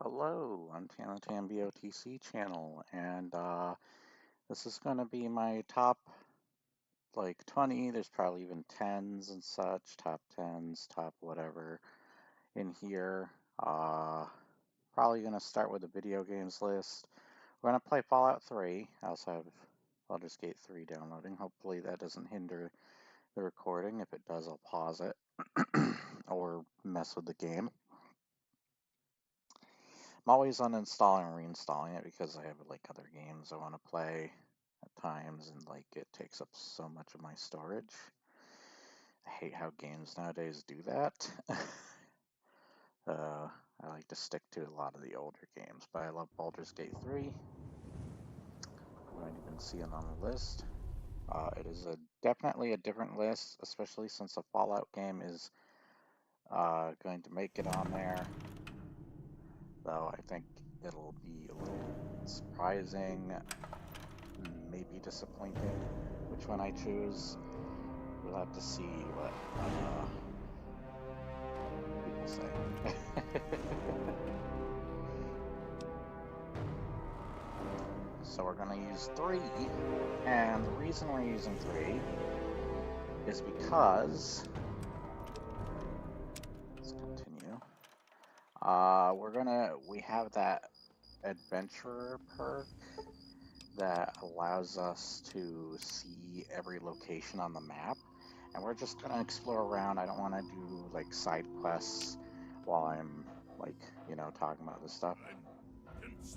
Hello, I'm Tan BOTC channel, and this is going to be my top like 20. There's probably even 10s and such, top 10s, top whatever in here. Probably going to start with the video games list. We're going to play Fallout 3. I also have Baldur's Gate 3 downloading. Hopefully that doesn't hinder the recording. If it does, I'll pause it or mess with the game. I'm always uninstalling and reinstalling it because I have like other games I want to play at times, and like it takes up so much of my storage. I hate how games nowadays do that. I like to stick to a lot of the older games, but I love Baldur's Gate 3. You might even see it on the list. It is definitely a different list, especially since a Fallout game is going to make it on there. Though I think it'll be a little surprising, maybe disappointing which one I choose. We'll have to see what people say. So we're going to use 3, and the reason we're using 3 is because, let's continue, we have that adventurer perk that allows us to see every location on the map, and we're just going to explore around. I don't want to do like side quests while I'm like, talking about this stuff.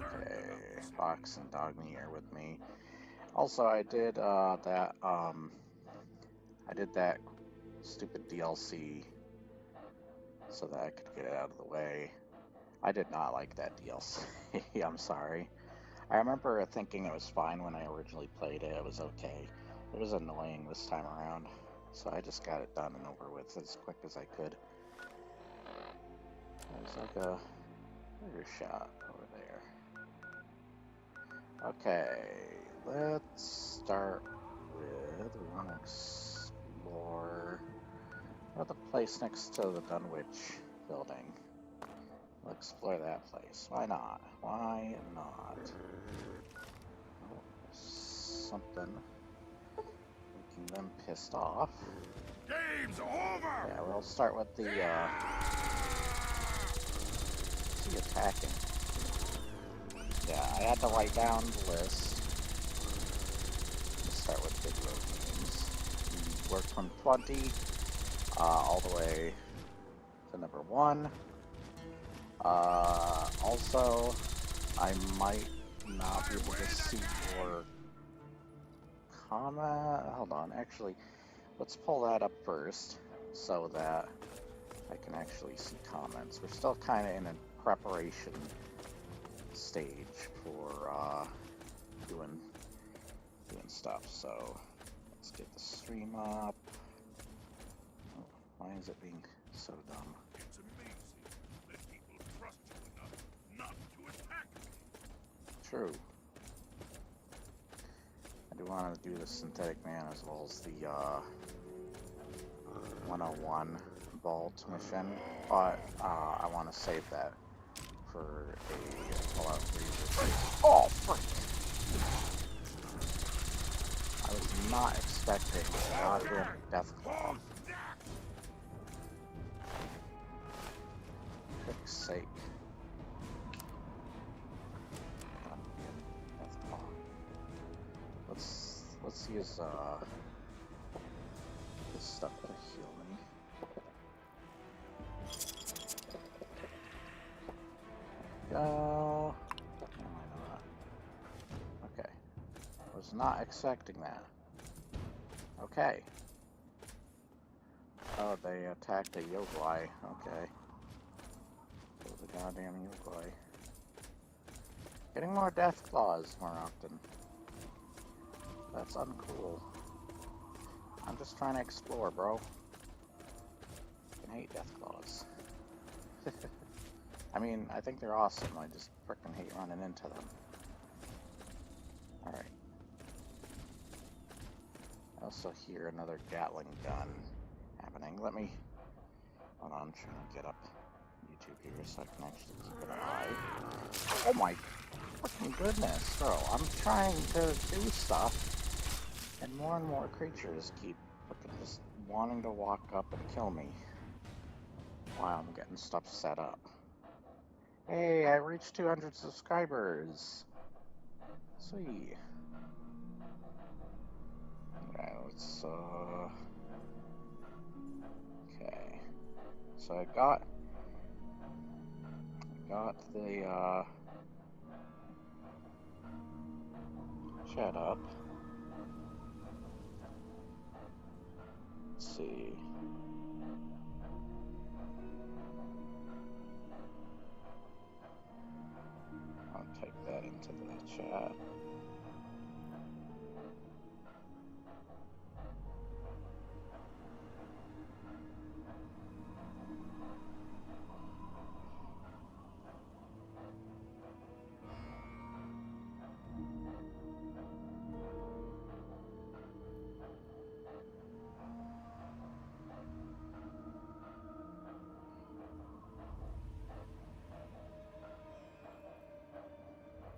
Okay, Fox and Dogme are with me. Also, I did that stupid DLC so that I could get it out of the way. I did not like that DLC. I'm sorry. I remember thinking it was fine when I originally played it. It was okay. It was annoying this time around, so I just got it done and over with as quick as I could. There's like a bigger shot over there. Okay, let's start with, we want to explore the place next to the Dunwich building. We'll explore that place. Why not? Why not? Oh, something making them pissed off. Game's over! Yeah, we'll start with the attacking. Yeah, I had to write down the list. Let's start with video games. We worked from 20 all the way to number 1. Also, I might not be able to see your comment. Hold on, actually, let's pull that up first so that I can actually see comments. We're still kind of in a preparation stage for doing stuff. So let's get the stream up. Oh, why is it being so dumb? It's amazing that people trust you enough not to attack me. True. I do want to do the synthetic man as well as the 101 vault mission, but I want to save that for a Fallout 3 review. Oh, frick! I was not expecting a goddamn Deathclaw. For frick's sake. Goddamn Deathclaw. Let's use this stuff to heal me. Go. Why not? Okay. Was not expecting that. Okay. Oh, they attacked a Yogli. Okay. Kill the goddamn Yogli. Getting more Deathclaws more often. That's uncool. I'm just trying to explore, bro. I hate Deathclaws. I mean, I think they're awesome. I just frickin' hate running into them. Alright. I also hear another Gatling gun happening. Let me... Hold on, I'm trying to get up through here so I can actually keep it alive. Oh my fucking goodness, bro. I'm trying to do stuff, and more creatures keep fucking just wanting to walk up and kill me while I'm getting stuff set up. Hey, I reached 200 subscribers. Sweet. Alright, let's, okay. So I got the, chat up. Let's see. I'll type that into the chat.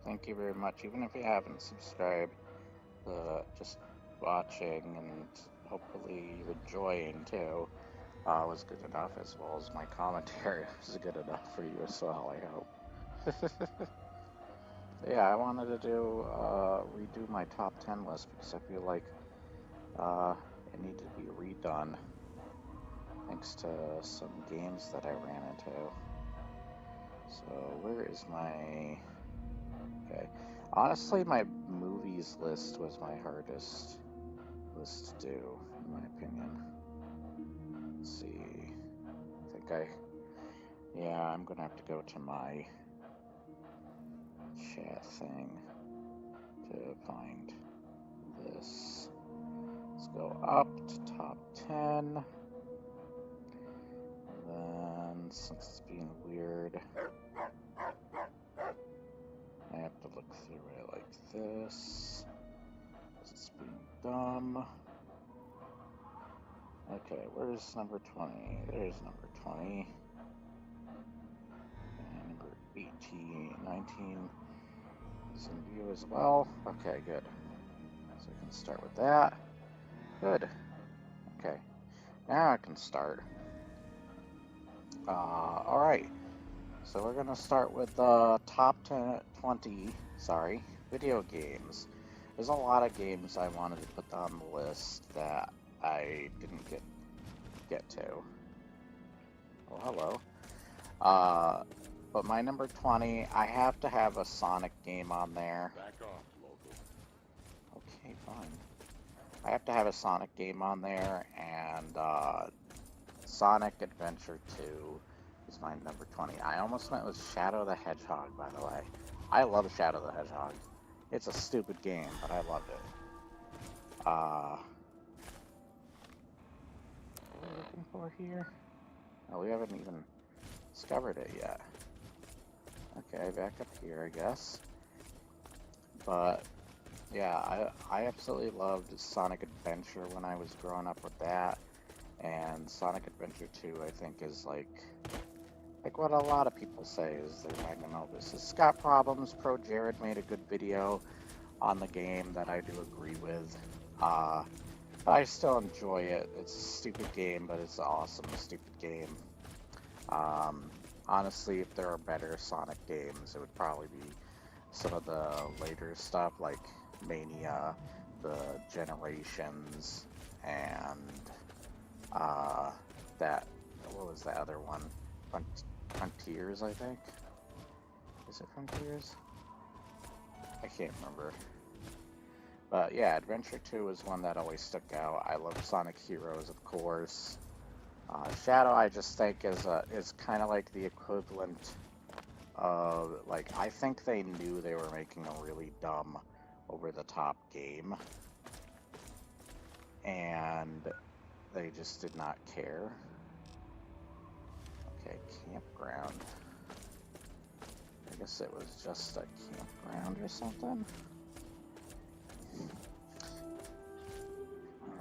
Thank you very much. Even if you haven't subscribed, just watching and hopefully you're enjoying too was good enough, as well as my commentary was good enough for you as well, I hope. Yeah, I wanted to do redo my top 10 list because I feel like it needed to be redone thanks to some games that I ran into. So where is my... Okay. Honestly, my movies list was my hardest list to do, in my opinion. Let's see. Yeah, I'm gonna have to go to my chat thing to find this. Let's go up to top 10. And then, since it's being weird, I have to look through it like this. It's being dumb. Okay, where's number 20? There's number 20. And number 18, 19 is in view as well. Okay, good. So I can start with that. Good. Okay. Now I can start. Alright. So we're going to start with the top 20 video games. There's a lot of games I wanted to put on the list that I didn't get to. Oh, hello. But my number 20, I have to have a Sonic game on there. Back off, local. Okay, fine. I have to have a Sonic game on there, and Sonic Adventure 2 is my number 20. I almost went with Shadow the Hedgehog, by the way. I love Shadow the Hedgehog. It's a stupid game, but I loved it. What are we looking for here? Oh, we haven't even discovered it yet. Okay, back up here, I guess. But, yeah, I absolutely loved Sonic Adventure when I was growing up with that. And Sonic Adventure 2, I think, is like what a lot of people say is their magnum opus. Scott Problems, Pro Jared made a good video on the game that I do agree with. But I still enjoy it. It's a stupid game, but it's an awesome, stupid game. Honestly, if there are better Sonic games, it would probably be some of the later stuff like Mania, the Generations, and what was the other one? Frontiers, I think? Is it Frontiers? I can't remember. But yeah, Adventure 2 is one that always stuck out. I love Sonic Heroes, of course. Shadow, I just think, is kind of like the equivalent of, like, I think they knew they were making a really dumb, over-the-top game. And they just did not care. Okay, campground. I guess it was just a campground or something.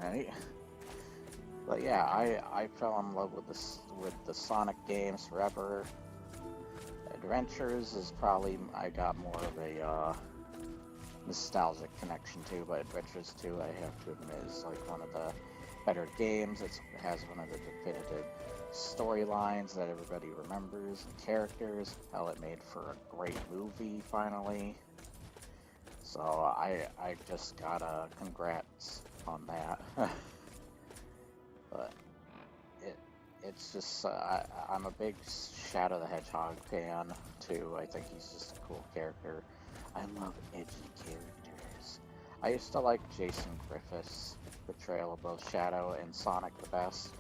Alright. But yeah, I fell in love with the Sonic games forever. Adventures is probably, I got more of a nostalgic connection to, but Adventures 2, I have to admit, is like one of the better games. It has one of the definitive storylines that everybody remembers, and characters. Hell, it made for a great movie, finally. So I just gotta congrats on that. But it's just, I'm a big Shadow the Hedgehog fan, too. I think he's just a cool character. I love edgy characters. I used to like Jason Griffith's portrayal of both Shadow and Sonic the best,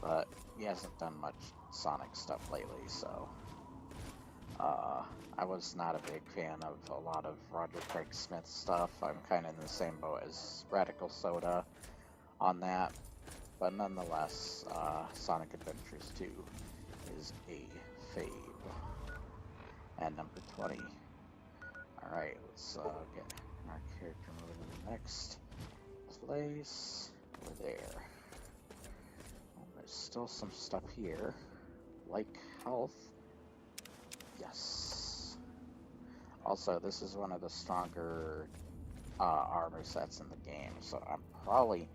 but he hasn't done much Sonic stuff lately, so I was not a big fan of a lot of Roger Craig Smith stuff. I'm kind of in the same boat as Radical Soda on that, but nonetheless, Sonic Adventures 2 is a fave. And number 20. Alright, let's get our character moving to the next place. Over there. Oh, there's still some stuff here, like health. Yes. Also, this is one of the stronger armor sets in the game, so I'm probably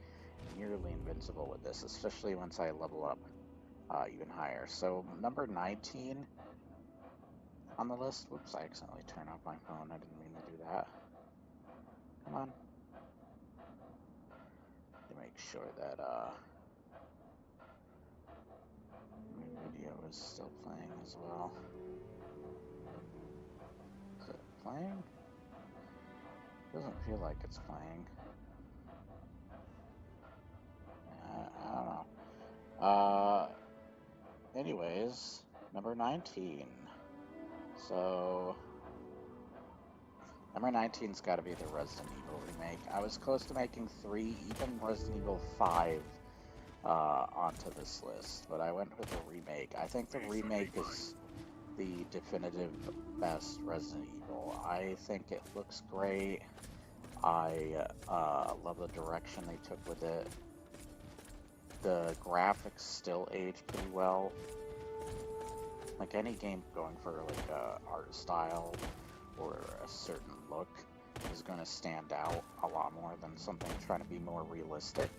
nearly invincible with this, especially once I level up even higher. So, number 19 on the list. Whoops, I accidentally turned off my phone. I didn't mean to do that. Come on. To make sure that my video is still playing as well. Is it playing? Doesn't feel like it's playing. I don't know. Anyways, number 19. So, number 19's got to be the Resident Evil remake. I was close to making 3, even Resident Evil 5 onto this list, but I went with the remake. I think the remake is the definitive best Resident Evil. I think it looks great. I love the direction they took with it. The graphics still age pretty well. Like any game going for like a art style or a certain look is going to stand out a lot more than something trying to be more realistic.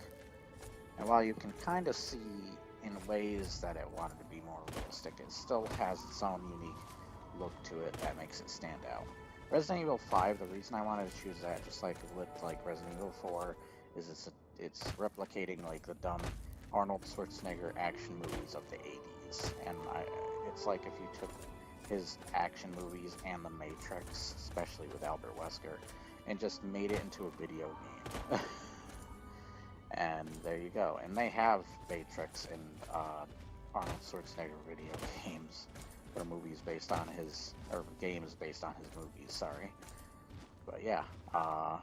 And while you can kind of see in ways that it wanted to be more realistic, it still has its own unique look to it that makes it stand out. Resident Evil 5, the reason I wanted to choose that, just like with like Resident Evil 4, is it's replicating like the dumb Arnold Schwarzenegger action movies of the 80s, and it's like if you took his action movies and The Matrix, especially with Albert Wesker, and just made it into a video game. And there you go. And they have Matrix in Arnold Schwarzenegger video games, or movies based on his, or games based on his movies, sorry. But yeah, I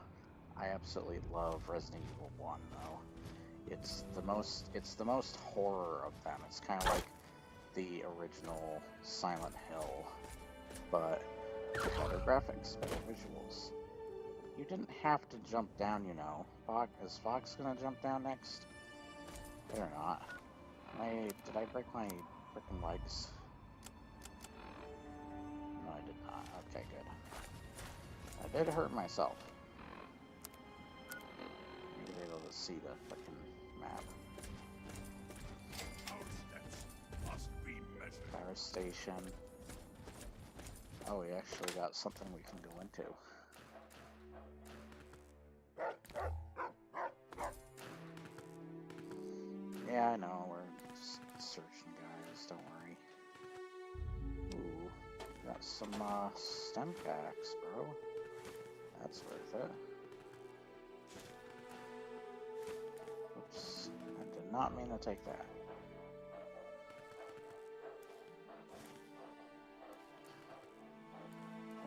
absolutely love Resident Evil 1 though. It's the most horror of them. It's kind of like the original Silent Hill, but better graphics, better visuals. You didn't have to jump down, you know. Is Fox gonna jump down next? Better not. Did I break my freaking legs? No, I did not. Okay, good. I did hurt myself. You're able to see the freaking map. Our steps must be measured. Fire station. Oh, we actually got something we can go into. Yeah, I know, we're just searching, guys, don't worry. Ooh, got some stem packs, bro. That's worth it. Oops, I did not mean to take that.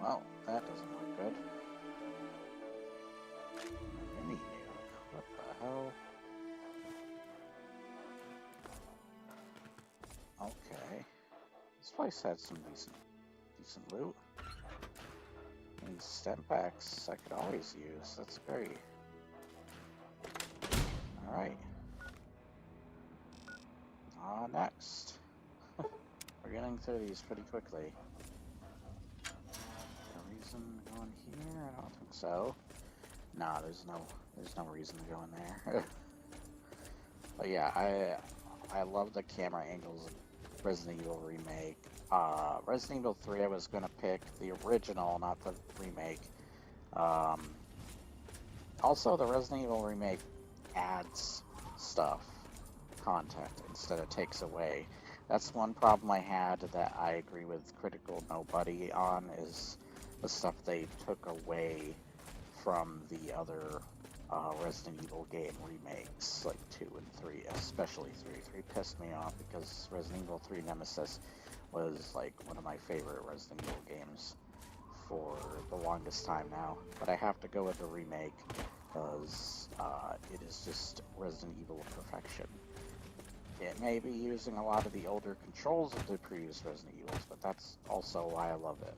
Well, that doesn't look good. Mini nuke, what the hell? Okay. This place had some decent loot. These stem packs I could always use. That's great. Alright. Next. We're getting through these pretty quickly. in here? I don't think so. Nah, there's no reason to go in there. But yeah, I love the camera angles in Resident Evil Remake. Resident Evil 3 I was gonna pick the original, not the remake. Also, the Resident Evil Remake adds stuff, content, instead of takes away. That's one problem I had that I agree with Critical Nobody on, is the stuff they took away from the other Resident Evil game remakes, like 2 and 3, especially 3. 3 pissed me off because Resident Evil 3 Nemesis was like one of my favorite Resident Evil games for the longest time now. But I have to go with the remake because it is just Resident Evil perfection. It may be using a lot of the older controls of the previous Resident Evils, but that's also why I love it.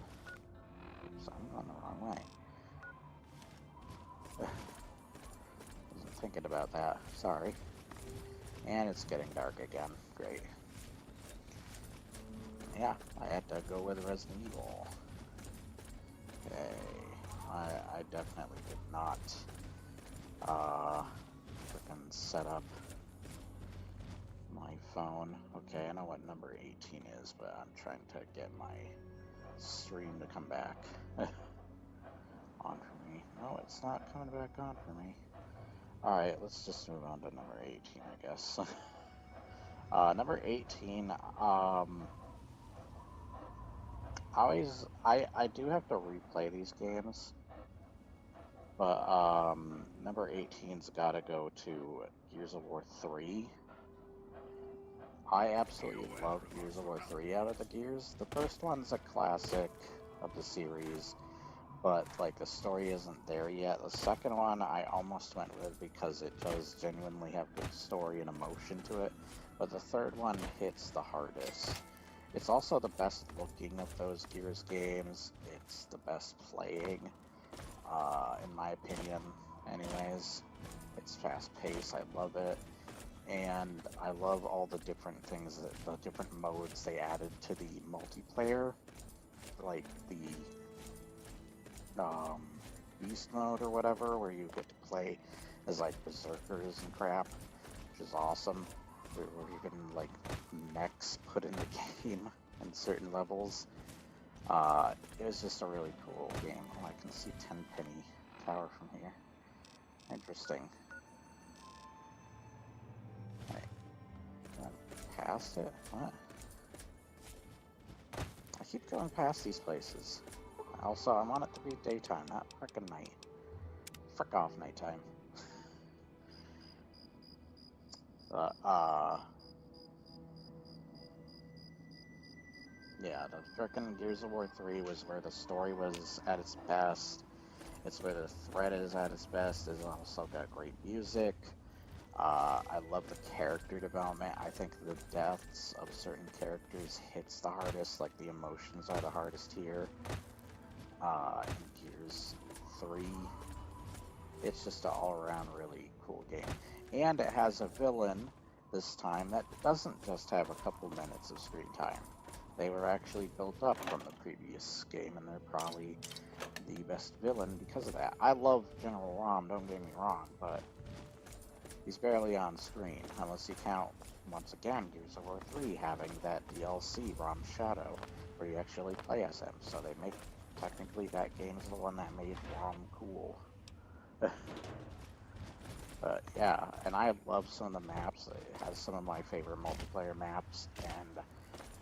Oops, I'm going the wrong way. Wasn't thinking about that. Sorry. And it's getting dark again. Great. Yeah, I had to go with Resident Evil. Okay. I definitely did not freaking set up my phone. Okay, I know what number 18 is, but I'm trying to get my stream to come back on for me. No, it's not coming back on for me. Alright, let's just move on to number 18, I guess. Number 18, I do have to replay these games, but number 18's gotta go to Gears of War 3. I absolutely love Gears of War 3 out of the Gears. The first one's a classic of the series, but like the story isn't there yet. The second one I almost went with because it does genuinely have good story and emotion to it, but the third one hits the hardest. It's also the best looking of those Gears games. It's the best playing, in my opinion, anyways. It's fast paced, I love it. And I love all the different things, the different modes they added to the multiplayer, like the beast mode or whatever, where you get to play as like berserkers and crap, which is awesome. Where you can like mechs put in the game in certain levels. It was just a really cool game. Oh, I can see Tenpenny Tower from here. Interesting. Past it? What? I keep going past these places. Also, I want it to be daytime, not frickin' night. Frick off nighttime. Yeah, the frickin' Gears of War 3 was where the story was at its best. It's where the threat is at its best. It's also got great music. I love the character development. I think the deaths of certain characters hits the hardest, like the emotions are the hardest here. In Gears 3, it's just an all-around really cool game. And it has a villain this time that doesn't just have a couple minutes of screen time. They were actually built up from the previous game, and they're probably the best villain because of that. I love General Rom, don't get me wrong, but he's barely on screen, unless you count, once again, Gears of War 3 having that DLC, Rom's Shadow, where you actually play as him. So they make, technically that game is the one that made Rom cool. But yeah, and I love some of the maps. It has some of my favorite multiplayer maps, and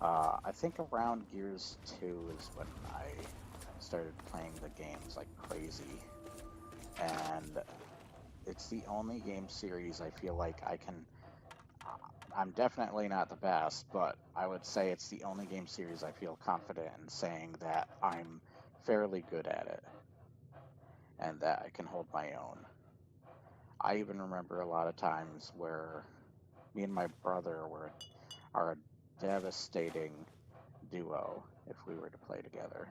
I think around Gears 2 is when I started playing the games like crazy, and it's the only game series I feel like I'm definitely not the best, but I would say it's the only game series I feel confident in saying that I'm fairly good at it, and that I can hold my own. I even remember a lot of times where me and my brother are a devastating duo if we were to play together.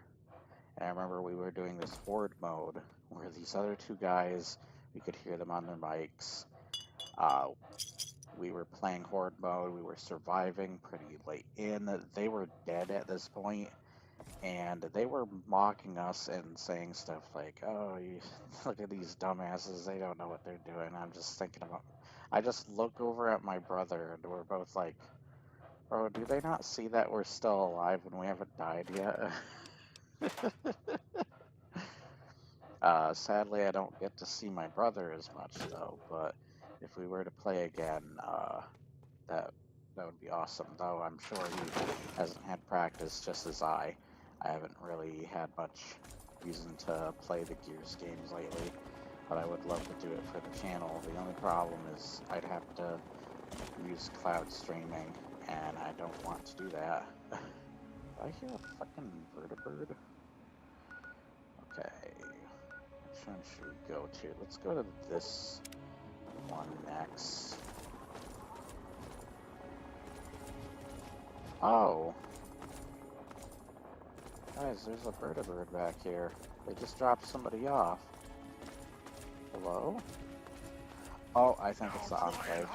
And I remember we were doing this horde mode where these other two guys, we could hear them on their mics. We were playing horde mode, we were surviving pretty late in. They were dead at this point, and they were mocking us and saying stuff like, "Oh, you, look at these dumbasses, they don't know what they're doing." I'm just thinking about, I just look over at my brother and we're both like, "Bro, do they not see that we're still alive and we haven't died yet?" Sadly, I don't get to see my brother as much though, but if we were to play again, that that would be awesome. Though I'm sure he hasn't had practice just as I. I haven't really had much reason to play the Gears games lately, but I would love to do it for the channel. The only problem is I'd have to use cloud streaming, and I don't want to do that. I hear a fucking vertibird. Okay, which one should we go to? Let's go to this one next. Oh, guys, there's a vertibird back here. They just dropped somebody off. Hello? Oh, I think it's the Enclave.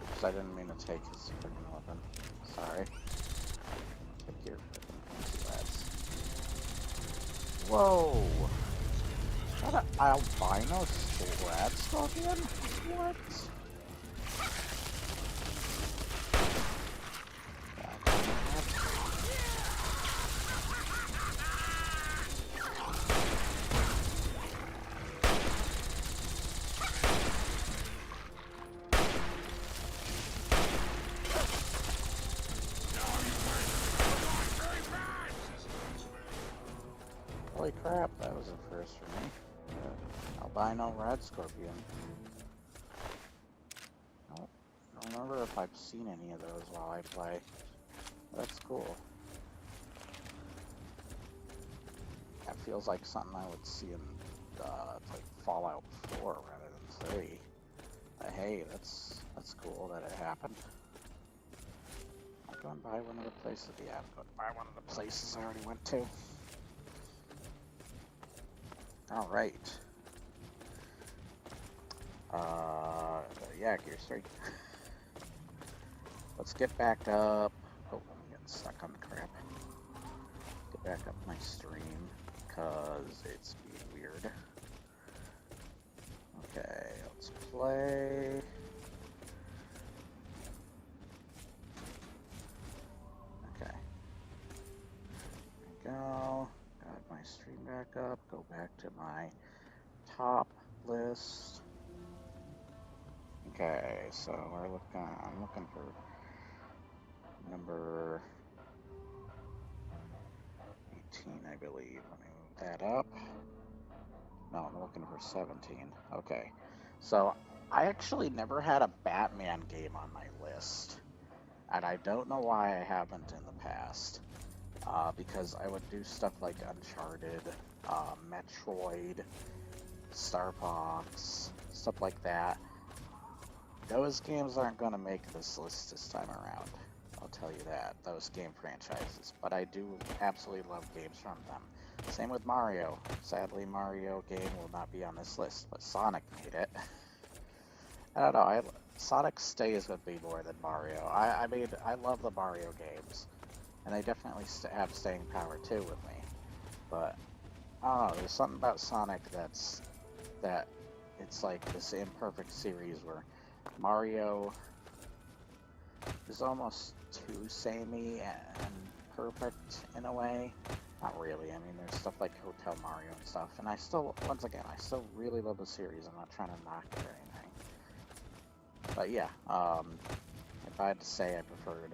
Oops, I didn't mean to take his freaking weapon. Sorry. Take your freaking lads. Whoa! Is that an albino Strad Scorpion? What? Holy crap, that was a first for me. Albino Red Scorpion. I don't remember if I've seen any of those while I play. That's cool. That feels like something I would see in like Fallout 4 rather than 3. But hey, that's cool that it happened. I'm going by one of the places. Yeah, I'm going by one of the places I already went to. All right. Yeah, Gears 3. Let's get back up. Oh, I'm getting stuck on the crap. Get back up my stream because it's being weird. Okay, let's play. Okay. There we go. Got my stream back up. Go back to my top list. Okay, so I'm looking for number 18, I believe. Let me move that up. No, I'm looking for 17. Okay, so I actually never had a Batman game on my list, and I don't know why I haven't in the past. Because I would do stuff like Uncharted, Metroid, Star Fox, stuff like that. Those games aren't going to make this list this time around. I'll tell you that, those game franchises. But I do absolutely love games from them. Same with Mario. Sadly, Mario game will not be on this list, but Sonic made it. I don't know, Sonic stays with me more than Mario. I mean, I love the Mario games. And they definitely have staying power too with me. But, I don't know, there's something about Sonic that it's like this imperfect series where Mario is almost too samey and perfect in a way. Not really. I mean, there's stuff like Hotel Mario and stuff. And I still, once again, I still really love the series. I'm not trying to knock it or anything. But yeah, if I had to say I preferred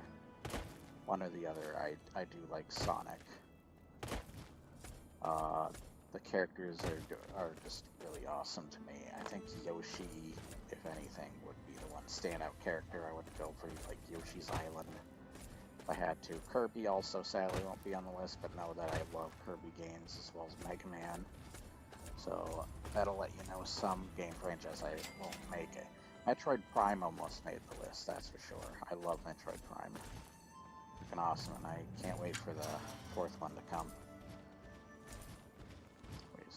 one or the other, I do like Sonic. The characters are just really awesome to me. I think Yoshi, if anything, would be the one standout character I would go for, like Yoshi's Island, if I had to. Kirby also sadly won't be on the list, but know that I love Kirby games as well as Mega Man. So that'll let you know some game franchise I won't make it. Metroid Prime almost made the list, that's for sure. I love Metroid Prime. Freaking awesome, and I can't wait for the 4th one to come.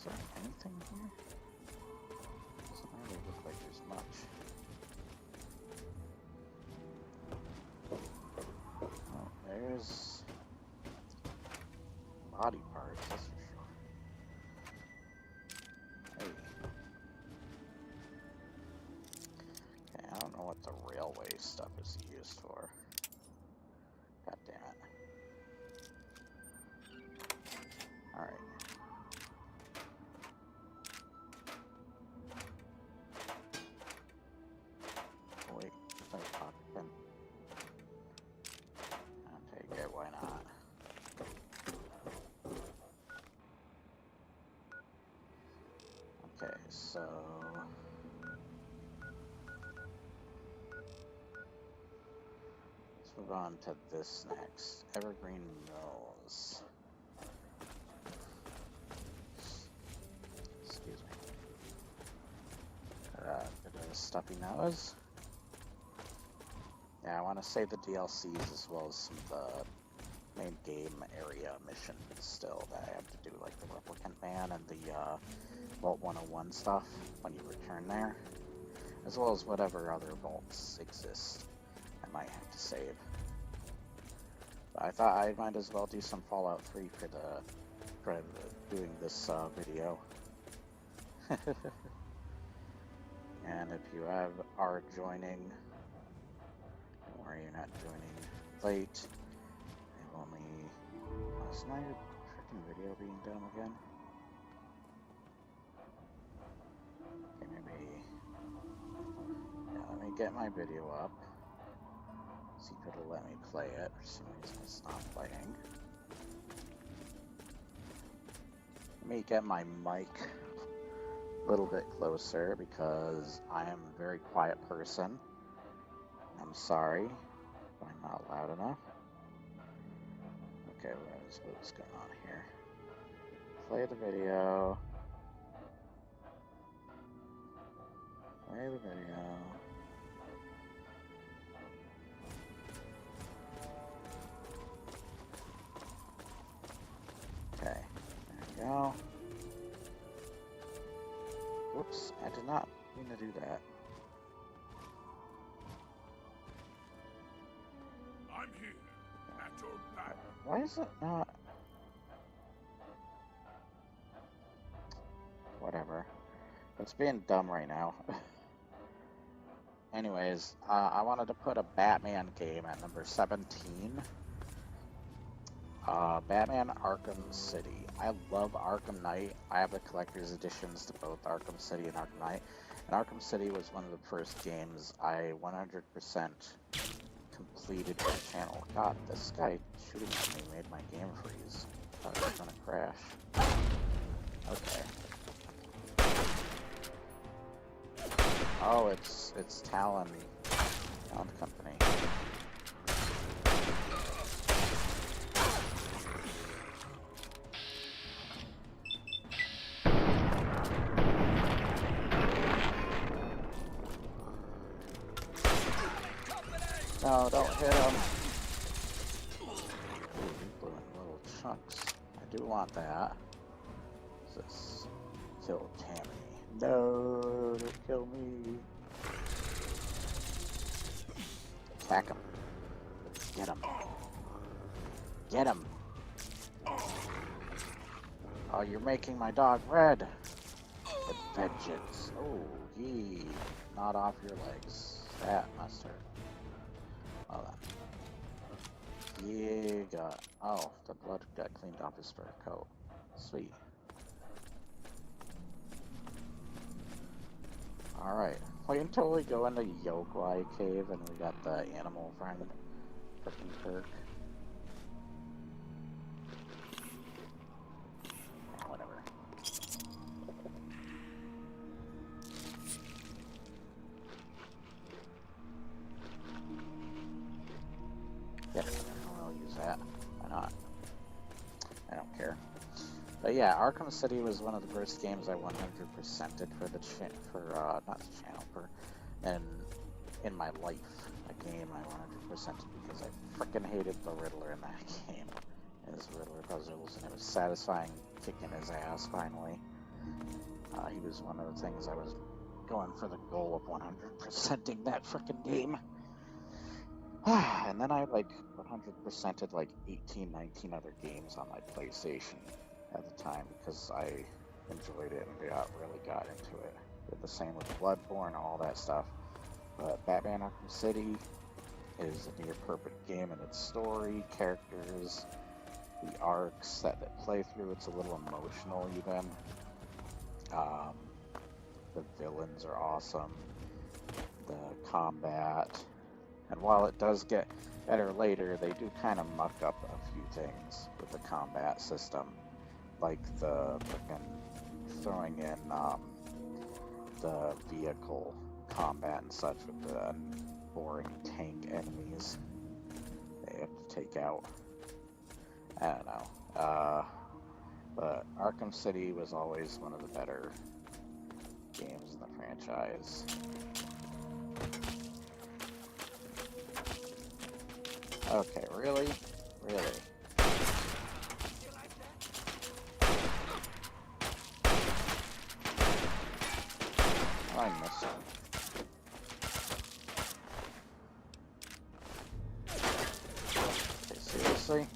Is there anything here? Doesn't really look like there's much. Oh, there's body parts, that's for sure. Hey. Okay, I don't know what the railway stuff is used for. God damn it. Alright. Oh, wait, there's a pocket pen. I'll take it, why not? Okay, so let's move on to this next. Evergreen Mills. Excuse me. Bit of a stuffy nose. Yeah, I want to say the DLCs as well as some of the main game area missions still that I have to do, like the Replicant Man and the Vault 101 stuff when you return there, as well as whatever other vaults exist I might have to save. But I thought I might as well do some Fallout 3 for doing this video. And if you are joining, don't worry, you're not joining late. I've only... Is my freaking video being done again? Okay, maybe... Yeah, let me get my video up. See if it'll let me play it. For some reason it's not playing. Let me get my mic a little bit closer because I am a very quiet person. I'm sorry if I'm not loud enough. Okay, what's going on here? Play the video. Play the video. Okay, there we go. Whoops, I did not mean to do that. I'm here, at your back. Why is it not? Whatever. It's being dumb right now. Anyways, I wanted to put a Batman game at number 17. Batman Arkham City. I love Arkham Knight. I have the collector's editions to both Arkham City and Arkham Knight. And Arkham City was one of the first games I 100% completed the channel. God, this guy shooting at me made my game freeze. I thought it was gonna crash. Okay. Oh, it's Talon Company. No, don't hit him. Ooh, he blew in little chunks. I do want that. What's this? Kill Tammy. No, don't kill me. Attack him. Get him. Get him. Oh, you're making my dog red. With vengeance. Oh, he gnawed off your legs. That must hurt. Hold on. You got... Oh, the blood got cleaned off his fur coat. Sweet. Alright. We can totally go into Yokai Cave and we got the animal friend. Frickin' Kirk. Whatever. Yep, I'll use that. Why not? I don't care. But yeah, Arkham City was one of the first games I 100%ed for the not the channel, in my life. A game I 100%ed because I frickin' hated the Riddler in that game. His Riddler puzzles, and it was satisfying kicking his ass finally. He was one of the things I was going for the goal of 100%ing that freaking game. And then I like 100%ed like 18, 19 other games on my PlayStation at the time because I enjoyed it and really got into it. Did the same with Bloodborne, all that stuff. But Batman Arkham City is a near perfect game in its story, characters, the arcs that they play through. It's a little emotional even. The villains are awesome. The combat. And while it does get better later, they do kind of muck up a few things with the combat system. Like the frickin' throwing in the vehicle combat and such with the boring tank enemies they have to take out. I don't know. But Arkham City was always one of the better games in the franchise. Okay, really? Really? I missed him. Okay, seriously?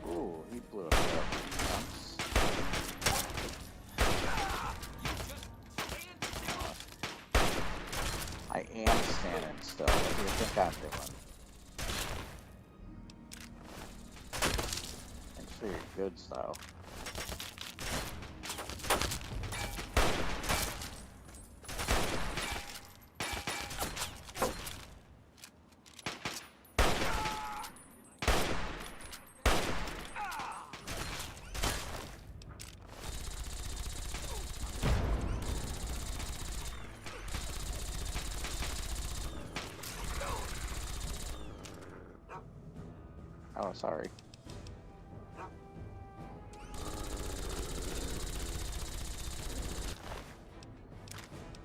Ooh, he blew it up. I am standing still. What do you think I'm doing? I'm sure you're good, though. Oh, sorry.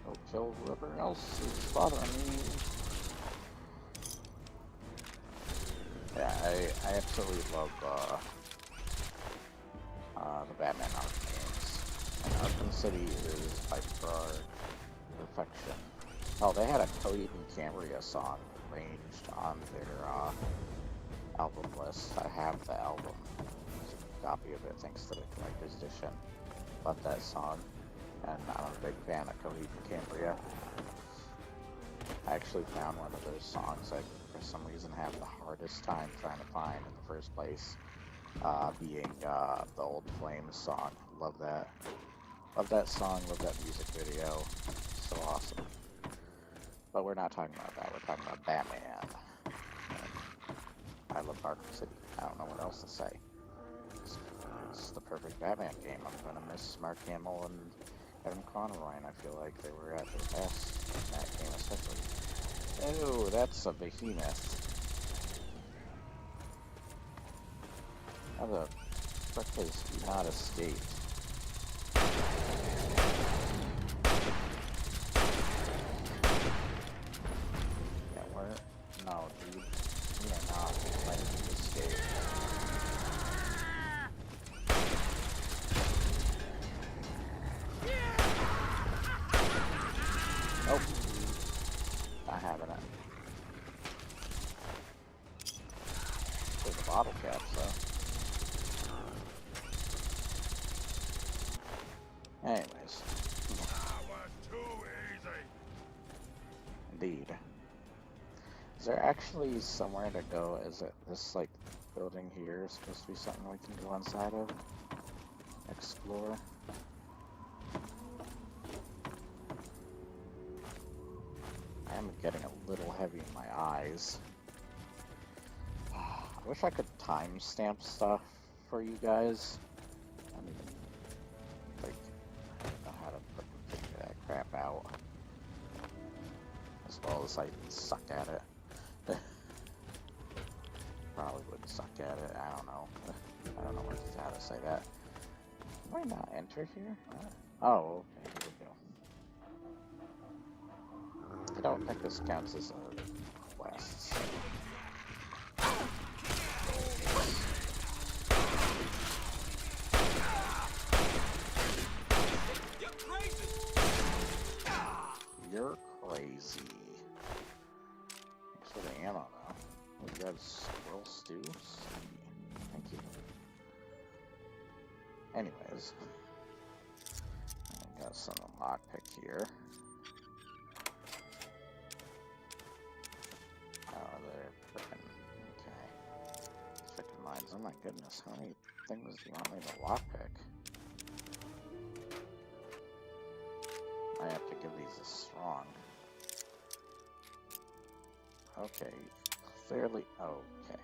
Go kill whoever else is bothering me. Yeah, I absolutely love the Batman Arkham games. And Arkham City is by far perfection. Oh, they had a Coheed and Cambria song arranged on their album list. I have the album. There's a copy of it thanks to the collector's edition. Love that song. And I'm a big fan of Coheed and Cambria. I actually found one of those songs I, for some reason, have the hardest time trying to find in the first place. Being the Old Flames song. Love that. Love that song, love that music video. So awesome. But we're not talking about that, we're talking about Batman. And I love Arkham City. I don't know what else to say. It's the perfect Batman game. I'm gonna miss Mark Hamill and Kevin Conroy, and I feel like they were at their best in that game especially. Oh, that's a behemoth. How the frick has he not escaped? Yeah, where? No, dude. We are not letting you escape. Nope. Not having it. There's a bottle cap, so. Anyways. Too easy. Indeed. Is there actually somewhere to go? Is it this, like, building here is supposed to be something we can go inside of? Explore? I am getting a little heavy in my eyes. I wish I could timestamp stuff for you guys. I don't even, like, I don't know how to figure that crap out. As well as I suck at it. Probably would suck at it, I don't know. I don't know how to say that. Can I not enter here? Oh, okay, here we go. I don't think this counts as a quest, so. You're crazy. Thanks for the ammo, though. Oh, you got squirrel stew? Thank you. Anyways. I got some lockpick here. Oh, they're frickin'... Okay. Frickin' mines. Oh my goodness, how many things do you want me to lockpick? I have to give these a strong. Okay, clearly, okay.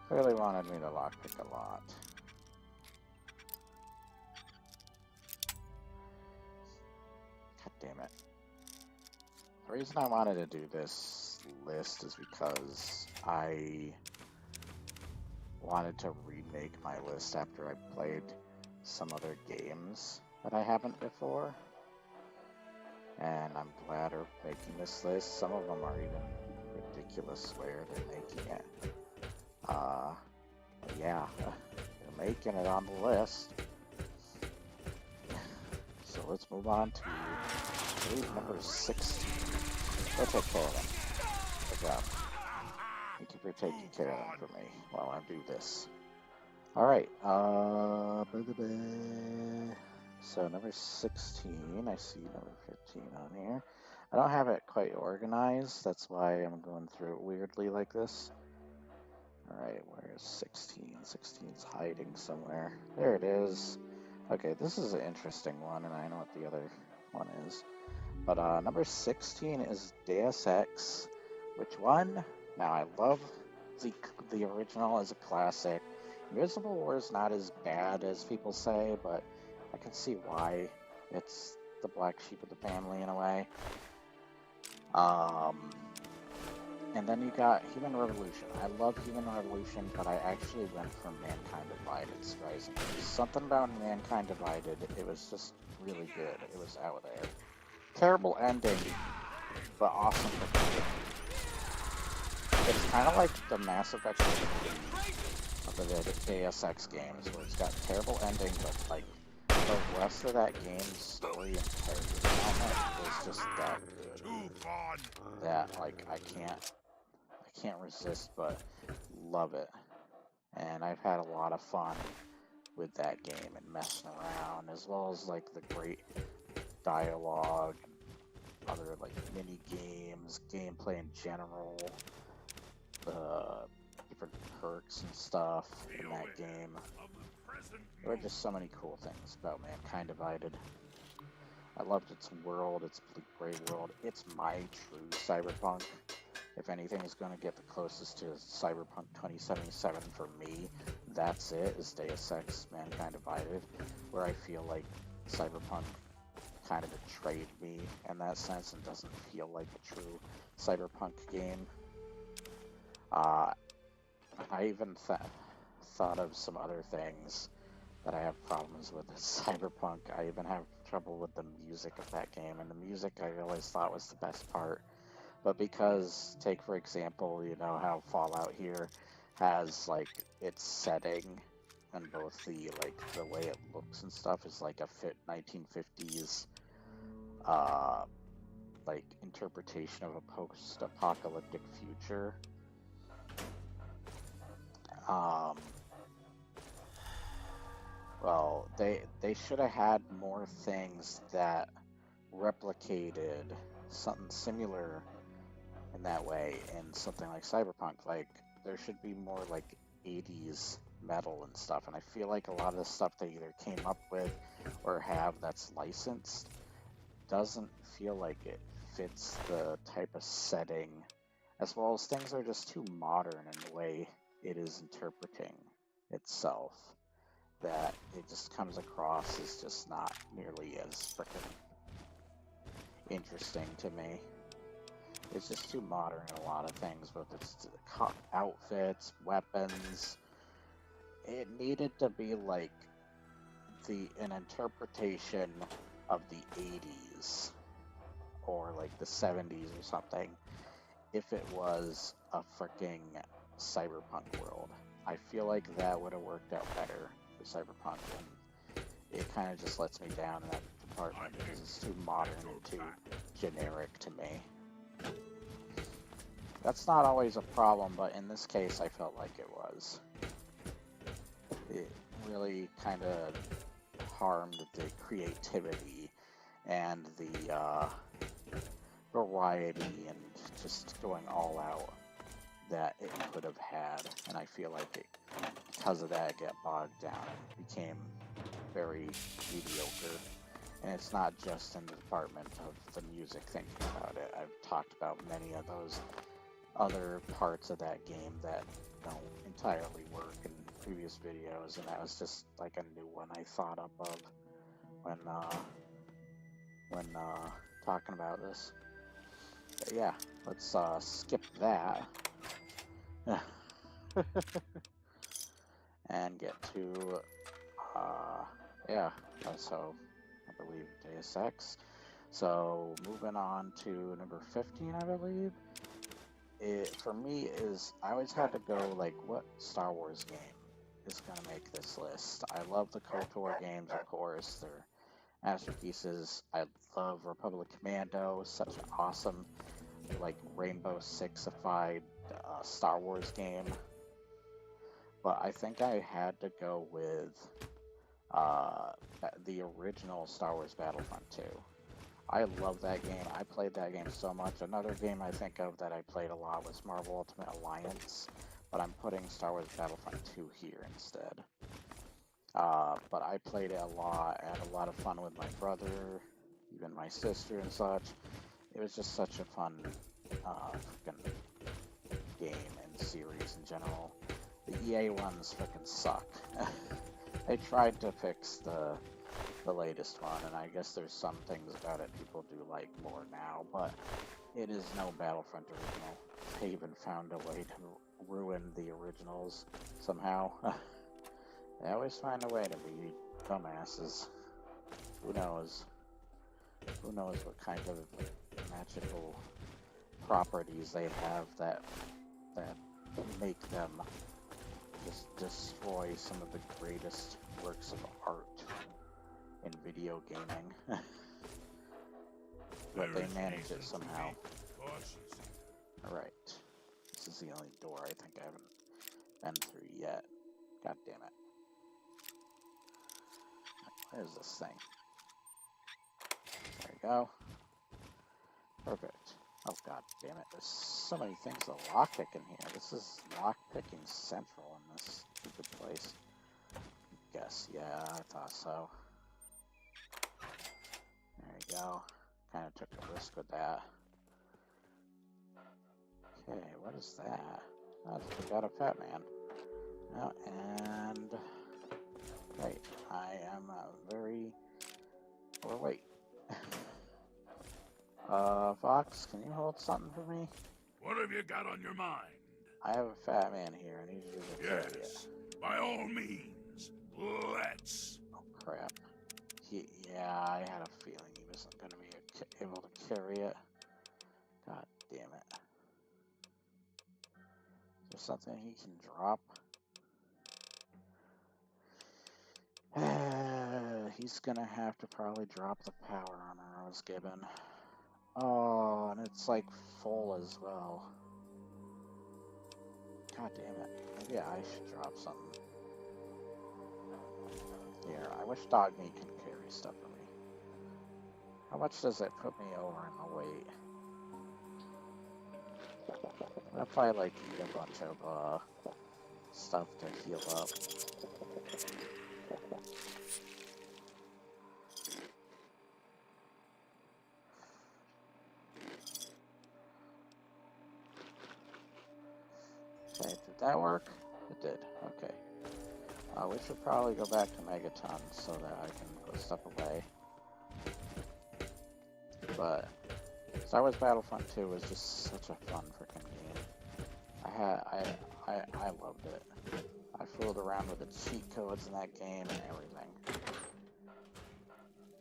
Clearly wanted me to lockpick a lot. God damn it. The reason I wanted to do this list is because I wanted to remake my list after I played some other games that I haven't before. And I'm glad we're making this list. Some of them are even ridiculous where they're making it. Yeah, they're making it on the list. So let's move on to, I believe, number 16. Go take care of them. Good job. Thank you for taking care of them for me while I do this. Alright, so number 16, I see number 15 on here. I don't have it quite organized, that's why I'm going through it weirdly like this. Alright, where's 16? 16's hiding somewhere. There it is. Okay, this is an interesting one, and I know what the other one is. But number 16 is Deus Ex. Which one? Now, I love the original as a classic. Invisible War is not as bad as people say, but I can see why. It's the black sheep of the family in a way. And then you got Human Revolution. I love Human Revolution, but I actually went for Mankind Divided's Rising. Something about Mankind Divided, it was just really good. It was out there. Terrible ending, but awesome. It's kind of like the Mass Effect of the Deus Ex games, where it's got terrible ending, but like the rest of that game's story and character development is just that good. That like I can't resist but love it. And I've had a lot of fun with that game and messing around, as well as like the great dialogue, other like mini games, gameplay in general, different perks and stuff in that game. There are just so many cool things about Mankind Divided. I loved its world, its bleak gray world. It's my true cyberpunk. If anything is going to get the closest to Cyberpunk 2077 for me, that's it, is Deus Ex Mankind Divided, where I feel like Cyberpunk kind of betrayed me in that sense and doesn't feel like a true Cyberpunk game. I even thought of some other things that I have problems with Cyberpunk. I even have trouble with the music of that game, and the music I always thought was the best part. But because, take for example, you know how Fallout here has like its setting and both the way it looks and stuff is like a 1950s like interpretation of a post-apocalyptic future. Well, they should have had more things that replicated something similar in that way in something like Cyberpunk. Like, there should be more like 80s metal and stuff, and I feel like a lot of the stuff they either came up with or have that's licensed doesn't feel like it fits the type of setting, as well as things are just too modern in the way it is interpreting itself, that it just comes across as just not nearly as freaking interesting to me. It's just too modern in a lot of things, with its outfits, weapons. It needed to be like an interpretation of the 80s or like the 70s or something if it was a freaking cyberpunk world. I feel like that would have worked out better for cyberpunk, and it kind of just lets me down in that department because it's too modern and too generic to me. That's not always a problem, but in this case I felt like it was. It really kind of harmed the creativity and the variety and just going all out that it could have had, and I feel like it, because of that, it got bogged down and became very mediocre. And it's not just in the department of the music thinking about it. I've talked about many of those other parts of that game that don't entirely work in previous videos, and that was just like a new one I thought up of when talking about this. But yeah, let's skip that and get to yeah, so I believe Deus Ex. So moving on to number 15, I believe. It for me is, I always had to go like, what Star Wars game is gonna make this list? I love the KOTOR games, of course. They're masterpieces. I love Republic Commando, such an awesome, like, Rainbow Six-ified Star Wars game. But I think I had to go with the original Star Wars Battlefront 2. I love that game. I played that game so much. Another game I think of that I played a lot was Marvel Ultimate Alliance, but I'm putting Star Wars Battlefront 2 here instead. But I played it a lot. I had a lot of fun with my brother, even my sister and such. It was just such a fun freaking game and series in general. The EA ones freaking suck. They tried to fix the latest one, and I guess there's some things about it people do like more now, but it is no Battlefront original. They even found a way to ruin the originals somehow. They always find a way to be dumbasses. Who knows? Who knows what kind of magical properties they have that make them just destroy some of the greatest works of art in video gaming. But they manage it somehow. Alright. This is the only door I think I haven't been through yet. God damn it. What is this thing? There we go. Perfect. Oh god damn it. There's so many things to lockpick in here. This is lockpicking central in this stupid place. Guess, yeah, I thought so. There we go. Kind of took a risk with that. Okay, what is that? Oh, we got a fat man. Oh, and... Right, I am very overweight. Fox, can you hold something for me? What have you got on your mind? I have a fat man here. I need you to carry it. Yes, by all means, let's. Oh, crap. Yeah, I had a feeling he wasn't going to be able to carry it. God damn it. Is there something he can drop? He's gonna have to probably drop the power armor I was given. Oh, and it's like full as well. God damn it. Maybe I should drop something. Here, I wish Dog Meat can carry stuff for me. How much does it put me over in the weight? What if I like eat a bunch of stuff to heal up? Okay, did that work? It did, okay. We should probably go back to Megaton so that I can put stuff away. But Star Wars Battlefront 2 was just such a fun freaking game. I loved it. I fooled around with the cheat codes in that game and everything.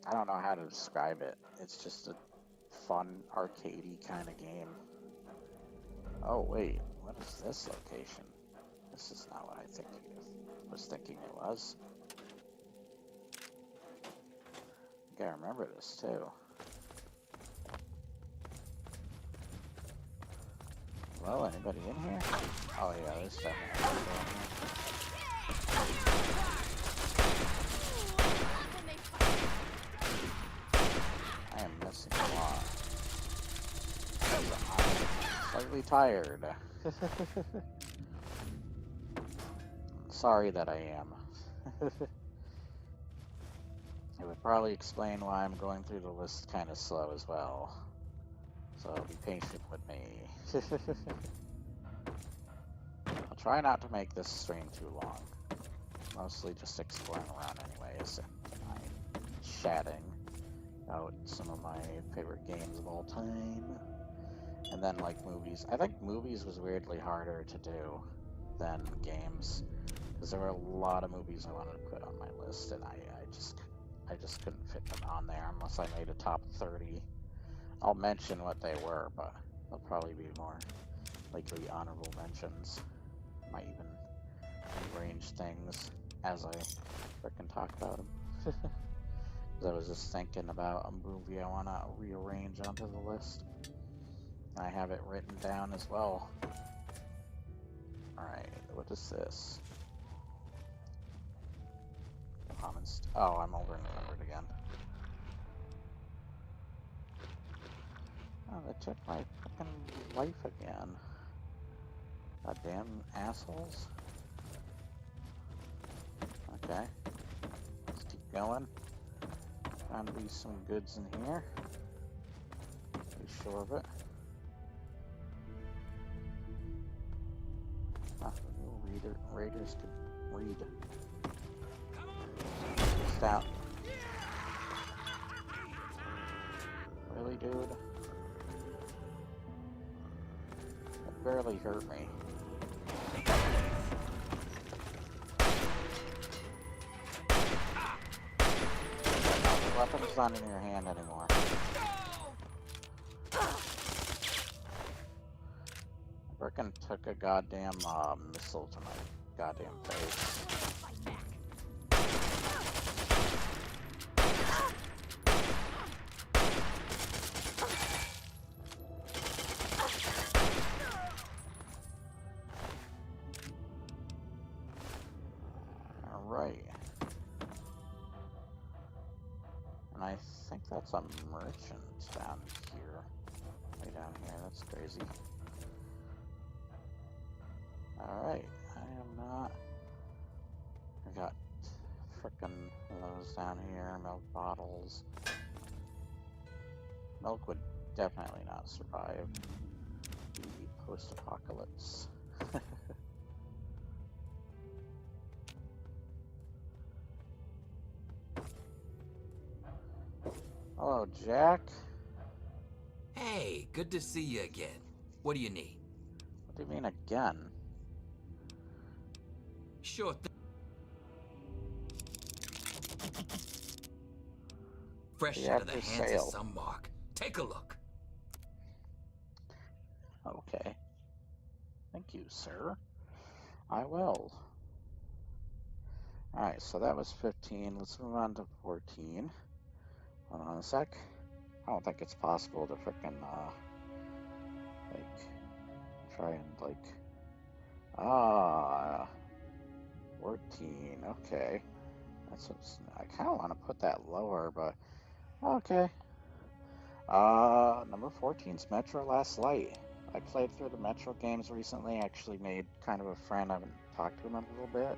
I don't know how to describe it. It's just a fun, arcadey kind of game. Oh wait, what is this location? This is not what I was thinking it was. I think I remember this too. Hello, anybody in here? Oh yeah, there's definitely people in here. I am missing a lot. I'm slightly tired. Sorry that I am. It would probably explain why I'm going through the list kind of slow as well. So be patient with me. I'll try not to make this stream too long. Mostly just exploring around anyways. I'm chatting about some of my favorite games of all time. And then like movies. I think movies was weirdly harder to do than games. Because there were a lot of movies I wanted to put on my list, and I just couldn't fit them on there unless I made a top 30. I'll mention what they were, but they'll probably be more likely honorable mentions. Might even rearrange things as I frickin' talk about them. Because I was just thinking about a movie I want to rearrange onto the list. And I have it written down as well. Alright, what is this? Oh, I'm over-encumbered again. Oh, they took my fucking life again. Goddamn assholes. Okay. Let's keep going. Found to be some goods in here. Be sure of it. Ah, raiders could read. Stop. Really, dude? That barely hurt me. The weapon's not in your hand anymore. Frickin' took a goddamn missile to my goddamn face. Alright. And I think that's a merchant down here. Way down here, that's crazy. Alright, I am not... I got frickin' those down here, milk bottles. Milk would definitely not survive the post-apocalypse. Hello, Jack. Hey, good to see you again. What do you need? What do you mean again? Sure thing. Fresh out of the hands of some mark. Take a look. Okay. Thank you, sir. I will. Alright, so that was 15. Let's move on to 14. Hold on a sec. I don't think it's possible to frickin', like, try and, like... 14, okay. That's what's... I kinda want to put that lower, but... Okay. Number 14's Metro Last Light. I played through the Metro games recently. I actually made kind of a friend. I haven't talked to him in a little bit.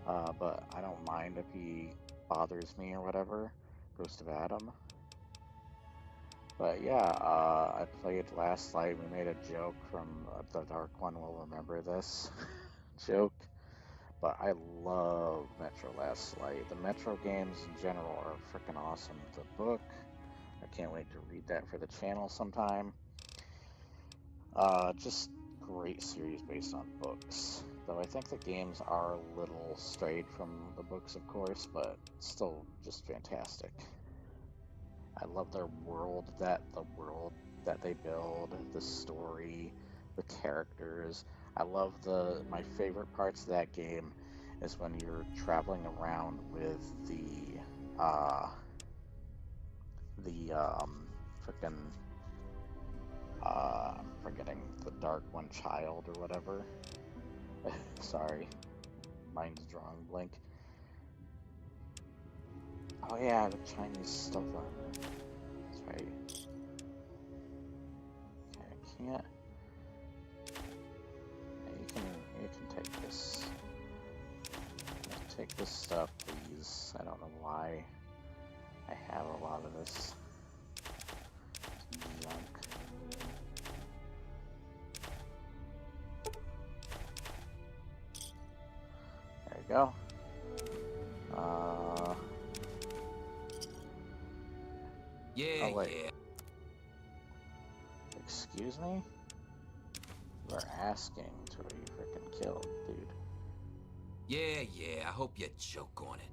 But I don't mind if he bothers me or whatever. Ghost of Adam. But yeah, I played Last Light. We made a joke from the Dark One will remember this joke. But I love Metro Last Light. The Metro games in general are freaking awesome. The book, I can't wait to read that for the channel sometime. Just great series based on books. Though I think the games are a little strayed from the books, of course, but still just fantastic. I love the world that they build, the story, the characters. I love my favorite parts of that game is when you're traveling around with the freaking I'm forgetting the Dark One Child or whatever. Sorry, mind's drawing blank. Oh yeah, the Chinese stuff on it. That's right. Okay, I can't. Yeah, you can take this. Take this stuff, please. I don't know why I have a lot of this junk. There you go. Yeah, oh, wait. yeah. Excuse me? You are asking to be freaking killed, dude. Yeah, yeah. I hope you choke on it.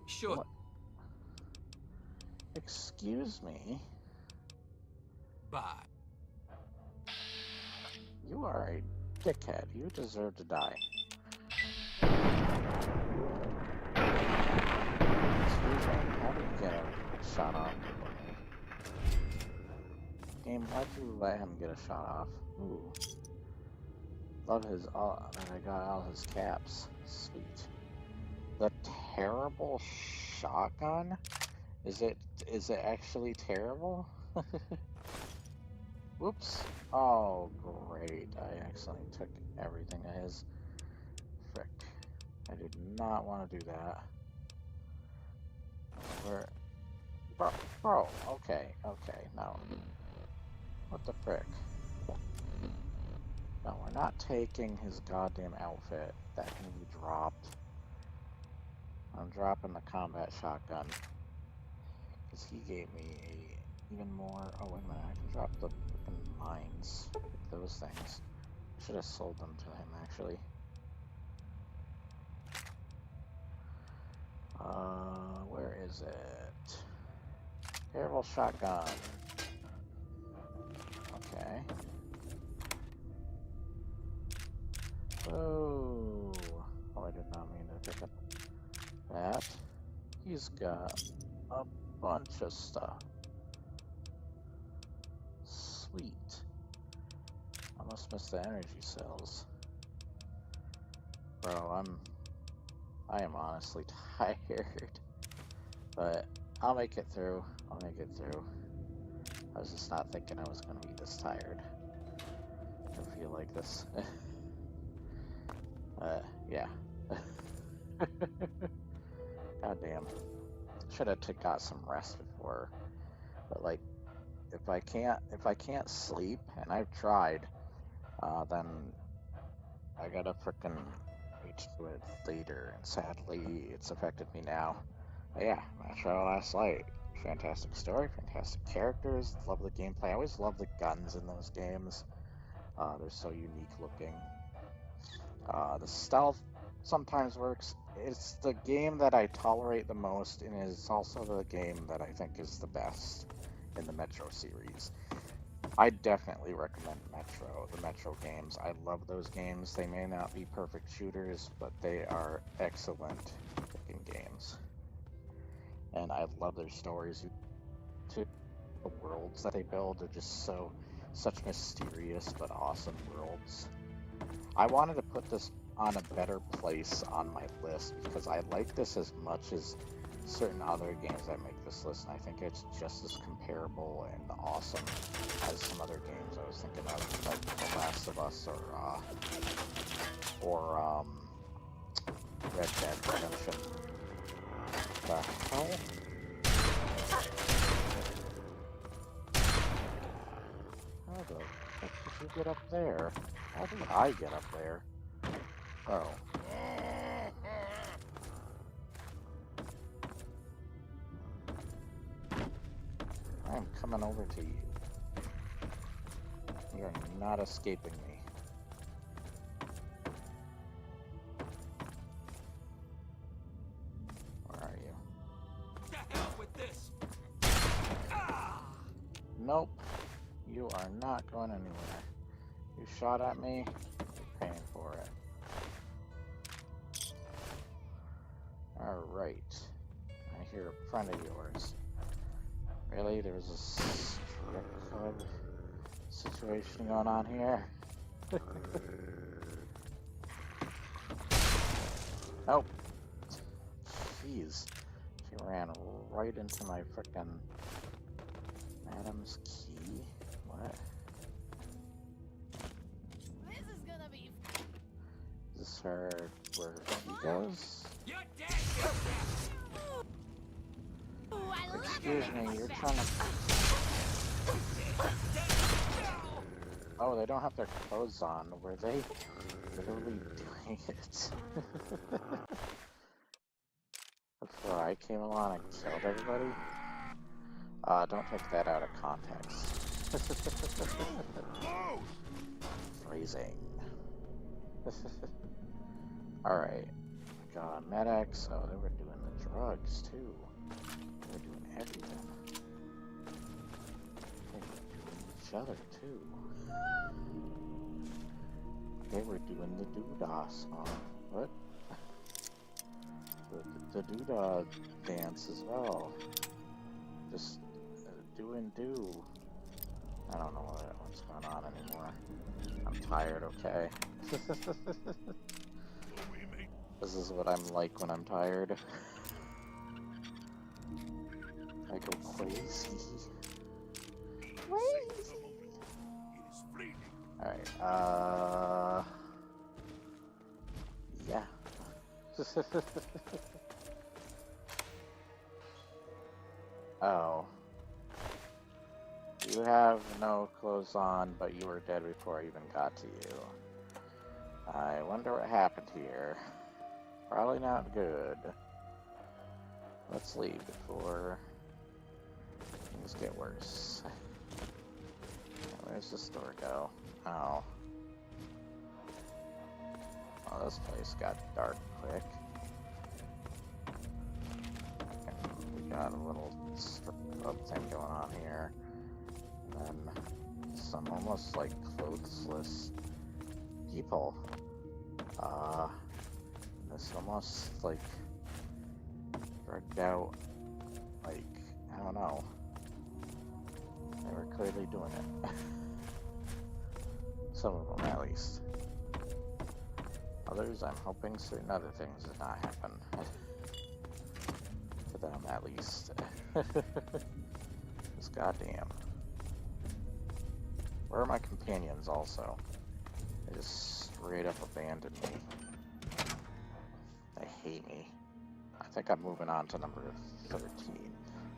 Sure. What? Excuse me? Bye. You are a dickhead. You deserve to die. Excuse me? How did you get a shot off? Game, why'd you let him get a shot off? Ooh. Love his, and I got all his caps. Sweet. The terrible shotgun? Is it actually terrible? Whoops. Oh, great. I accidentally took everything of his. Frick. I did not want to do that. Where? Bro, okay, no. What the frick? No, we're not taking his goddamn outfit. That can be dropped. I'm dropping the combat shotgun. Because he gave me a even more... Oh, wait a minute. I can drop the freaking mines. Those things. I should have sold them to him, actually. Where is it? Terrible shotgun. Okay. Oh. Oh, I did not mean to pick up that. He's got a bunch of stuff. Sweet. I must miss the energy cells. Bro, I am honestly tired. But I'll make it through. I was just not thinking I was gonna be this tired. I feel like this. Yeah. God damn. Should have got some rest before. But like, if I can't sleep, and I've tried, then I gotta frickin' reach to it later, and sadly, it's affected me now. But yeah, Metro Last Light. Fantastic story, fantastic characters, love the gameplay. I always love the guns in those games. They're so unique looking. The stealth sometimes works. It's the game that I tolerate the most, and it's also the game that I think is the best in the Metro series. I definitely recommend Metro, the Metro games. I love those games. They may not be perfect shooters, but they are excellent looking games. And I love their stories too. The worlds that they build are just such mysterious but awesome worlds. I wanted to put this on a better place on my list because I like this as much as certain other games that make this list, and I think it's just as comparable and awesome as some other games I was thinking of, like The Last of Us or Red Dead Redemption. The hell? How the heck did you get up there? How did I get up there? Oh. I'm coming over to you. You are not escaping me. Where are you? The hell with this? You are not going anywhere. You shot at me, you're paying for it. Alright. I hear a friend of yours. Really? There's a strip club situation going on here? Nope. Jeez. She ran right into my frickin' Madam's key. What? This is gonna be. Is this her where he goes? You're dead! You're dead! Ooh, I love Excuse it. me, you're trying to... Oh, they don't have their clothes on. Were they literally doing it? Before I came along and killed everybody? Don't take that out of context. Phrasing. Alright. Got medics. Oh, they were doing the drugs too. They were doing everything. They were doing each other too. They were doing the doodah song. What? The doodah dance as well. Just do. I don't know what's going on anymore. I'm tired, okay? This is what I'm like when I'm tired. I go crazy. Alright, yeah. Oh. You have no clothes on, but you were dead before I even got to you. I wonder what happened here. Probably not good. Let's leave before things get worse. Where's this door go? Oh. Oh, this place got dark quick. We got a little strip club thing going on here. And then some almost like clothesless people. This almost like drugged out, like, I don't know. They were clearly doing it. Some of them, at least. Others, I'm hoping certain other things did not happen. To them, at least. Just goddamn. Where are my companions, also? They just straight up abandoned me. They hate me. I think I'm moving on to number 13.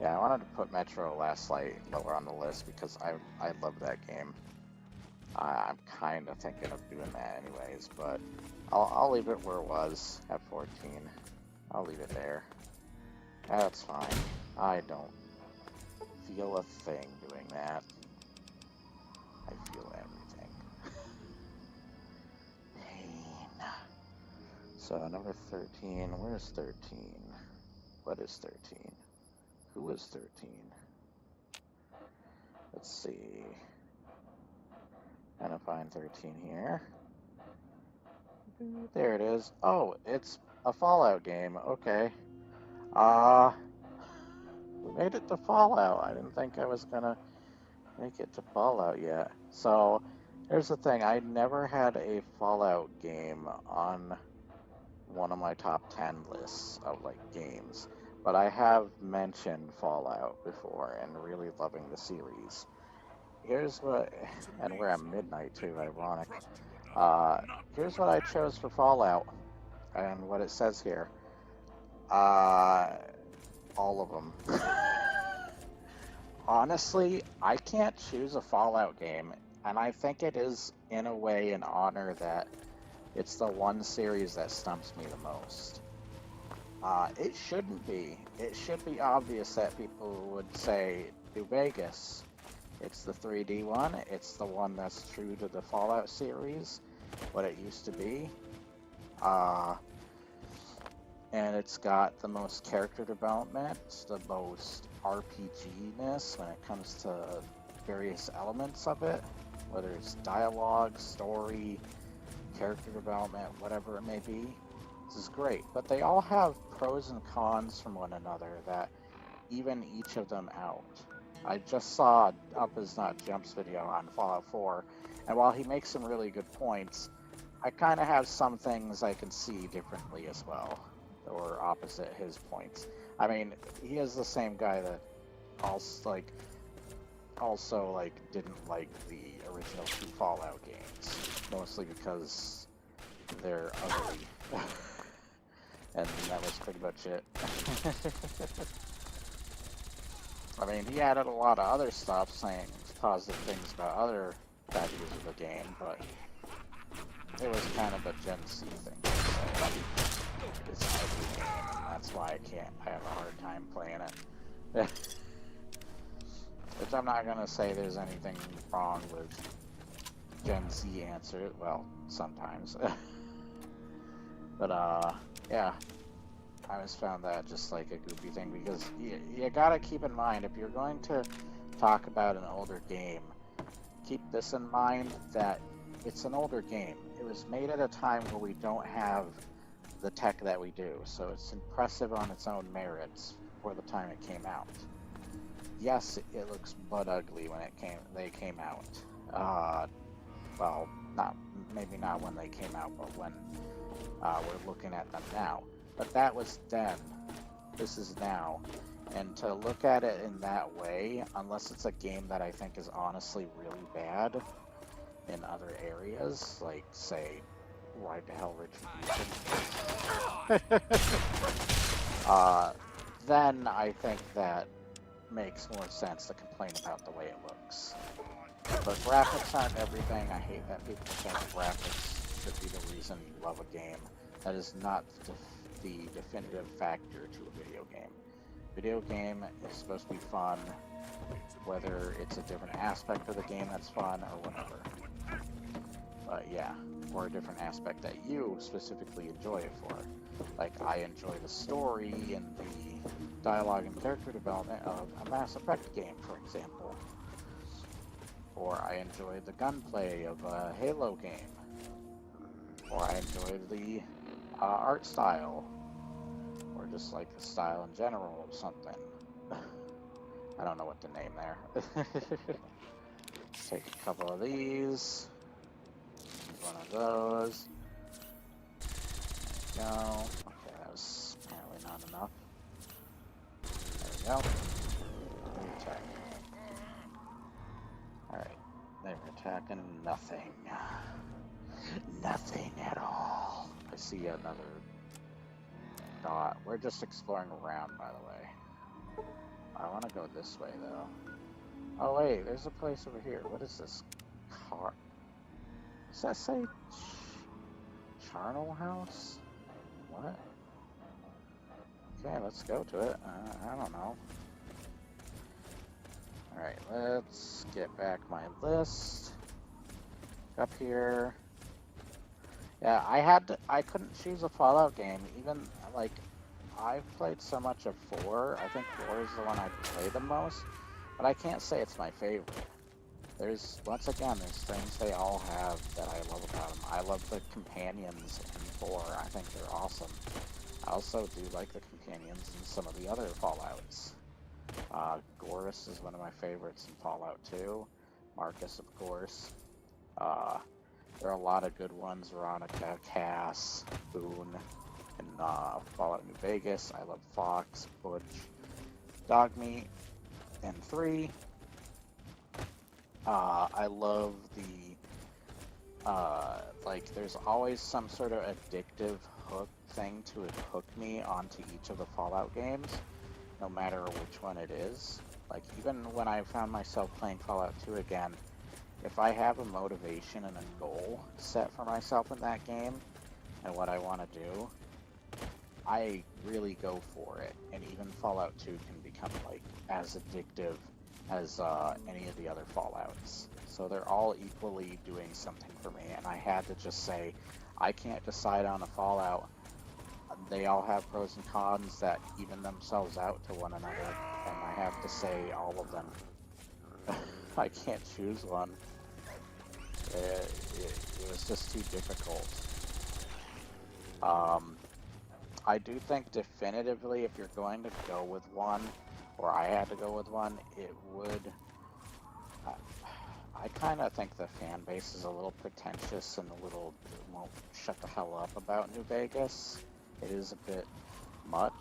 Yeah, I wanted to put Metro Last Light lower on the list because I love that game. I'm kind of thinking of doing that anyways, but I'll leave it where it was at 14. I'll leave it there. That's fine. I don't feel a thing doing that. I feel everything. Pain. So number 13, where's 13? What is 13? Who is 13? Let's see. Trying to find 13 here. There it is. Oh, it's a Fallout game. Okay. We made it to Fallout. I didn't think I was gonna make it to Fallout yet. So, here's the thing. I never had a Fallout game on one of my top 10 lists of, like, games. But I have mentioned Fallout before and really loving the series. Here's what, and we're at midnight too, ironic. Here's what I chose for Fallout, and what it says here. All of them. Honestly, I can't choose a Fallout game, and I think it is, in a way, an honor that it's the one series that stumps me the most. It shouldn't be. It should be obvious that people would say New Vegas. It's the 3D one. It's the one that's true to the Fallout series, what it used to be. And it's got the most character development, the most RPG-ness when it comes to various elements of it, whether it's dialogue, story, character development, whatever it may be. This is great, but they all have pros and cons from one another that even each of them out. I just saw Up Is Not Jump's video on Fallout 4, and while he makes some really good points, I kind of have some things I can see differently as well, or opposite his points. I mean, he is the same guy that also didn't like the original 2 Fallout games, mostly because they're ugly. And that was pretty much it. I mean, he added a lot of other stuff, saying positive things about other factors of the game, but it was kind of a Gen Z thing. So it's an ugly game, and that's why I have a hard time playing it. Which I'm not gonna say there's anything wrong with Gen Z answer. Well, sometimes. But yeah, I just found that just like a goofy thing, because you gotta keep in mind, if you're going to talk about an older game, keep this in mind, that it's an older game. It was made at a time where we don't have the tech that we do, so it's impressive on its own merits for the time it came out. Yes, it looks butt ugly when they came out. Well, maybe not when they came out, but when we're looking at them now. But that was then. This is now. And to look at it in that way, unless it's a game that I think is honestly really bad in other areas, like, say, Ride to Hell Retribution, then I think that makes more sense to complain about the way it looks. But graphics aren't everything. I hate that people think graphics should be the reason you love a game. That is not the definitive factor to a video game. Video game is supposed to be fun, whether it's a different aspect of the game that's fun or whatever. But yeah, or a different aspect that you specifically enjoy it for. Like, I enjoy the story and the dialogue and character development of a Mass Effect game, for example. Or I enjoy the gunplay of a Halo game. Or I enjoy the art style, or just like the style in general of something. I don't know what to name there. Take a couple of these. One of those. There we go. Okay, that was apparently not enough. There we go. Attack. Alright, they were attacking nothing. Nothing at all. I see another dot. We're just exploring around, by the way. I want to go this way, though. Oh, wait, there's a place over here. What is this? Car. Does that say Charnel House? What? Okay, let's go to it. I don't know. Alright, let's get back my list. Up here. Yeah, I couldn't choose a Fallout game. Even, like, I've played so much of 4. I think 4 is the one I play the most. But I can't say it's my favorite. Once again, there's things they all have that I love about them. I love the companions in 4. I think they're awesome. I also do like the companions in some of the other Fallouts. Gorus is one of my favorites in Fallout 2. Marcus, of course. There are a lot of good ones. Veronica, Cass, Boone, and Fallout New Vegas. I love Fox, Butch, Dogmeat, and 3. I love the, like, there's always some sort of addictive hook thing to hook me onto each of the Fallout games, no matter which one it is. Like, even when I found myself playing Fallout 2 again, if I have a motivation and a goal set for myself in that game, and what I want to do, I really go for it. And even Fallout 2 can become, like, as addictive as any of the other Fallouts. So they're all equally doing something for me, and I had to just say, I can't decide on a Fallout. They all have pros and cons that even themselves out to one another, and I have to say all of them. I can't choose one. It was just too difficult. I do think definitively if you're going to go with one, or I had to go with one, it would... I kind of think the fan base is a little pretentious and a little won't shut the hell up about New Vegas. It is a bit much,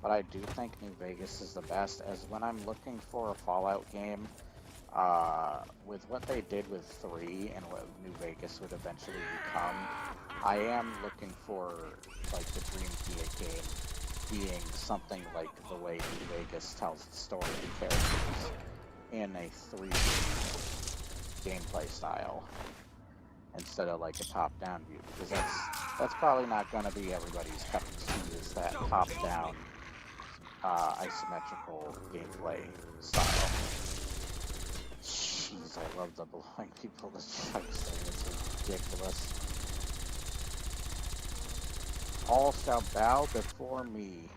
but I do think New Vegas is the best, as when I'm looking for a Fallout game, with what they did with 3 and what New Vegas would eventually become, I am looking for like the dream Kia game being something like the way New Vegas tells its story and characters in a 3D gameplay style instead of like a top-down view, because that's probably not going to be everybody's cup of tea, is that top-down isometrical gameplay style. Jeez, I love the blowing people to chunks thing. It's ridiculous. All shall bow before me.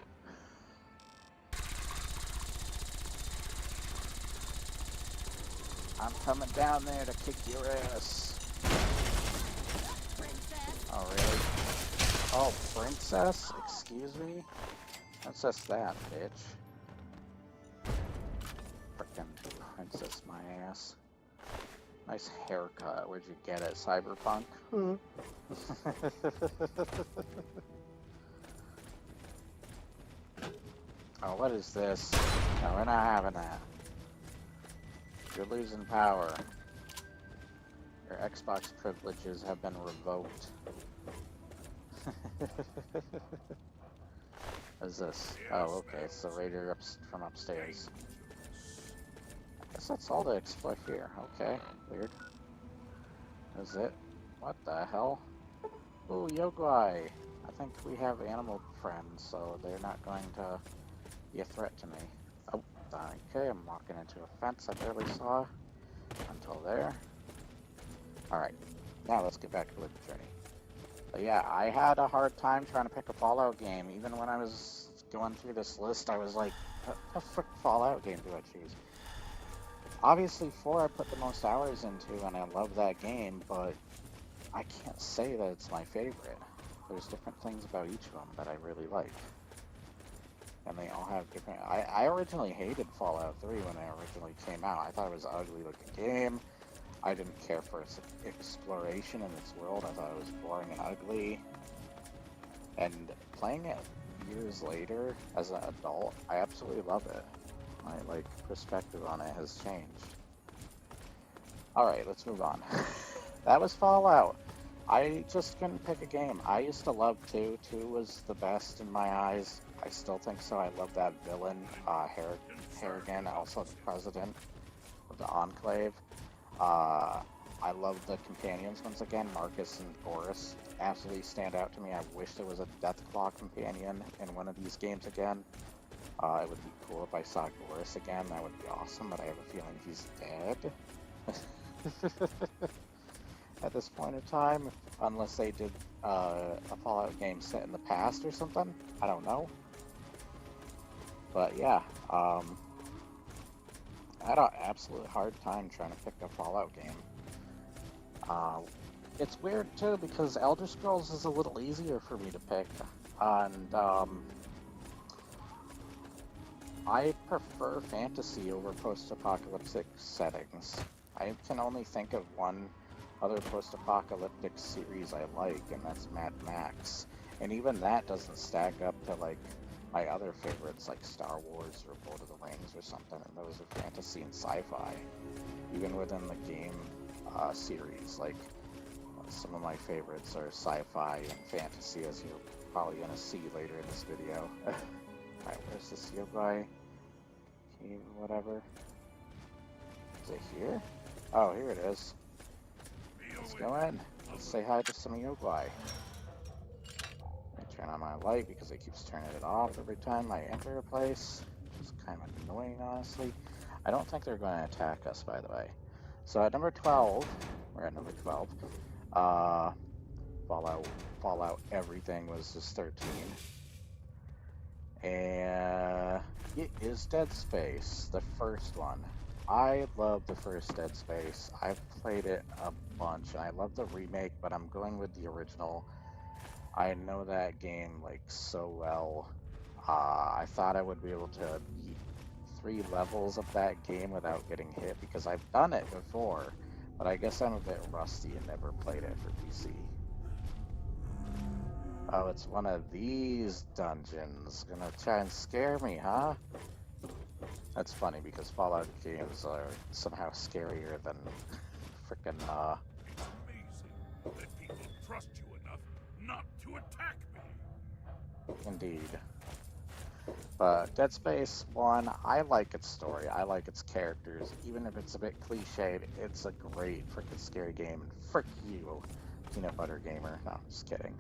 I'm coming down there to kick your ass. Princess. Oh, really? Oh, princess? Excuse me? That's just that, bitch. Frickin' princess, my ass. Nice haircut. Where'd you get it? Cyberpunk? Oh, what is this? No, we're not having that. You're losing power. Your Xbox privileges have been revoked. What is this? Oh, okay, it's the raider from upstairs. I guess that's all to explore here. Okay, weird. Is it? What the hell? Ooh, Yogui! I think we have animal friends, so they're not going to be a threat to me. Oh, okay, I'm walking into a fence I barely saw until there. Alright, now let's get back to the journey. But yeah, I had a hard time trying to pick a Fallout game. Even when I was going through this list, I was like, what frick Fallout game do I choose? Obviously 4 I put the most hours into, and I love that game, but I can't say that it's my favorite. There's different things about each of them that I really like. And they all have different... I originally hated Fallout 3 when it originally came out. I thought it was an ugly looking game. I didn't care for its exploration in its world. I thought it was boring and ugly. And playing it years later as an adult, I absolutely love it. My perspective on it has changed. Alright, let's move on. That was Fallout. I just couldn't pick a game. I used to love 2. 2 was the best in my eyes. I still think so. I love that villain, Harrigan, also the president of the Enclave. I love the companions once again. Marcus and Boris absolutely stand out to me. I wish there was a Deathclaw companion in one of these games again. It would be cool if I saw Boris again. That would be awesome, but I have a feeling he's dead. At this point in time, unless they did a Fallout game set in the past or something. I don't know. But yeah, I had an absolute hard time trying to pick a Fallout game. It's weird too because Elder Scrolls is a little easier for me to pick, and I prefer fantasy over post-apocalyptic settings. I can only think of one other post-apocalyptic series I like, and that's Mad Max. And even that doesn't stack up to like my other favorites like Star Wars or Lord of the Rings or something, and those are fantasy and sci-fi. Even within the game series, like some of my favorites are sci-fi and fantasy, as you're probably going to see later in this video. Alright, where's this Yogui? Cave, whatever. Is it here? Oh, here it is. Let's go in. Let's say hi to some Yogui. Turn on my light because it keeps turning it off every time I enter a place. It's kind of annoying, honestly. I don't think they're going to attack us, by the way. So at number 12, we're at number 12. Fallout everything was just 13. And it is Dead Space, the first one. I love the first Dead Space. I've played it a bunch, and I love the remake, but I'm going with the original. I know that game like so well. I thought I would be able to beat 3 levels of that game without getting hit because I've done it before, but I guess I'm a bit rusty and never played it for PC. Oh, it's one of these dungeons. Gonna try and scare me, huh? That's funny because Fallout games are somehow scarier than frickin' It's amazing that people trust you enough not to attack me. Indeed. But Dead Space 1, I like its story, I like its characters. Even if it's a bit cliched, it's a great frickin' scary game. And frick you, Peanut Butter Gamer. No, just kidding.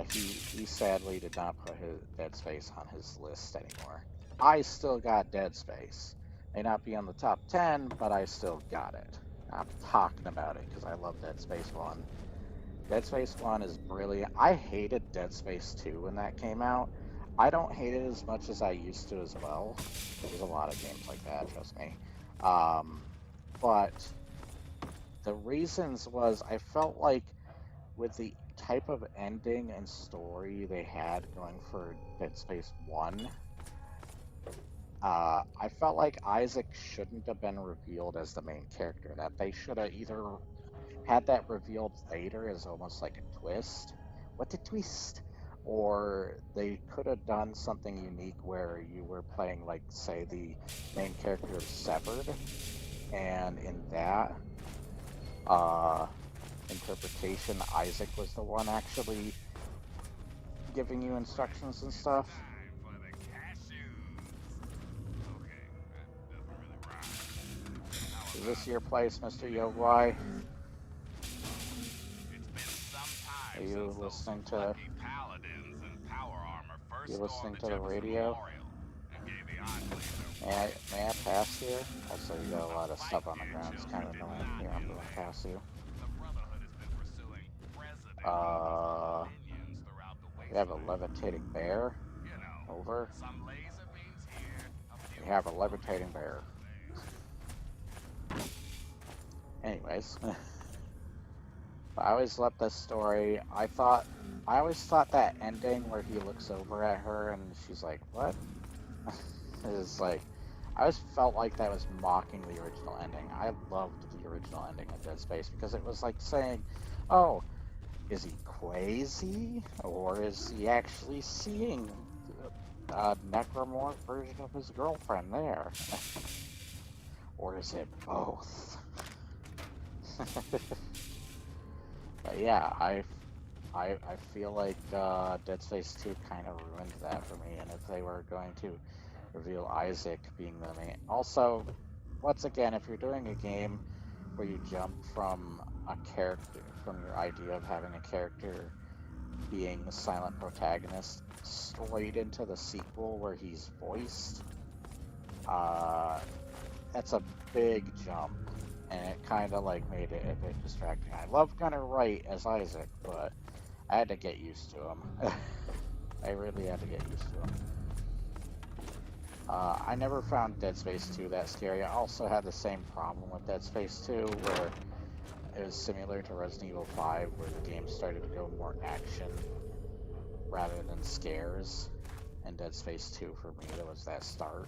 He sadly did not put his Dead Space on his list anymore. I still got Dead Space. May not be on the top 10, but I still got it. I'm talking about it because I love Dead Space 1. Dead Space 1 is brilliant. I hated Dead Space 2 when that came out. I don't hate it as much as I used to as well. There's a lot of games like that, trust me. But the reasons was I felt like with the type of ending and story they had going for Dead Space 1, I felt like Isaac shouldn't have been revealed as the main character. That they should have either had that revealed later as almost like a twist. What a twist! Or they could have done something unique where you were playing, like, say, the main character of Severed, and in that interpretation, Isaac was the one actually giving you instructions and stuff. Time for the cashews. Okay, that doesn't really rhyme. How Is this about your place, Mr. Yogwai? it's been some time Are you since those listening to? lucky paladins in power armor first You stormed listening the to the Jefferson radio? Memorial and gave the Oddly May I pass here? Also, you got a lot of stuff on the ground. It's kind of annoying. Here, I'm going to pass you. The Brotherhood has been pursuing president Uh, minions throughout the we have a wasteland. levitating bear. You know, Over. some laser beams here, a few We have a levitating bear. Anyways, I always loved this story. I always thought that ending where he looks over at her and she's like, "What?" is like, I always felt like that was mocking the original ending. I loved the original ending of Dead Space because it was like saying, "Oh, is he crazy, or is he actually seeing a necromorph version of his girlfriend there, or is it both?" But yeah, I feel like Dead Space 2 kind of ruined that for me, and if they were going to reveal Isaac being the main... Also, once again, if you're doing a game where you jump from a character, from your idea of having a character being the silent protagonist, straight into the sequel where he's voiced, that's a big jump. And it kind of like made it a bit distracting. I love Gunnar Wright as Isaac, but I had to get used to him. I really had to get used to him. I never found Dead Space 2 that scary. I also had the same problem with Dead Space 2, where it was similar to Resident Evil 5, where the game started to go more action rather than scares. And Dead Space 2 for me, that was that start.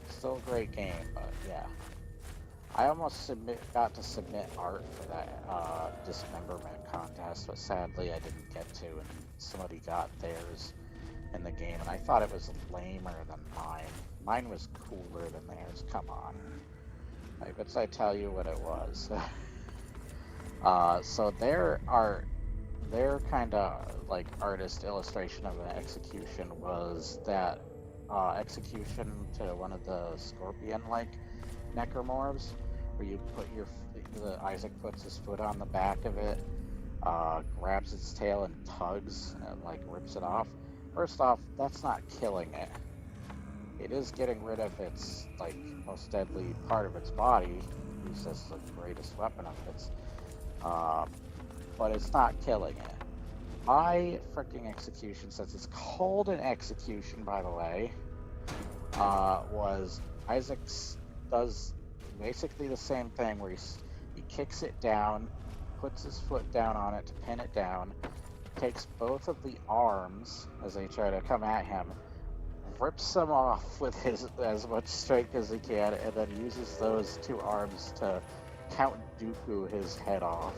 Still a great game, but yeah. I almost got to submit art for that dismemberment contest, but sadly I didn't get to, and somebody got theirs in the game, and I thought it was lamer than mine. Mine was cooler than theirs, come on. I bet I tell you what it was. So their art, their kind of like artist illustration of an execution was that execution to one of the scorpion-like necromorphs, where you put Isaac puts his foot on the back of it, grabs its tail and tugs and like rips it off. First off, that's not killing it. It is getting rid of its like most deadly part of its body, used as the greatest weapon of its. But it's not killing it. My freaking execution, since it's called an execution, by the way, was Isaac's does basically the same thing where he kicks it down, puts his foot down on it to pin it down, takes both of the arms as they try to come at him, rips them off with his as much strength as he can, and then uses those two arms to Count Dooku his head off.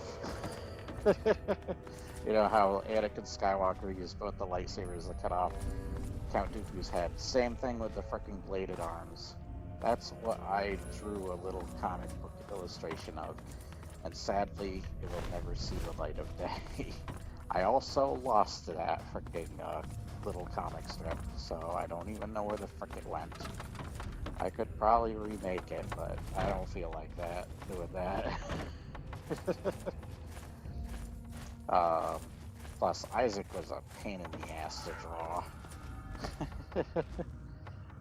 You know how Anakin Skywalker used both the lightsabers to cut off Count Dooku's head. Same thing with the freaking bladed arms. That's what I drew a little comic book illustration of, and sadly, it will never see the light of day. I also lost that freaking little comic strip, so I don't even know where the frick it went. I could probably remake it, but I don't feel like doing that. Plus, Isaac was a pain in the ass to draw.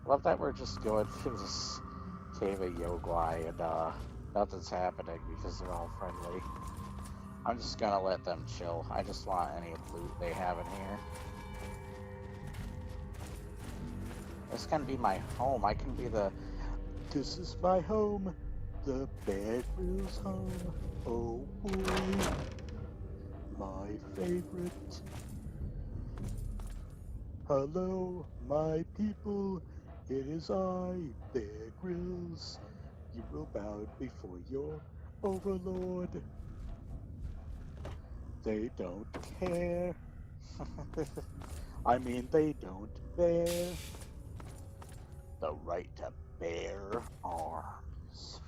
Love that we're just going through this cave of Yogwai and nothing's happening because they're all friendly. I'm just gonna let them chill. I just want any loot they have in here. This can be my home. I can be this is my home. The Bear Grylls home. Oh boy. My favorite. Hello, my people. It is I, Bear Grylls. You will bow before your overlord. They don't care. I mean, they don't bear the right to bear arms.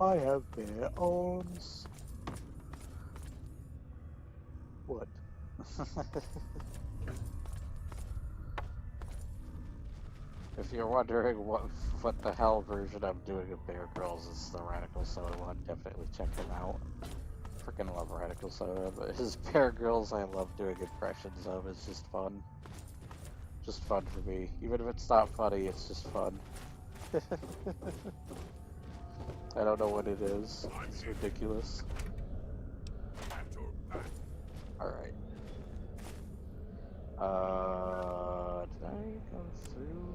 I have bare arms. What? If you're wondering what the hell version I'm doing of Bear Grylls, it's the Radical Soda one. Definitely check him out. Freaking love Radical Soda, but his Bear Grylls I love doing impressions of. It's just fun. Just fun for me. Even if it's not funny, it's just fun. I don't know what it is. It's ridiculous. Alright. Did I go through?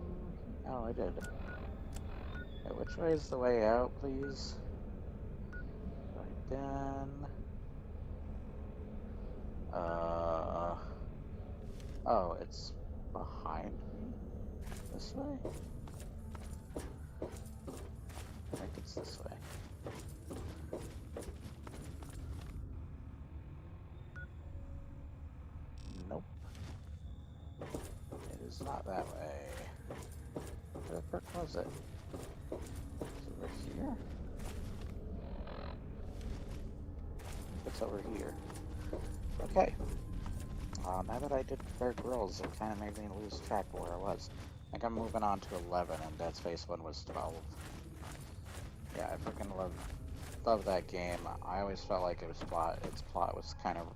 Oh, I did. Okay, which way is the way out, please? Right down. Oh, it's behind me? This way? I think it's this way. Nope. It is not that way. Where the frick was it? Is it over here? It's over here. Okay. Now that I did Bear Grylls, it kind of made me lose track of where I was. I think I'm moving on to 11, and Dead Space 1 was 12. Yeah, I freaking love that game. I always felt like its plot was kind of,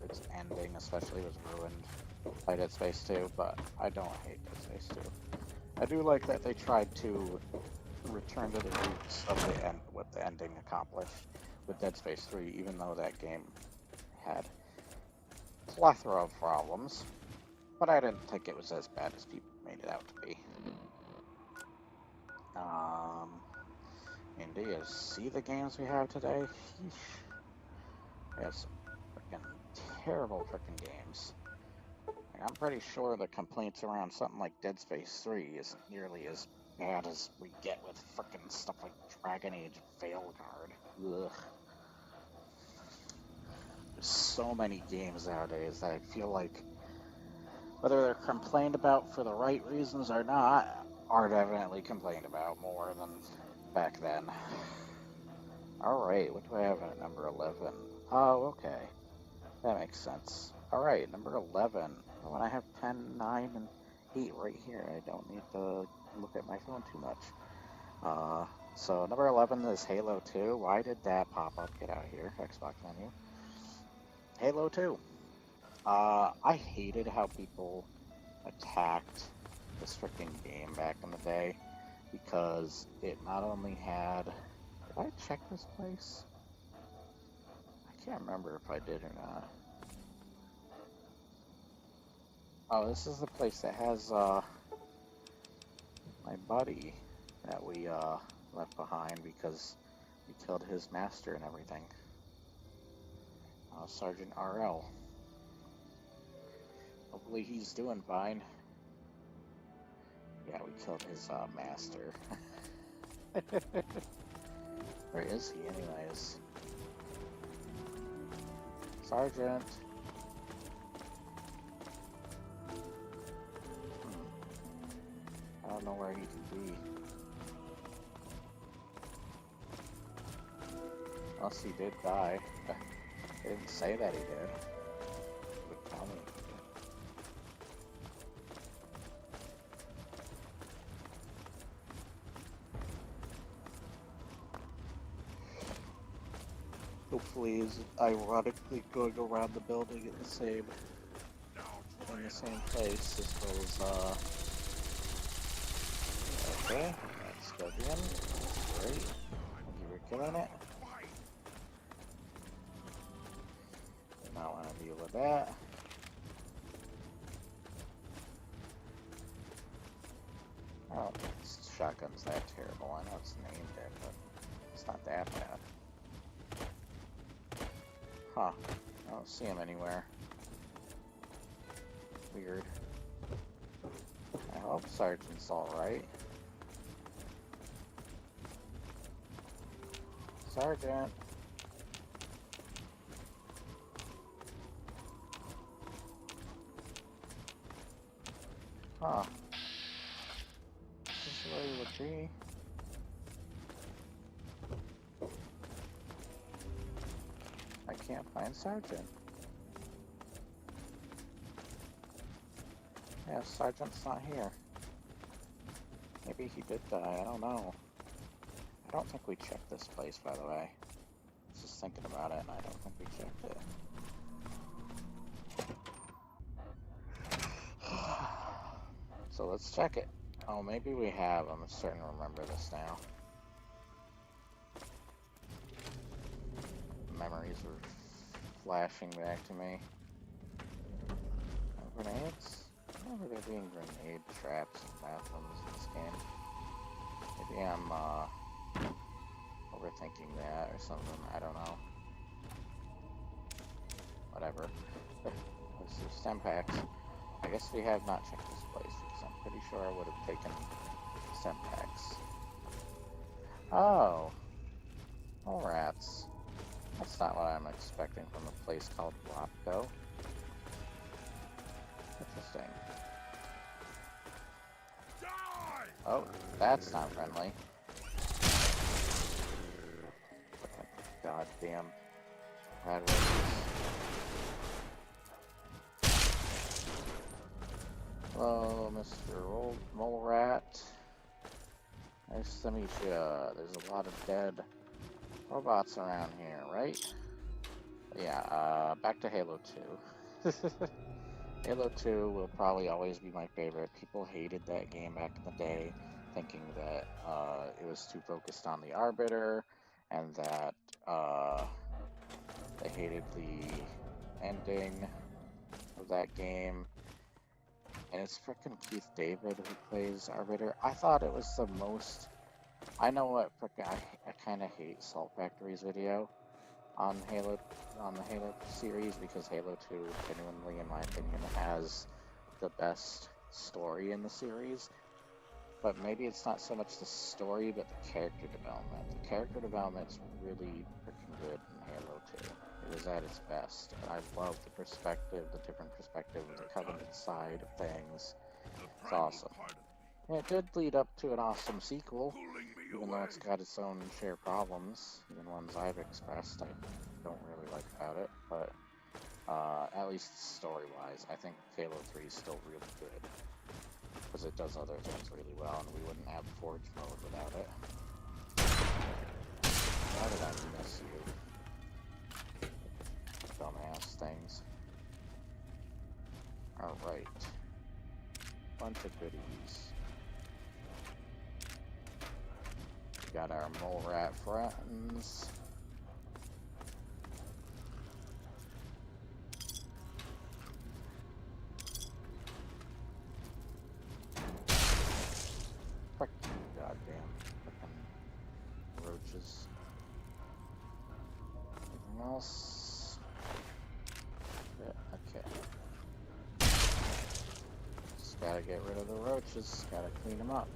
its ending especially was ruined by Dead Space 2, but I don't hate Dead Space 2. I do like that they tried to return to the roots of the end, what the ending accomplished with Dead Space 3, even though that game had plethora of problems, but I didn't think it was as bad as people made it out to be. And do you see the games we have today? We have some freaking terrible freaking games. Like, I'm pretty sure the complaints around something like Dead Space 3 isn't nearly as bad as we get with freaking stuff like Dragon Age Veilguard. Ugh. There's so many games nowadays that I feel like, whether they're complained about for the right reasons or not, are definitely complained about more than back then. Alright, what do I have at number 11? Oh, okay. That makes sense. Alright, number 11. When I have 10, 9, and 8 right here, I don't need to look at my phone too much. So number 11 is Halo 2. Why did that pop up? Get out of here, Xbox menu. Halo 2. I hated how people attacked this freaking game back in the day, because it not only had... Did I check this place? I can't remember if I did or not. Oh, this is the place that has, my buddy that we left behind because we killed his master and everything. Sergeant RL. Hopefully he's doing fine. Yeah, we killed his master. Where is he anyways? Sergeant. I don't know where he could be. Unless he did die. They didn't say that he did. Would tell me. Hopefully he's ironically going around the building in the same place as those okay, that's good again. That's great. You were killing it. Do not want to deal with that. I don't think this shotgun's that terrible. I know it's named it, but it's not that bad. Huh. I don't see him anywhere. Weird. I hope Sergeant's alright. Sergeant! Huh. This is where he would be. I can't find Sergeant. Yeah, Sergeant's not here. Maybe he did die, I don't know. I don't think we checked this place, by the way. I was just thinking about it, and I don't think we checked it. So let's check it. Oh, maybe we have. I'm starting to remember this now. Memories were flashing back to me. Grenades? I remember there being grenade traps in bathrooms in this game. Maybe I'm overthinking that or something. I don't know. Whatever. Let's do stem packs. I guess we have not checked this place because I'm pretty sure I would have taken stem packs. Oh. Oh, rats. That's not what I'm expecting from a place called Lopko. Interesting. Oh, that's not friendly. Goddamn red races. Hello, Mr. Old Mole Rat. Nice to meet you. There's a lot of dead robots around here, right? Yeah, back to Halo 2. Halo 2 will probably always be my favorite. People hated that game back in the day, thinking that it was too focused on the Arbiter, and that they hated the ending of that game. And it's frickin' Keith David who plays Arbiter. I thought it was the most... I know what frickin' I kind of hate Salt Factory's video on the Halo series, because Halo 2 genuinely, in my opinion, has the best story in the series. But maybe it's not so much the story, but the character development. The character development's really freaking good in Halo 2. It was at its best. And I love the perspective, the different perspective of the Covenant side of things. It's awesome. And it did lead up to an awesome sequel, even though it's got its own share problems, even ones I've expressed I don't really like about it. But at least story-wise, I think Halo 3 is still really good, because it does other things really well, and we wouldn't have Forge mode without it. Why did I miss you? Dumbass things. Alright. Bunch of goodies. We got our mole rat friends. Frickin' else? Yeah, okay. Just gotta get rid of the roaches. Gotta clean them up.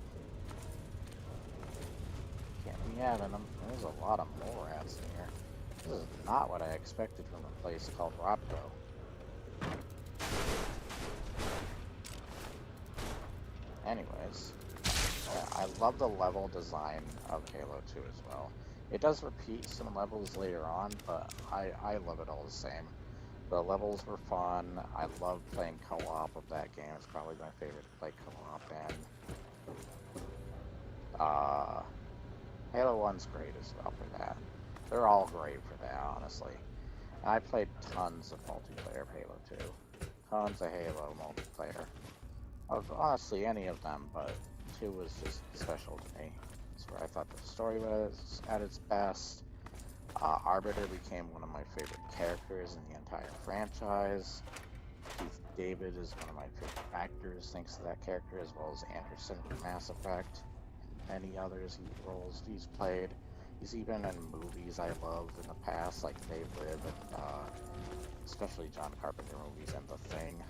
Can't be having them. There's a lot of mole rats in here. This is not what I expected from a place called Robco. Anyways, yeah, I love the level design of Halo 2 as well. It does repeat some levels later on, but I love it all the same. The levels were fun. I love playing co-op of that game. It's probably my favorite to play co-op, and Halo 1's great as well for that. They're all great for that, honestly. And I played tons of multiplayer of Halo 2. Tons of Halo multiplayer. Of honestly any of them, but 2 was just special to me. It's where I thought the story was at its best. Arbiter became one of my favorite characters in the entire franchise. Keith David is one of my favorite actors thanks to that character, as well as Anderson from Mass Effect and many others roles he's played. He's even in movies I love in the past, like They Live and especially John Carpenter movies and The Thing.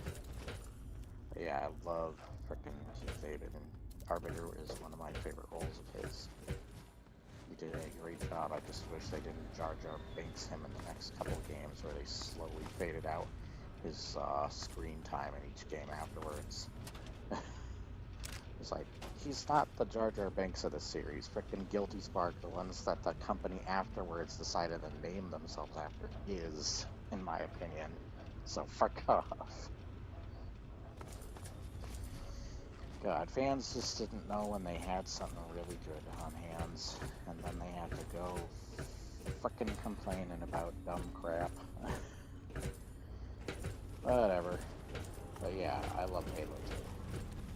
But yeah, I love frickin' Keith David, and Arbiter is one of my favorite roles of his. He did a great job. I just wish they didn't Jar Jar Binks him in the next couple of games, where they slowly faded out his screen time in each game afterwards. It's like, he's not the Jar Jar Binks of the series. Frickin' Guilty Spark, the ones that the company afterwards decided to name themselves after, is, in my opinion. So fuck off. God, fans just didn't know when they had something really good on hands, and then they had to go frickin' complaining about dumb crap. Whatever. But yeah, I love Halo 2.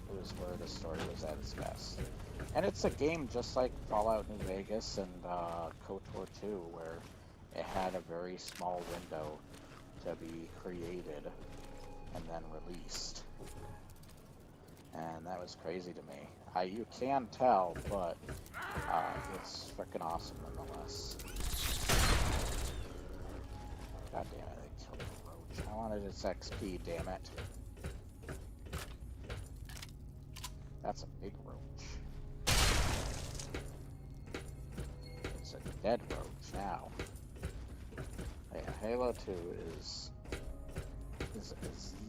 It was where the story was at its best. And it's a game just like Fallout New Vegas and KOTOR 2, where it had a very small window to be created and then released. And that was crazy to me. You can tell, but it's freaking awesome nonetheless. God damn it, they killed the roach. I wanted its XP, damn it. That's a big roach. It's a dead roach now. Yeah, Halo 2 is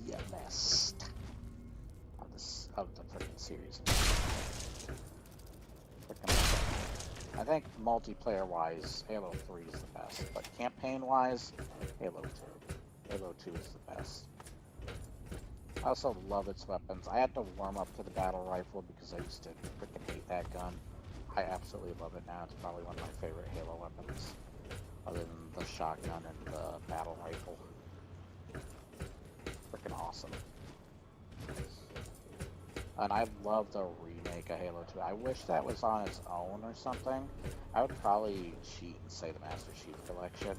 the best of the freaking series. I think multiplayer-wise, Halo 3 is the best, but campaign-wise, Halo 2. Halo 2 is the best. I also love its weapons. I had to warm up to the battle rifle because I used to freaking hate that gun. I absolutely love it now. It's probably one of my favorite Halo weapons, other than the shotgun and the battle rifle. Freaking awesome. And I love the remake of Halo 2. I wish that was on its own or something. I would probably cheat and say the Master Chief Collection,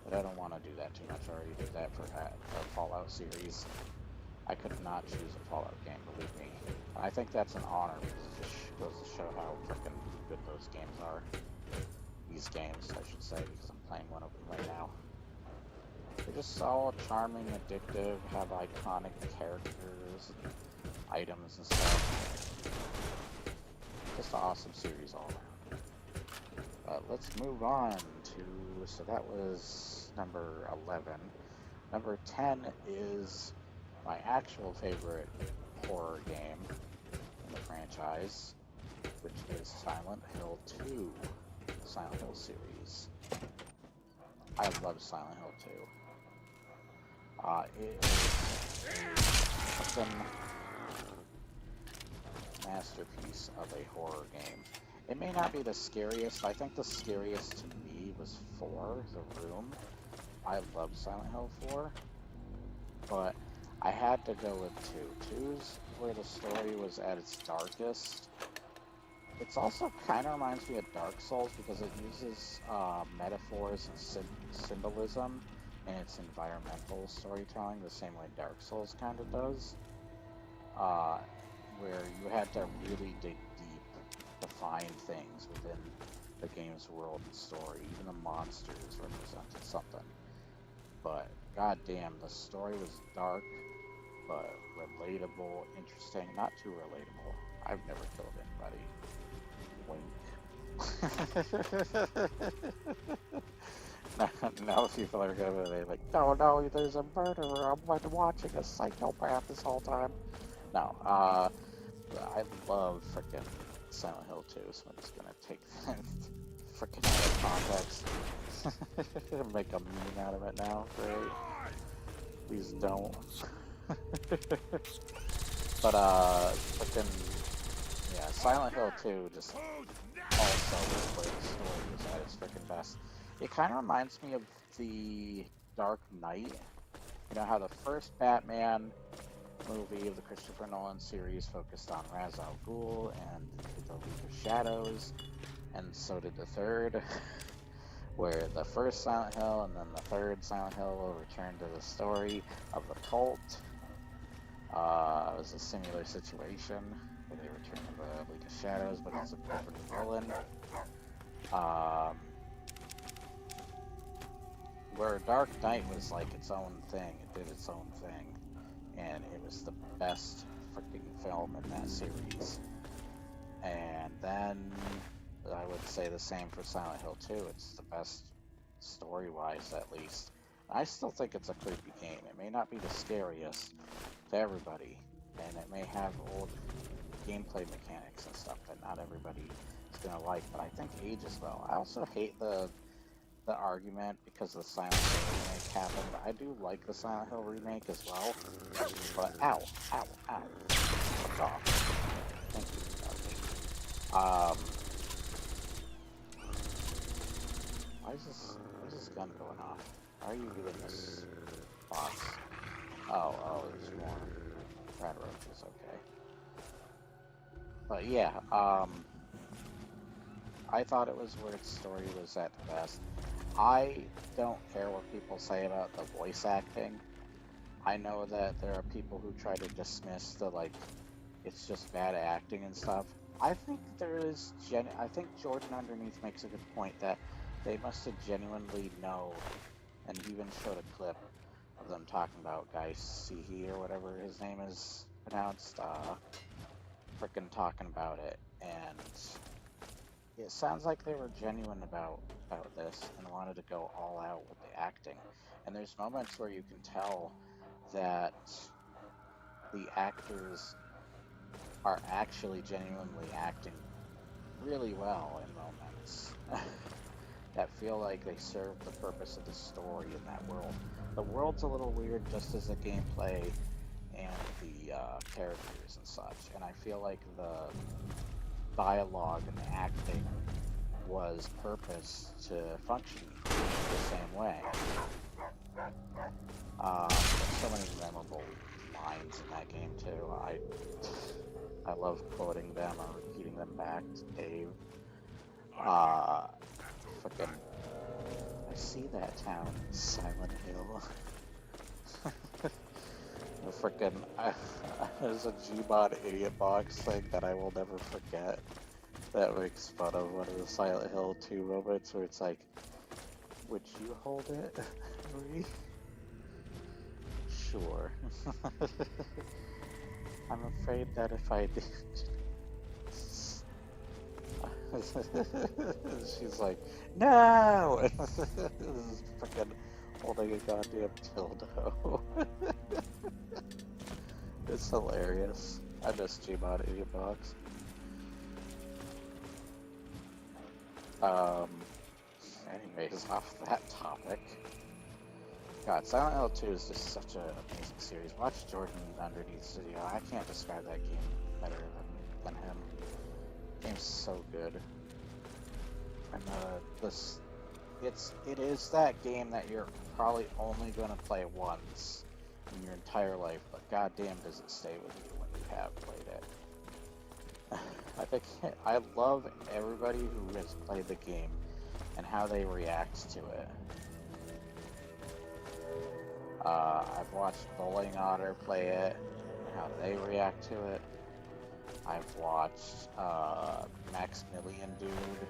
but I don't want to do that too much. I already did that for the Fallout series. I could not choose a Fallout game, believe me. And I think that's an honor, because it just goes to show how freaking good those games are. These games, I should say, because I'm playing one of them right now. They're just all charming, addictive, have iconic characters, and items and stuff. Just an awesome series all around. But let's move on to, so that was number 11. Number 10 is my actual favorite horror game in the franchise, which is Silent Hill 2, the Silent Hill series. I love Silent Hill 2. It is something masterpiece of a horror game. It may not be the scariest. I think the scariest to me was 4, The Room. I love Silent Hill 4, but I had to go with 2. 2's where the story was at its darkest. It's also kind of reminds me of Dark Souls because it uses metaphors and symbolism in its environmental storytelling the same way Dark Souls kind of does. Where you had to really dig deep to find things within the game's world and story. Even the monsters represented something. But goddamn, the story was dark, but relatable, interesting. Not too relatable. I've never killed anybody. Wink. Now people are gonna be like, no, no, there's a murderer. I'm watching a psychopath this whole time. No, I love freaking Silent Hill 2, so I'm just gonna take that freaking out of context. Make a meme out of it now. Great. Please don't. But, freaking, yeah, Silent Hill 2 just also was where the story was at its freaking best. It kind of reminds me of the Dark Knight. You know how the first Batman movie of the Christopher Nolan series focused on Ra's al Ghul and the League of Shadows, and so did the third, where the first Silent Hill and then the third Silent Hill will return to the story of the cult. It was a similar situation where they return to the League of Shadows, but it's a different villain. Where Dark Knight was like its own thing, it did its own thing, and it was the best freaking film in that series. And then I would say the same for Silent Hill 2. It's the best story-wise, at least. I still think it's a creepy game. It may not be the scariest to everybody, and it may have old gameplay mechanics and stuff that not everybody is gonna like, but I think it ages well. I also hate the argument because the Silent Hill remake happened. I do like the Silent Hill remake as well, but ow, ow, ow. Fuck off. Thank you, why is this gun going off? Why are you doing this box? Oh, there's more rat roaches, okay. But yeah, I thought it was where its story was at the best. I don't care what people say about the voice acting. I know that there are people who try to dismiss the, like, it's just bad acting and stuff. I think there is, I think Jordan underneath makes a good point that they must have genuinely know, and he even showed a clip of them talking about Guy Sihi or whatever his name is pronounced, frickin' talking about it, and it sounds like they were genuine about this and wanted to go all out with the acting. And there's moments where you can tell that the actors are actually genuinely acting really well in moments that feel like they serve the purpose of the story in that world. The world's a little weird just as the gameplay and the characters and such, and I feel like the dialogue and the acting was purposed to function the same way. There's so many memorable lines in that game too. I love quoting them or repeating them back to Dave. Fucking, I see that town, Silent Hill. Frickin', there's a Gmod Idiot Box thing that I will never forget that makes fun of one of the Silent Hill 2 moments where it's like, would you hold it, Marie? Sure. I'm afraid that if I did... She's like, no! This is frickin' holding a goddamn dildo. It's hilarious. I miss Gmod Idiot Box. Anyways, off that topic. God, Silent Hill 2 is just such an amazing series. Watch Jordan underneath's video. I can't describe that game better than him. The game's so good. And it is that game that you're probably only going to play once in your entire life, but goddamn does it stay with you when you have played it. I love everybody who has played the game and how they react to it. I've watched Bowling Otter play it and how they react to it. I've watched Maximilian Dude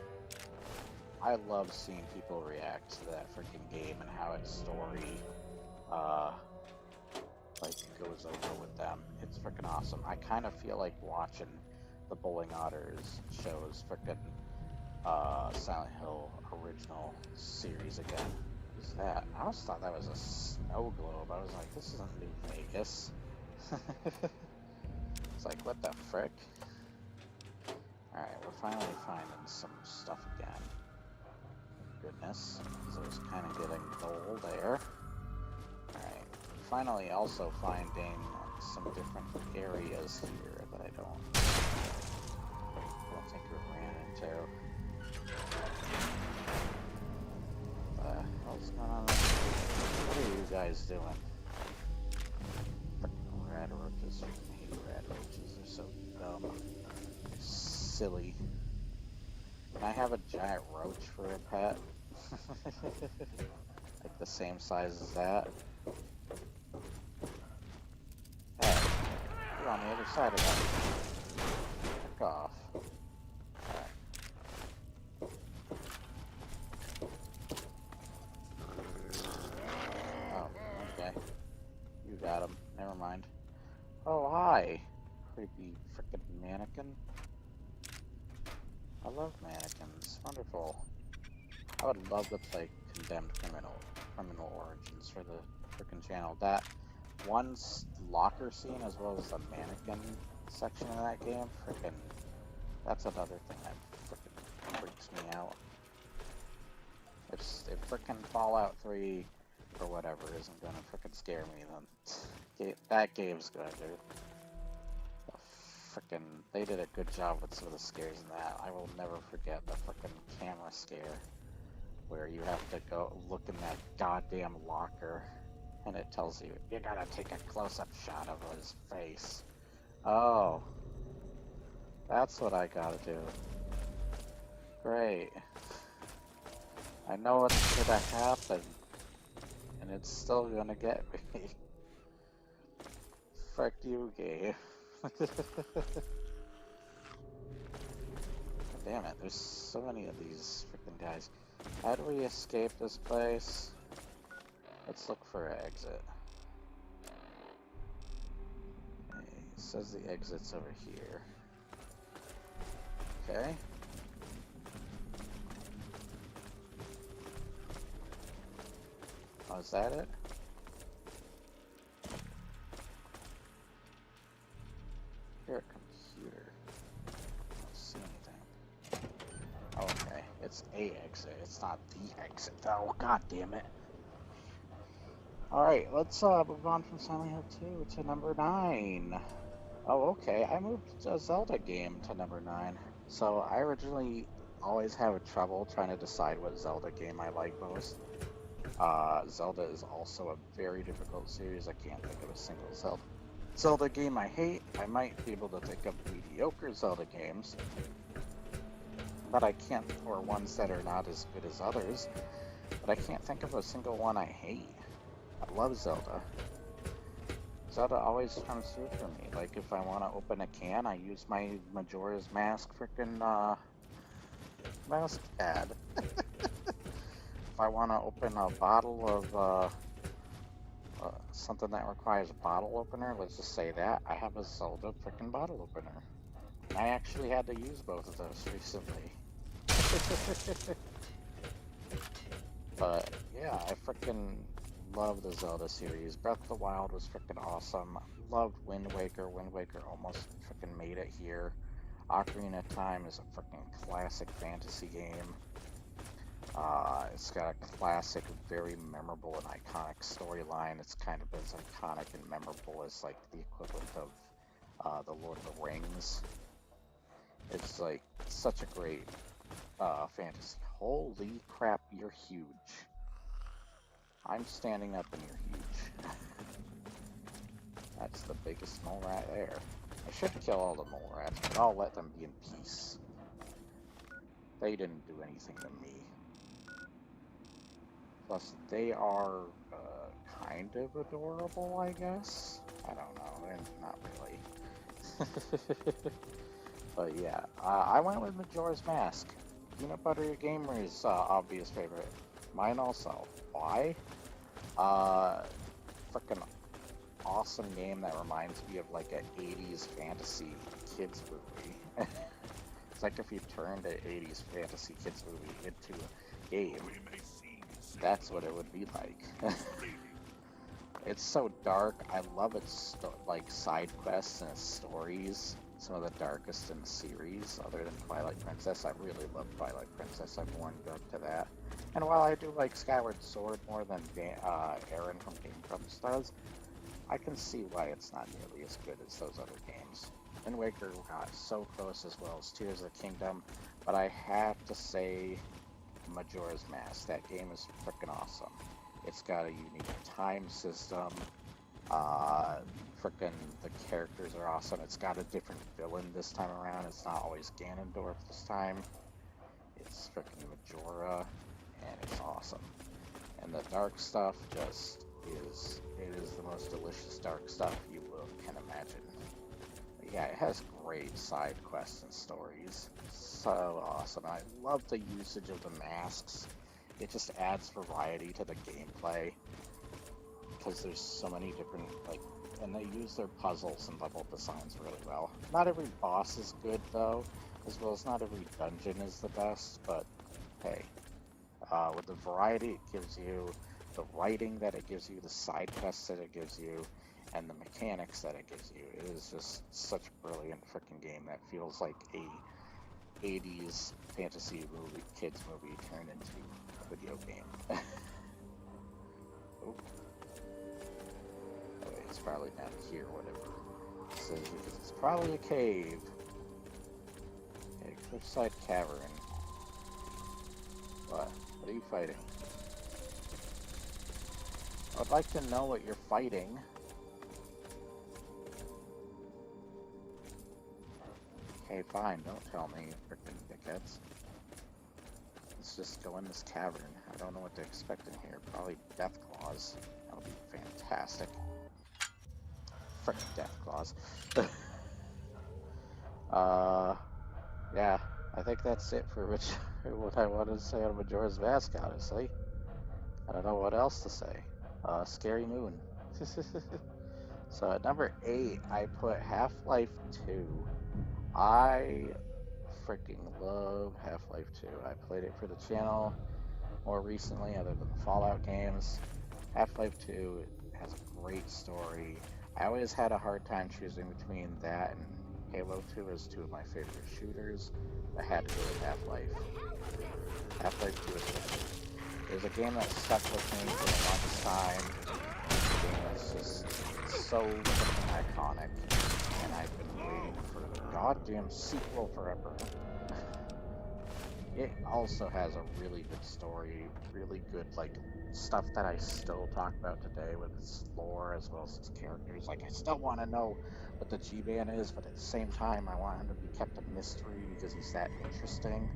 I love seeing people react to that freaking game and how its story, like goes over with them. It's freaking awesome. I kind of feel like watching the Bowling Otters shows freaking Silent Hill original series again. What is that? I always thought that was a snow globe. I was like, this isn't New Vegas. It's like, what the frick? Alright, we're finally finding some stuff again. Goodness, because I was kind of getting dull there. Alright, finally also finding some different areas here that I don't think we ran into. What's going on? What are you guys doing? Frickin' rad roaches. I hate rad roaches. They're so dumb. Silly. Can I have a giant roach for a pet? Like the same size as that? Hey, you're on the other side of that. Fuck off. Alright. Oh, okay. You got him. Never mind. Oh, hi. Creepy frickin' mannequin. I love mannequins. Wonderful. I would love to play Condemned Criminal Origins for the frickin' channel. That one locker scene as well as the mannequin section of that game, frickin', that's another thing that frickin' freaks me out. If frickin' Fallout 3 or whatever isn't gonna frickin' scare me, then that game's good, dude. Frickin', they did a good job with some of the scares in that. I will never forget the frickin' camera scare where you have to go look in that goddamn locker and it tells you, you gotta take a close-up shot of his face. Oh. That's what I gotta do. Great. I know what's gonna happen. And it's still gonna get me. Frick you, game. Damn it, there's so many of these freaking guys. How do we escape this place? Let's look for an exit. Okay, it says the exit's over here. Okay. Oh, is that it? Here, computer. I don't see anything. Okay, it's a exit. It's not the exit though. God damn it. Alright, let's move on from Silent Hill 2 to number 9. Oh, okay. I moved a Zelda game to number 9. So I originally always have trouble trying to decide what Zelda game I like most. Zelda is also a very difficult series. I can't think of a single Zelda game I hate. I might be able to think of mediocre Zelda games, but I can't, or ones that are not as good as others, but I can't think of a single one I hate. I love Zelda. Zelda always comes through for me. Like if I want to open a can, I use my Majora's Mask frickin' mouse pad. If I want to open a bottle of something that requires a bottle opener, let's just say that, I have a Zelda frickin' bottle opener. I actually had to use both of those recently. But yeah, I frickin' love the Zelda series. Breath of the Wild was frickin' awesome. Loved Wind Waker. Wind Waker almost frickin' made it here. Ocarina of Time is a frickin' classic fantasy game. It's got a classic, very memorable and iconic storyline. It's kind of as iconic and memorable as like the equivalent of the Lord of the Rings. It's like such a great fantasy. Holy crap, you're huge. I'm standing up and you're huge. That's the biggest mole rat there. I should kill all the mole rats, but I'll let them be in peace. They didn't do anything to me. Plus, they are kind of adorable, I guess. I don't know, and not really. But yeah, I went with Majora's Mask. Peanut Butter Gamer's obvious favorite. Mine also. Why? Freaking awesome game that reminds me of like an 80s fantasy kids movie. It's like if you turned an 80s fantasy kids movie into a game, We may seem that's what it would be like. It's so dark. I love its like side quests and its stories. Some of the darkest in the series, other than Twilight Princess. I really love Twilight Princess. I've warmed up to that. And while I do like Skyward Sword more than Aaron from Game Grumps does, I can see why it's not nearly as good as those other games. Wind Waker got so close, as well as Tears of the Kingdom, but I have to say Majora's Mask. That game is freaking awesome. It's got a unique time system. Frickin' the characters are awesome. It's got a different villain this time around. It's not always Ganondorf this time. It's frickin' Majora, and it's awesome. And the dark stuff just is, it is the most delicious dark stuff you can imagine. Yeah, it has great side quests and stories. So awesome. I love the usage of the masks. It just adds variety to the gameplay. Because there's so many different, like, and they use their puzzles and level designs really well. Not every boss is good, though, as well as not every dungeon is the best, but hey. With the variety it gives you, the writing that it gives you, the side quests that it gives you, and the mechanics that it gives you, it is just such a brilliant freaking game that feels like a 80s fantasy movie, kids movie turned into a video game. Oop. Oh, wait, it's probably down here, whatever it says, because it's probably a cave. Okay, Cliffside Cavern. What? What are you fighting? I'd like to know what you're fighting. Okay, fine, don't tell me, frickin' dickheads. Let's just go in this cavern. I don't know what to expect in here. Probably death claws. That'll be fantastic. Frickin' death claws. Yeah, I think that's it for what I wanted to say on Majora's Mask, honestly. I don't know what else to say. Scary Moon. So at number 8, I put Half-Life 2. I freaking love Half-Life 2. I played it for the channel more recently, other than the Fallout games. Half-Life 2 has a great story. I always had a hard time choosing between that and Halo 2 as two of my favorite shooters. I had to go with Half-Life. Half-Life 2 is different. It was a game that stuck with me for the longest time. A game that's just so freaking iconic. And I've been waiting for the goddamn sequel forever. It also has a really good story, really good, like, stuff that I still talk about today with its lore as well as its characters. Like, I still want to know what the G-Man is, but at the same time, I want him to be kept a mystery because he's that interesting.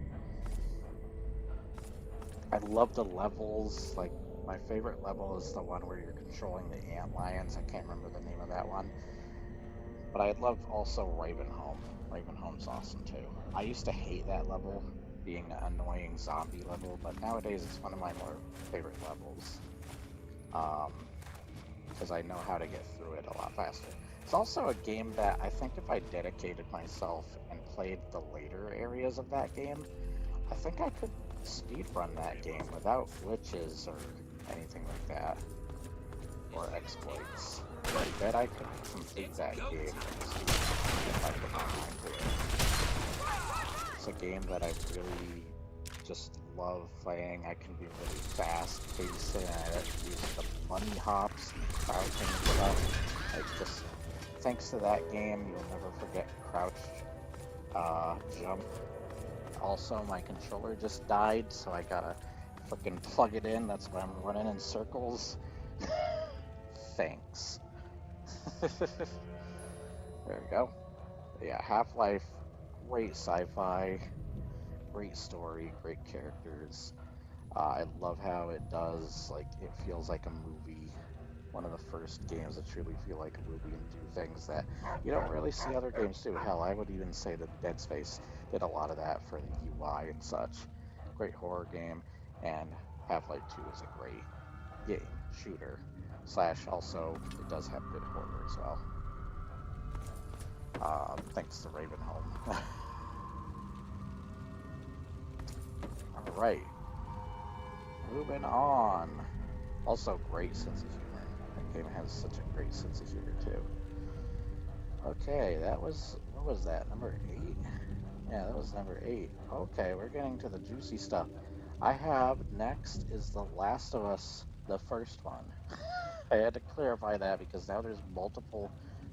I love the levels. Like, my favorite level is the one where you're controlling the ant lions. I can't remember the name of that one. But I love also Ravenholm. Ravenholm's awesome too. I used to hate that level, being an annoying zombie level, but nowadays it's one of my more favorite levels. Because I know how to get through it a lot faster. It's also a game that I think if I dedicated myself and played the later areas of that game, I think I could speedrun that game without glitches or anything like that. Or exploits. I bet I could complete that game if I put my mind to it. It's a game that I really just love playing. I can be really fast paced and I use the bunny hops and crouching and stuff. Like, just thanks to that game, you'll never forget crouch, jump. Also, my controller just died, so I gotta freaking plug it in. That's why I'm running in circles. Thanks. There we go. But yeah, Half-Life, great sci-fi, great story, great characters. I love how it does, like, it feels like a movie. One of the first games that truly feel like a movie and do things that you don't really see other games do. Hell, I would even say that Dead Space did a lot of that for the UI and such. Great horror game, and Half-Life 2 is a great game, shooter. / also, it does have good horror as well. Thanks to Ravenholm. Alright. Moving on. Also, great sense of humor. That game has such a great sense of humor, too. Okay, that was... what was that? Number 8? Yeah, that was number 8. Okay, we're getting to the juicy stuff. I have next is The Last of Us, the first one. I had to clarify that because now there's multiple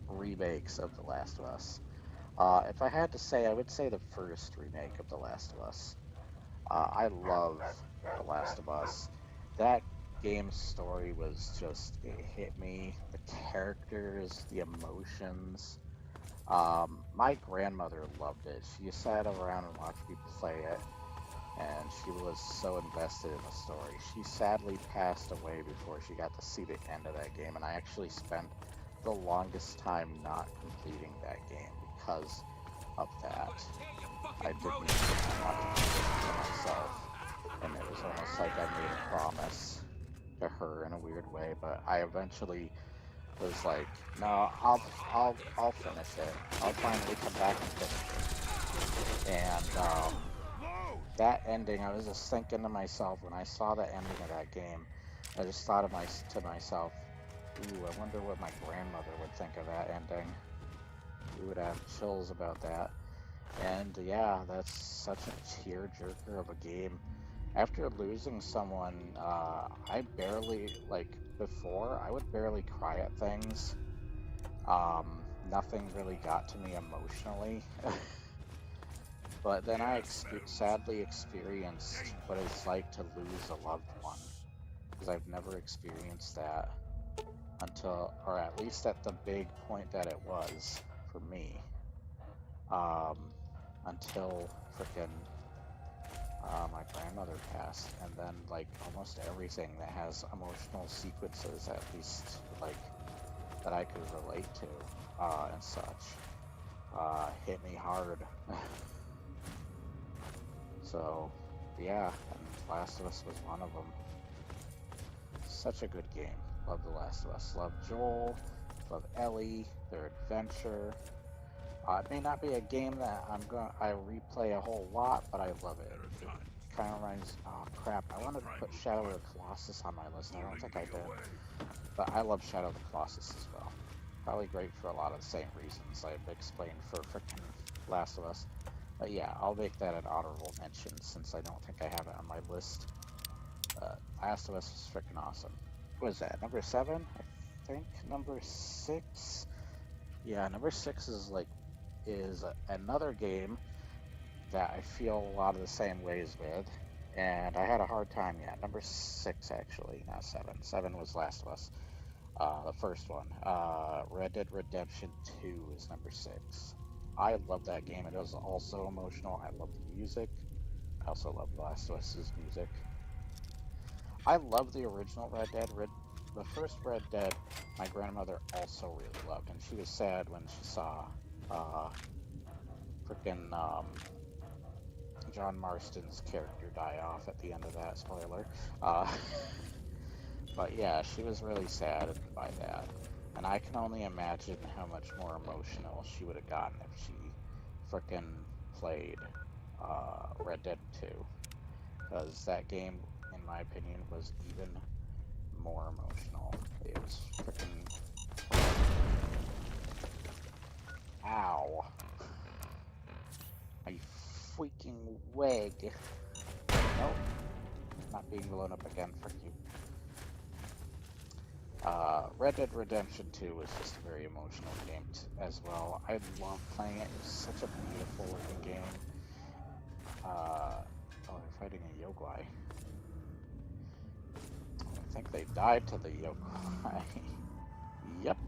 remakes of The Last of Us. If I had to say, I would say the first remake of The Last of Us. I love The Last of Us. That game's story was just, it hit me. The characters, the emotions. My grandmother loved it. She sat around and watched me play it, and she was so invested in the story. She sadly passed away before she got to see the end of that game, and I actually spent the longest time not completing that game because of that. I didn't want to do it to myself, and it was almost like I made a promise to her in a weird way, but I eventually was like, no, I'll finish it. I'll finally come back and finish it. And that ending, I was just thinking to myself when I saw the ending of that game, I just thought to myself, ooh, I wonder what my grandmother would think of that ending. We would have chills about that. And yeah, that's such a tearjerker of a game. After losing someone, I barely, like, before, I would barely cry at things. Nothing really got to me emotionally. But then I sadly experienced what it's like to lose a loved one. Because I've never experienced that until, or at least at the big point that it was for me. Until frickin' my grandmother passed, and then like almost everything that has emotional sequences, at least like that I could relate to and such, hit me hard. So yeah, and Last of Us was one of them. Such a good game. Love The Last of Us. Love Joel. Love Ellie. Their adventure. It may not be a game that I replay a whole lot, but I love it. It kind of reminds. Oh crap! I wanted to put Shadow of the Colossus on my list. I don't think I did, but I love Shadow of the Colossus as well. Probably great for a lot of the same reasons I've explained for frickin' Last of Us. But yeah, I'll make that an honorable mention since I don't think I have it on my list. Last of Us is frickin' awesome. What is that? Number 7? I think number 6. Yeah, number 6 is another game that I feel a lot of the same ways with, and I had a hard time. Yeah, number 6 actually, not 7. 7 was Last of Us, the first one. Red Dead Redemption 2 is number 6. I love that game. It was also emotional. I love the music. I also love Last of Us's music. I love the original Red Dead. The first Red Dead, my grandmother also really loved, and she was sad when she saw frickin' John Marston's character die off at the end of that. Spoiler. But yeah, she was really saddened by that, and I can only imagine how much more emotional she would have gotten if she frickin' played Red Dead 2, because that game, in my opinion, was even more emotional. It was freaking... Ow. My freaking wig. Nope. Not being blown up again, frick you. Red Dead Redemption 2 was just a very emotional game as well. I love playing it. It's such a beautiful looking game. Oh, they're fighting a Yogui. I think they died to the Yogui. Yep.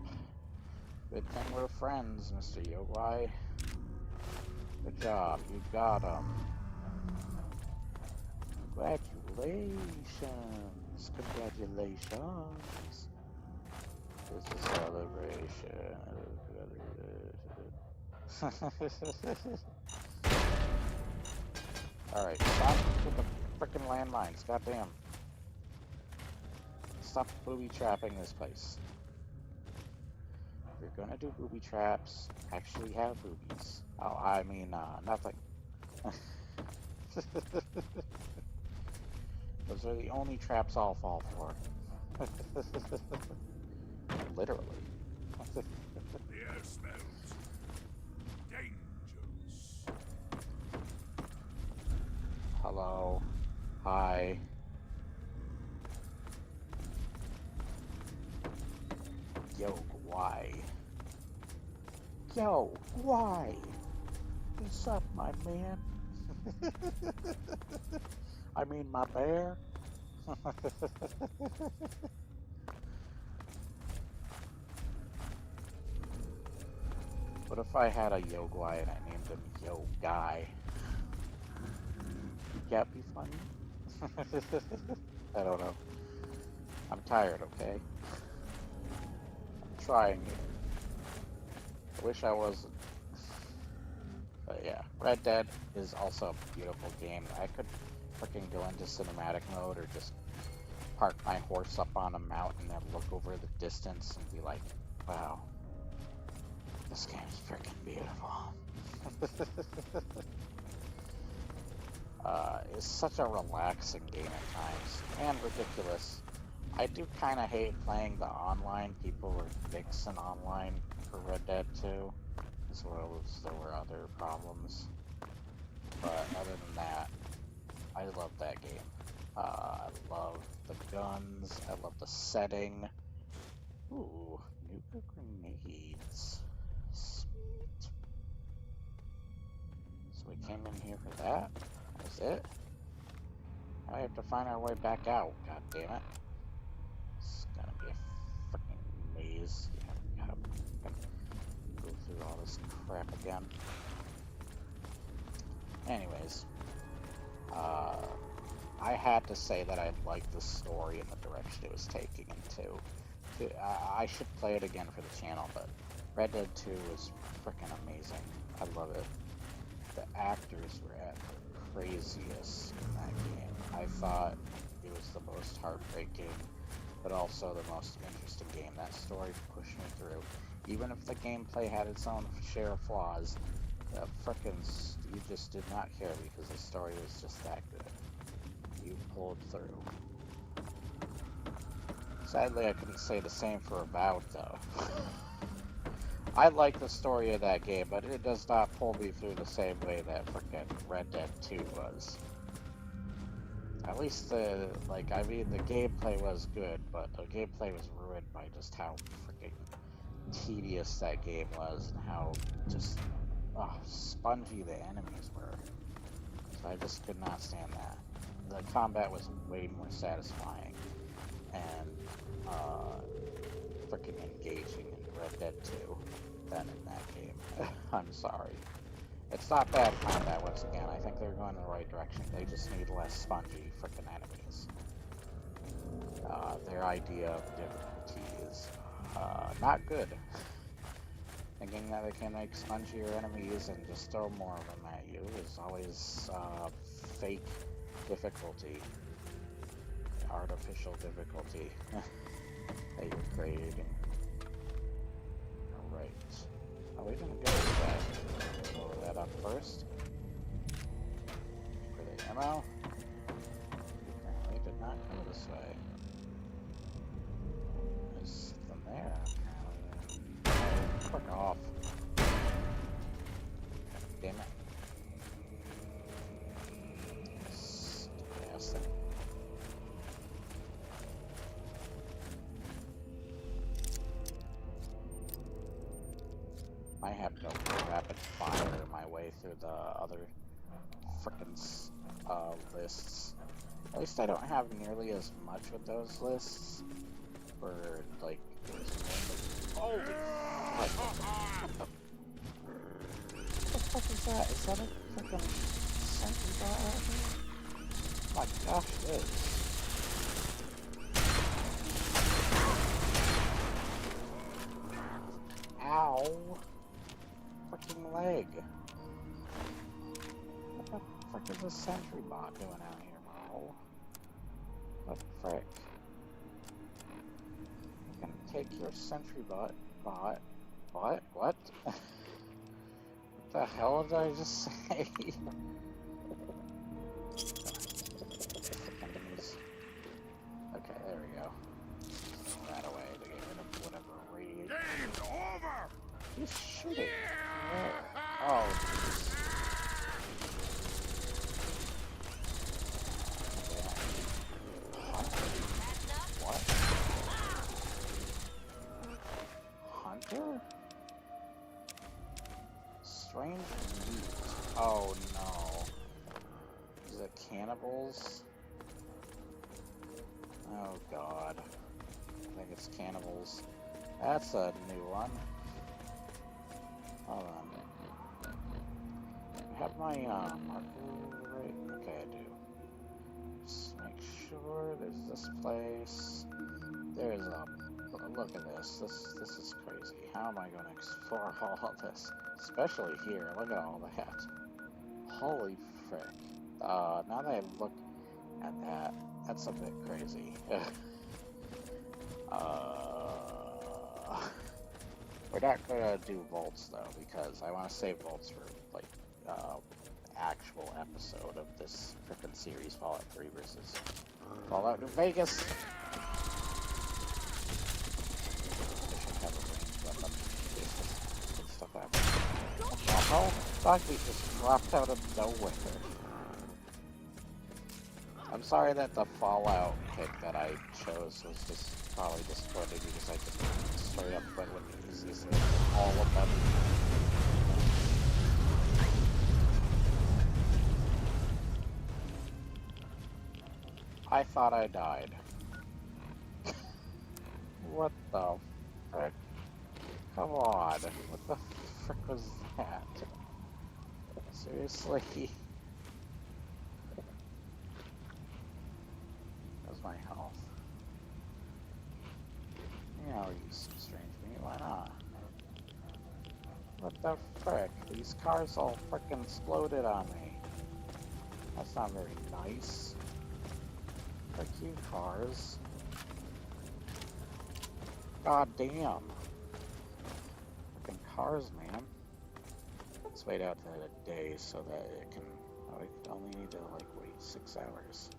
Good thing we're friends, Mr. Yogui. Good job. You got him. Congratulations. Congratulations. It's a celebration. Alright, stop with the frickin' landmines, goddamn. Stop booby trapping this place. If you're gonna do booby traps, actually have boobies. Oh, I mean, nothing. Those are the only traps I'll fall for. Literally. The air smells dangerous. Hello. Hi. Yo, why? Yo, why? What's up, my man? I mean, my bear? What if I had a Yo Guy and I named him Yo Guy? Would that be funny? I don't know. I'm tired, okay? I'm trying here. I wish I wasn't. But yeah, Red Dead is also a beautiful game. I could freaking go into cinematic mode or just park my horse up on a mountain and look over the distance and be like, wow, this game is freaking beautiful. It's such a relaxing game at times, and ridiculous. I do kind of hate playing the online. People were dicks in online for Red Dead 2, as well as there were other problems. But other than that, I love that game. I love the guns, I love the setting. Ooh, nuclear grenades. Sweet. So we came in here for that? That was it? Now we have to find our way back out, god damn it. It's gonna be a freaking maze. Yeah, we gotta go through all this crap again. Anyways, I had to say that I liked the story and the direction it was taking into. I should play it again for the channel, but Red Dead 2 is freaking amazing. I love it. The actors were at their craziest in that game. I thought it was the most heartbreaking, but also the most interesting game. That story pushed me through. Even if the gameplay had its own share of flaws, you just did not care because the story was just that good. You pulled through. Sadly, I couldn't say the same for Avowed, though. I like the story of that game, but it does not pull me through the same way that frickin' Red Dead 2 was. At least the gameplay was good, but the gameplay was ruined by just how freaking tedious that game was and how just spongy the enemies were. So I just could not stand that. The combat was way more satisfying and freaking engaging in Red Dead 2 than in that game. I'm sorry. It's not bad combat once again. I think they're going in the right direction. They just need less spongy freaking enemies. Their idea of difficulty is not good. Thinking that they can make spongier enemies and just throw more of them at you is always fake difficulty. Artificial difficulty that you're creating. Alright. Are we gonna go with that? Blow that up first. For the ammo. Apparently did not go this way. There's something there, apparently. Fuck off. Damn it. Stupid ass thing. I have no rapid fire my way through the other frickin' lists. At least I don't have nearly as much with those lists. Where, like, there's holy fuck. What the fuck is that? Is that a frickin' sentry got out here? Oh my gosh, it is. Ow! Freaking leg. What the frick is the sentry bot doing out here, Mo? What the frick? You can take your sentry bot. What? What? What the hell did I just say? Okay, there we go. Throw that away to get rid of whatever radiation. Game's over! He's shooting. Where? Oh, jeez. What? Hunter? Strange meat. Oh no. Is it cannibals? Oh god. I think it's cannibals. That's a new one. Hold on. I have my marker right? Okay, I do. Just make sure there's this place. There's a look at this. This is crazy. How am I going to explore all of this? Especially here. Look at all that. Holy frick. Now that I look at that, that's a bit crazy. We're not gonna do Volts though, because I want to save Volts for like actual episode of this frickin' series, Fallout 3 versus Fallout New Vegas. I should have a ranged weapon in case this good stuff happens. Oh, Dogbeat just dropped out of nowhere. I'm sorry that the Fallout pick that I chose was just probably disappointing because I just straight up went with the easiest thing of all of them. I thought I died. What the frick? Come on. What the frick was that? Seriously? How's my health? Yeah, I'll use some strange meat. Why not? What the frick? These cars all frickin' exploded on me. That's not very nice. Frick you, cars. God damn. Frickin' cars, man. Let's wait out the day so that it can. I only need to like wait 6 hours.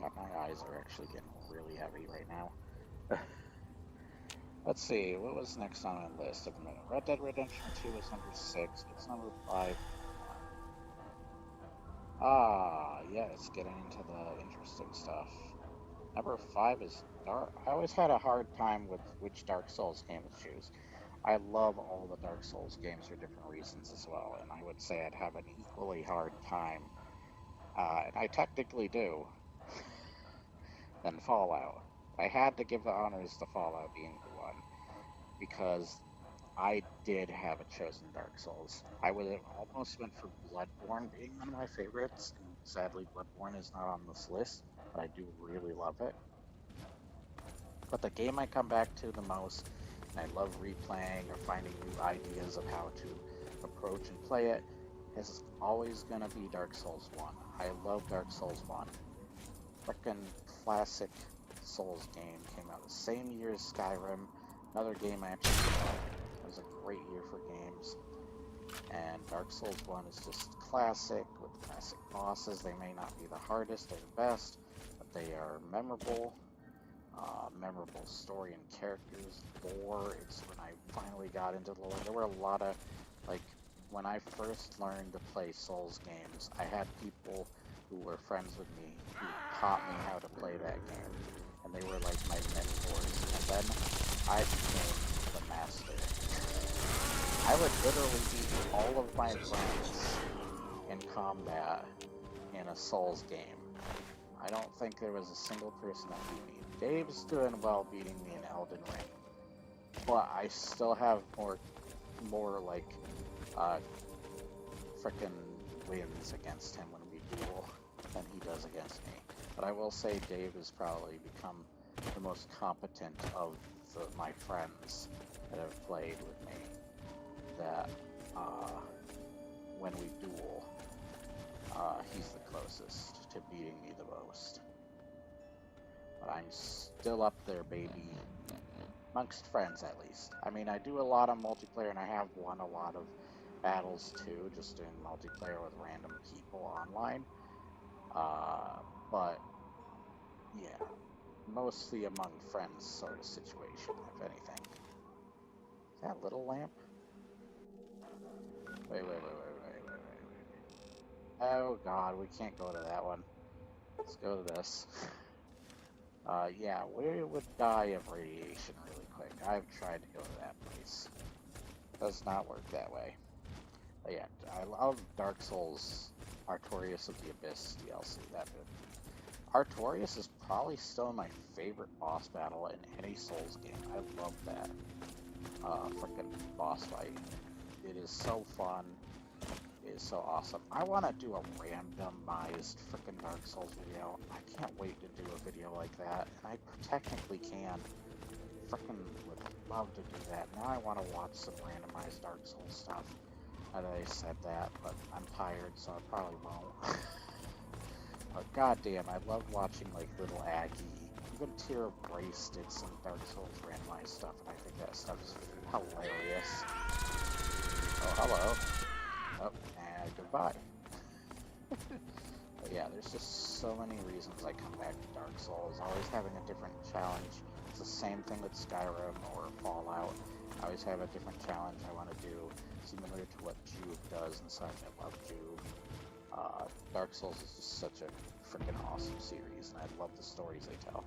God, my eyes are actually getting really heavy right now. Let's see, what was next on my list of a minute? Red Dead Redemption 2 is number 6. What's number 5? Ah, yeah, it's getting into the interesting stuff. Number 5 is Dark. I always had a hard time with which Dark Souls game to choose. I love all the Dark Souls games for different reasons as well, and I would say I'd have an equally hard time, and I technically do, than Fallout. I had to give the honors to Fallout being the one, because I did have a chosen Dark Souls. I would have almost went for Bloodborne being one of my favorites, and sadly Bloodborne is not on this list, but I do really love it. But the game I come back to the most, and I love replaying or finding new ideas of how to approach and play it, is always gonna be Dark Souls 1. I love Dark Souls 1. Frickin' classic Souls game, came out the same year as Skyrim, another game I actually love. It was a great year for games, and Dark Souls 1 is just classic, with classic bosses. They may not be the hardest or the best, but they are memorable. Memorable story and characters, lore. It's when I finally got into the lore. There were a lot of, like, when I first learned to play Souls games, I had people who were friends with me who taught me how to play that game, and they were like my mentors, and then I became the master. I would literally beat all of my friends in combat in a Souls game. I don't think there was a single person that beat me. Dave's doing well beating me in Elden Ring, but I still have more like frickin' wins against him when we duel than he does against me. But I will say Dave has probably become the most competent of my friends that have played with me, that when we duel, he's the closest to beating me the most. But I'm still up there, baby. Amongst friends, at least. I mean, I do a lot of multiplayer, and I have won a lot of battles, too, just doing multiplayer with random people online. But, yeah, mostly among friends sort of situation, if anything. Is that little lamp? Wait. Oh, God, we can't go to that one. Let's go to this. Yeah, we would die of radiation really quick. I've tried to go to that place. Does not work that way. But yeah, I love Dark Souls Artorias of the Abyss DLC. That Artorias is probably still my favorite boss battle in any Souls game. I love that freaking boss fight. It is so fun. It is so awesome. I want to do a randomized freaking Dark Souls video. I can't wait to do a video like that. And I technically can. Freaking would love to do that. Now I want to watch some randomized Dark Souls stuff. I know I said that, but I'm tired, so I probably won't. But goddamn, I love watching like Little Aggie. Even Tear of Grace did some Dark Souls randomized stuff, and I think that stuff is hilarious. Oh, hello. Oh, and goodbye. But yeah, there's just so many reasons I come back to Dark Souls. Always having a different challenge. It's the same thing with Skyrim or Fallout. I always have a different challenge I want to do, similar to what Juve does and such. I love Juve. Dark Souls is just such a freaking awesome series, and I love the stories they tell.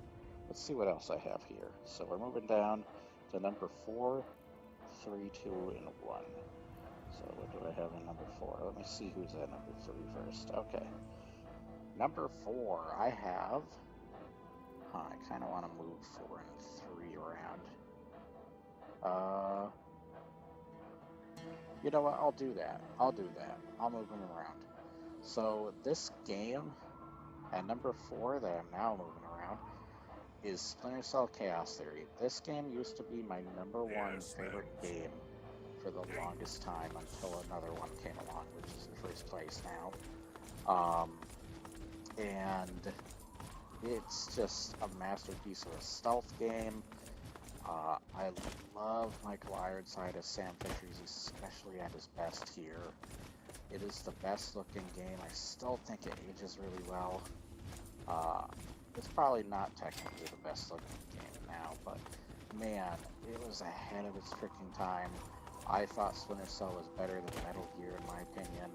Let's see what else I have here. So we're moving down to number 4, 3, 2, and 1. So what do I have in number 4? Let me see who's at number 3 first. Okay. Number 4, I have... I kind of want to move 4 and 3 around. You know what? I'll do that. I'll move them around. So this game, at number 4 that I'm now moving around, is Splinter Cell Chaos Theory. This game used to be my number 1 favorite game for the longest time until another one came along, which is in first place now. And it's just a masterpiece of a stealth game. I love Michael Ironside as Sam Fisher. He's especially at his best here. It is the best looking game. I still think it ages really well. It's probably not technically the best looking game now, but man, it was ahead of its freaking time. I thought Splinter Cell was better than Metal Gear in my opinion.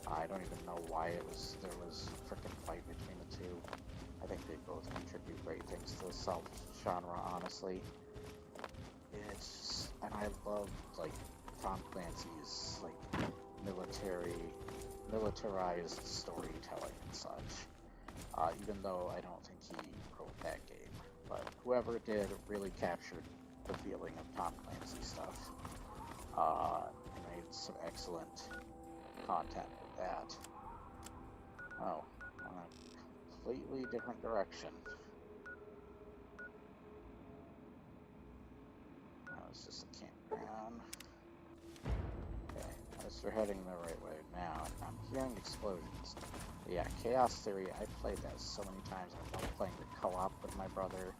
I don't even know why there was a freaking fight between the two. I think they both contribute great things to the Cell genre, honestly. It's just, and I love like Tom Clancy's like militarized storytelling and such. Even though I don't think he wrote that game, but whoever did really captured the feeling of Tom Clancy stuff. And made some excellent content with that. Oh, a completely different direction. That was just a campground. Okay, we're heading the right way now. I'm hearing explosions. But yeah, Chaos Theory, I played that so many times. I love playing the co-op with my brother.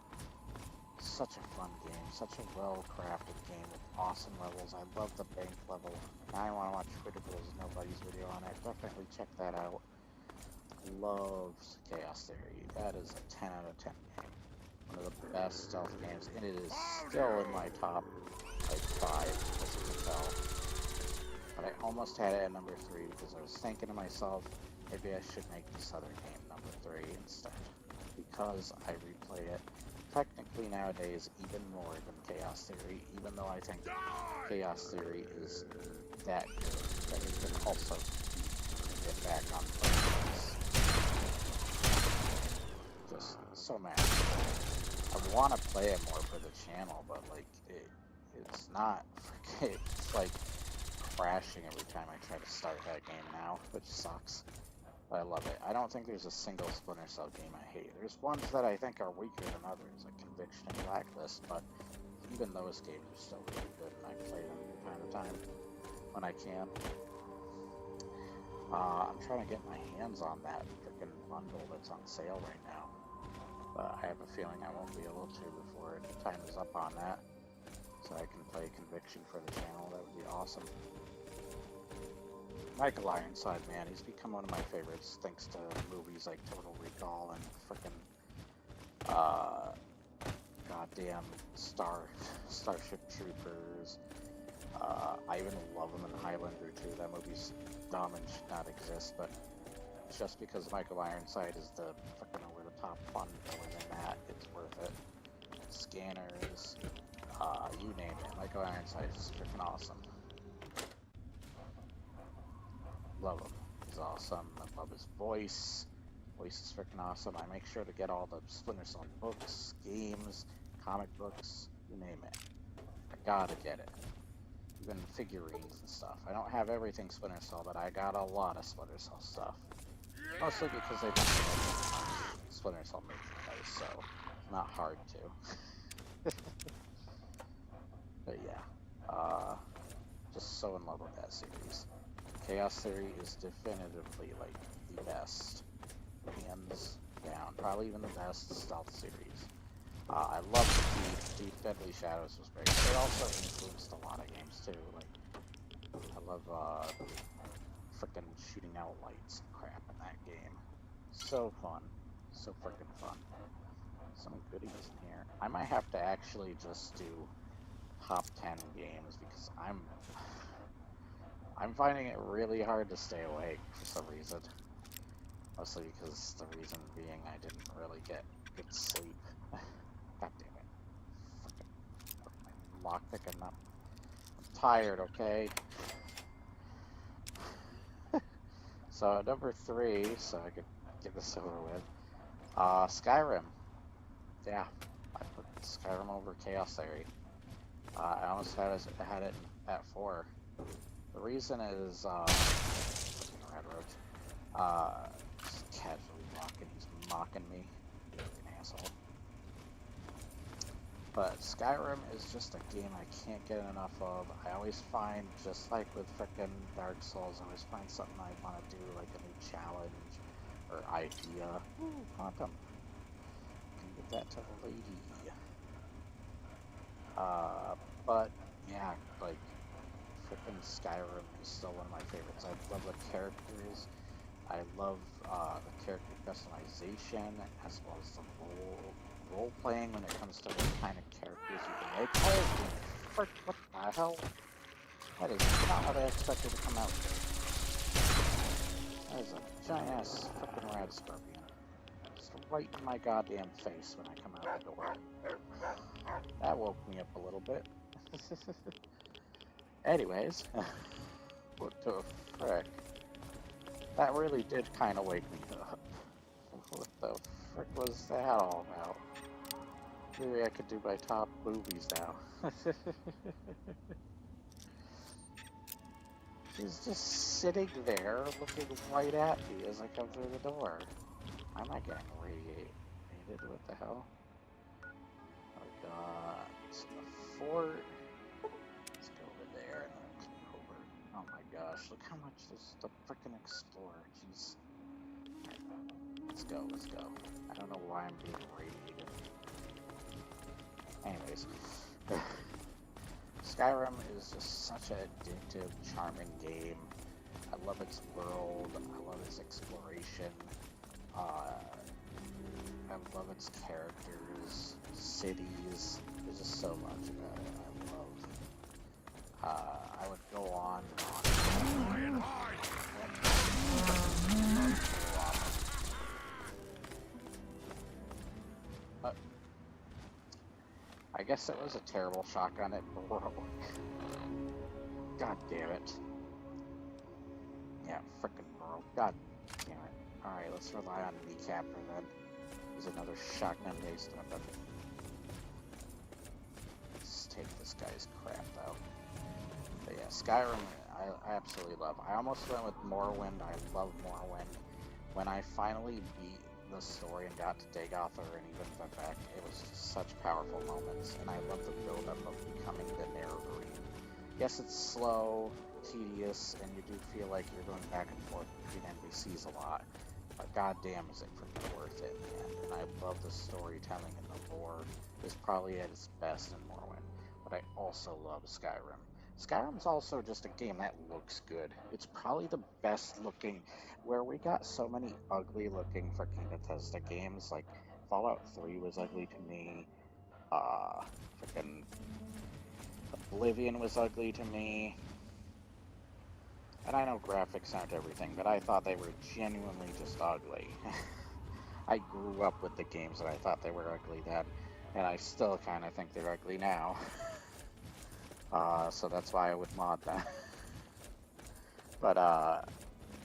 Such a fun game, such a well-crafted game with awesome levels. I love the bank level. Now I want to watch Critical's Nobody's video on it. Definitely check that out. Loves Chaos Theory. That is a 10 out of 10 game. One of the best stealth games, and it is still in my top like 5, as you can tell. But I almost had it at number 3 because I was thinking to myself, maybe I should make this other game number 3 instead. Because I replay it technically nowadays even more than Chaos Theory, even though I think Chaos Theory is that good that it can also get back on players. Just so mad. I want to play it more for the channel, but like it's not. It's like crashing every time I try to start that game now, which sucks. I love it. I don't think there's a single Splinter Cell game I hate. There's ones that I think are weaker than others, like Conviction and Blacklist, but even those games are still really good, and I play them from time to time when I can. I'm trying to get my hands on that freaking bundle that's on sale right now. But I have a feeling I won't be able to before time is up on that. So I can play Conviction for the channel. That would be awesome. Michael Ironside, man, he's become one of my favorites thanks to movies like Total Recall and frickin' goddamn Starship Troopers. I even love him in Highlander 2. That movie's dumb and should not exist, but just because Michael Ironside is the frickin' over-the-top fun villain in that, it's worth it. Scanners, you name it. Michael Ironside is freaking awesome. Love him. He's awesome. I love his voice. Voice is freaking awesome. I make sure to get all the Splinter Cell books, games, comic books, you name it. I gotta get it. Even figurines and stuff. I don't have everything Splinter Cell, but I got a lot of Splinter Cell stuff. Mostly because they don't have Splinter Cell merchandise, so it's not hard to. But yeah, just so in love with that series. Chaos Theory is definitively like the best, hands down. Probably even the best stealth series. I love the Deep Deadly Shadows was great. They also influenced a lot of games too. Like I love frickin' shooting out lights and crap in that game. So fun, so frickin' fun. Some goodies in here. I might have to actually just do top 10 games because I'm finding it really hard to stay awake for some reason. Mostly because the reason being I didn't really get good sleep. God damn it. Frickin' lock picking up. I'm tired, okay? So number 3, so I could get this over with. Skyrim. Yeah, I put Skyrim over Chaos Theory. I almost had it at 4. The reason is, Red Roach, just casually walking, he's mocking me, fucking asshole. But Skyrim is just a game I can't get enough of. I always find, just like with frickin' Dark Souls, I always find something I want to do, like a new challenge or idea. Ooh, quantum. Can get that to the lady. But yeah, like frickin' Skyrim is still one of my favorites. I love the characters. I love the character customization as well as the role playing when it comes to what kind of characters you can make. Holy frick, what the hell? That is not what I expected to come out with. That is a giant ass frickin' rad scorpion. Just right in my goddamn face when I come out the door. That woke me up a little bit. Anyways, what the frick? That really did kind of wake me up. What the frick was that all about? Maybe I could do my top movies now. She's just sitting there looking right at me as I come through the door. I'm not getting radiated. What the hell? We got the fort. Let's go over there and then click over. Oh my gosh, look how much there's to frickin' explore. Jeez. Let's go, let's go. I don't know why I'm being radiated. Anyways. Skyrim is just such an addictive, charming game. I love its world. I love its exploration. I love its characters, cities. There's just so much about it I love. I would go on and on. But I guess it was a terrible shotgun at broke. God damn it. Yeah, frickin' broke. God damn it. Alright, let's rely on Kneecapper then. There's another shotgun-based weapon. Let's take this guy's crap though. But yeah, Skyrim, I absolutely love. I almost went with Morrowind. I love Morrowind. When I finally beat the story and got to Dagother and even Vivec, it was just such powerful moments. And I love the build-up of becoming the Nerevarine. Yes, it's slow, tedious, and you do feel like you're going back and forth between NPCs a lot. But goddamn, is it freaking worth it, man. And I love the storytelling and the lore. It's probably at its best in Morrowind. But I also love Skyrim. Skyrim's also just a game that looks good. It's probably the best looking, where we got so many ugly looking freaking Bethesda games, like Fallout 3 was ugly to me, freaking Oblivion was ugly to me. And I know graphics aren't everything, but I thought they were genuinely just ugly. I grew up with the games that I thought they were ugly then, and I still kind of think they're ugly now. So that's why I would mod them. But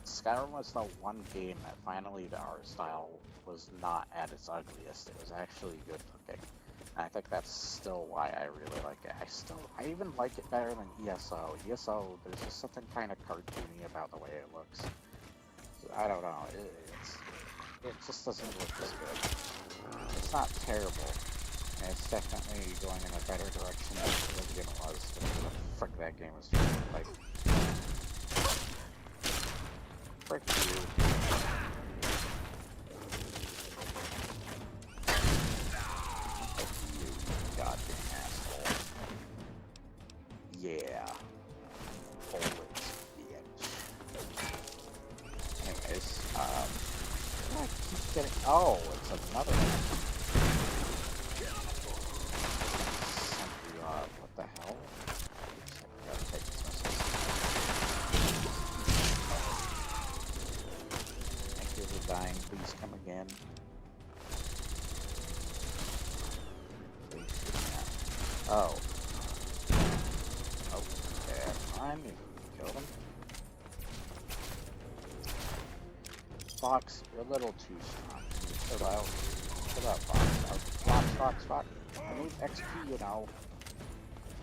Skyrim was the one game that finally the art style was not at its ugliest. It was actually good looking. And I think that's still why I really like it. I even like it better than ESO. ESO, there's just something kind of cartoony about the way it looks. I don't know. It just doesn't look as good. It's not terrible. And it's definitely going in a better direction than Oblivion was. But the frick that game was just like... Frick you. Goddamn asshole. Yeah. Always, bitch. Anyways, I keep getting... Oh, it's another one. What the hell? I gotta take this missile. Thank you for dying. Please come again. Please shoot me out. Oh. Okay, fine. You killed him. Fox, you're a little too strong. Can you chill out? Chill out, Fox. Fox. I need XP, you know.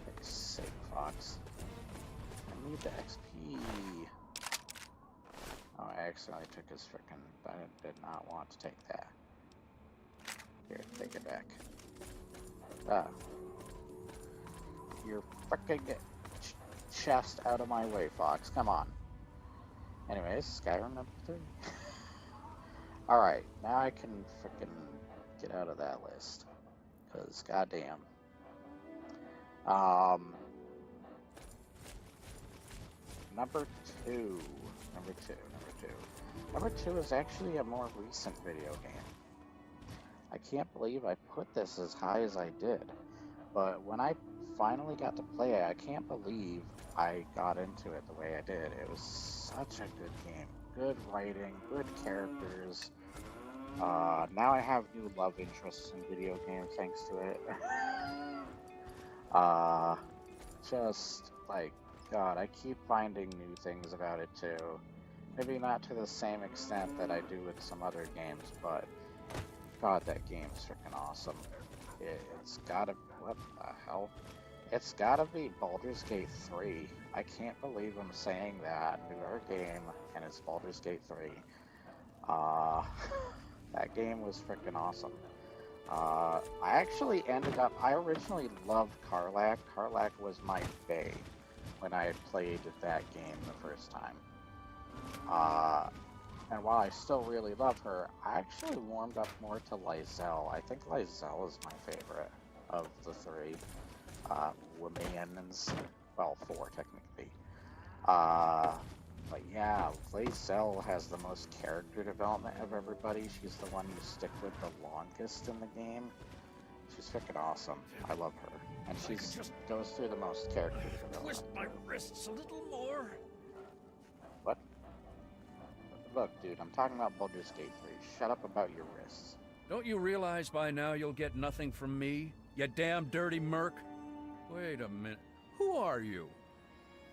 For sake, Fox. I need the XP. Oh, I accidentally took his frickin'... I did not want to take that. Here, take it back. Ah. Your frickin' chest out of my way, Fox. Come on. Anyways, Skyrim number 3. Alright, now I can frickin' get out of that list. Because, goddamn. Number two. Number two is actually a more recent video game. I can't believe I put this as high as I did. But when I finally got to play it, I can't believe I got into it the way I did. It was such a good game. Good writing, good characters. Now I have new love interests in video games thanks to it. Just like, God, I keep finding new things about it too. Maybe not to the same extent that I do with some other games, but God, that game is freaking awesome. It's gotta, what the hell? It's gotta be Baldur's Gate 3. I can't believe I'm saying that. Newer game, and it's Baldur's Gate 3. That game was freaking awesome. I actually I originally loved Karlach. Karlach was my bae when I had played that game the first time. And while I still really love her, I actually warmed up more to Lae'zel. I think Lae'zel is my favorite of the three. Women's, well, 4 technically. But yeah, Lae'zel has the most character development of everybody. She's the one you stick with the longest in the game. She's freaking awesome. I love her. And she goes through the most character development. Twist my wrists a little more. What? Look, dude, I'm talking about Baldur's Gate 3. Shut up about your wrists. Don't you realize by now you'll get nothing from me, you damn dirty merc? Wait a minute. Who are you?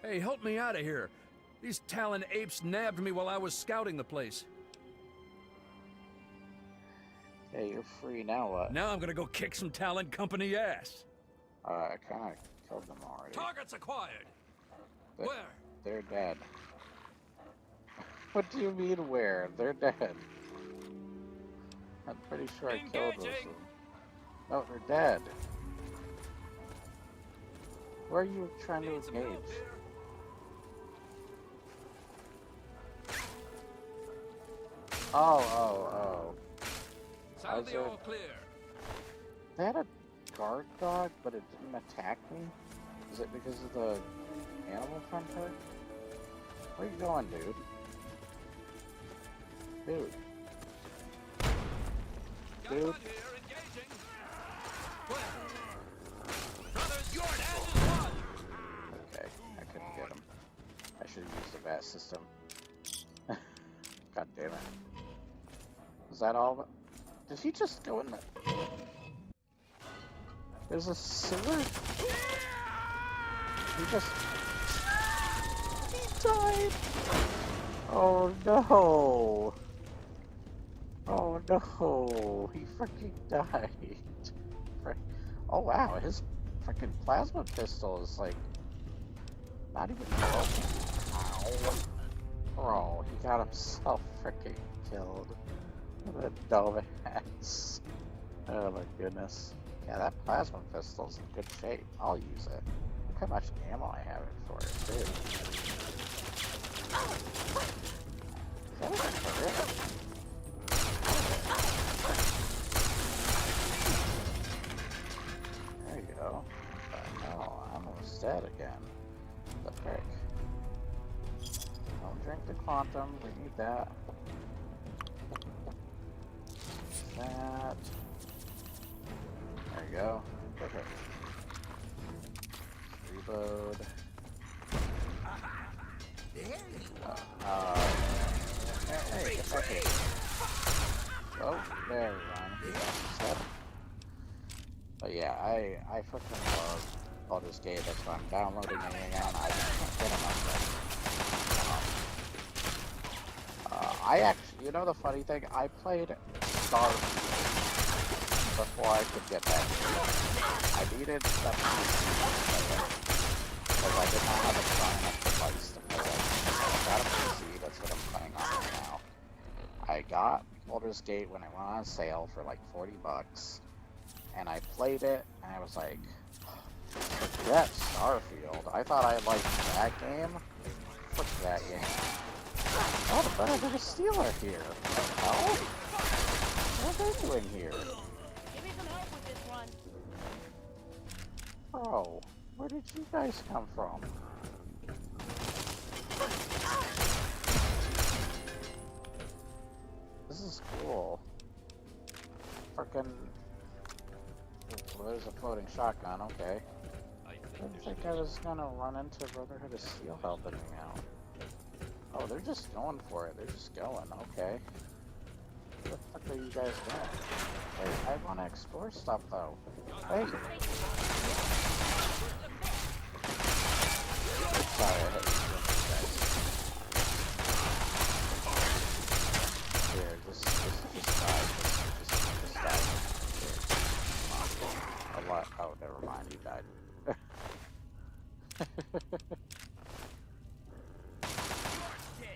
Hey, help me out of here. These Talon apes nabbed me while I was scouting the place. Hey, you're free now, what? Now I'm gonna go kick some Talon company ass. I kinda killed them already. Targets acquired. They're, Where? They're dead. What do you mean where? They're dead. I'm pretty sure I killed those of them. No, they're dead. Where are you trying to Need some help engage? here? Oh. Sound Was the it- all clear. They had a guard dog, but it didn't attack me? Is it because of the animal hunter? Where you going, dude? Dude. Got Dude. one here, engaging. Brothers, your dad is one. Okay, I couldn't get him. I should have used the VAT system. God damn it. Is that all? Did he just go in the... There's a sewer? He just... He died! Oh no! Oh no! He freaking died! Oh wow, his freaking plasma pistol is like... not even broken. Ow. Bro, he got himself freaking killed. What a dumbass. Oh my goodness. Yeah, that plasma pistol's in good shape. I'll use it. Look how much ammo I have it for it, too. Is that even for real? There you go. Oh, I'm almost dead again. The frick. Don't drink the quantum. We need that. That. There you go. Perfect. Reload. Hey, get back here. Oh, there we go. But yeah, I freaking love Baldur's Gate. That's why I'm downloading it again. I just can't get enough of it. I actually, you know the funny thing? I played Starfield before I could get back here. I needed the PC because I did not have a strong enough device to play it. So I got a PC, that's what I'm playing on right now. I got Baldur's Gate when it went on sale for like $40, and I played it, and I was like, forget Starfield. I thought I liked that game. Fuck that game. Oh, the Brotherhood of Steel are here. What the hell? What are they doing here? Give me some help with this one. Bro, where did you guys come from? This is cool. Frickin'... Well, there's a floating shotgun, okay. I didn't think I was gonna run into Brotherhood of Steel helping me out. Oh, they're just going for it. They're just going, okay. What the fuck are you guys doing? Wait, I wanna explore stuff though. Wait! Sorry, I hit you guys. Here, just die. Just die. Here. A lot. Oh, never mind. He died.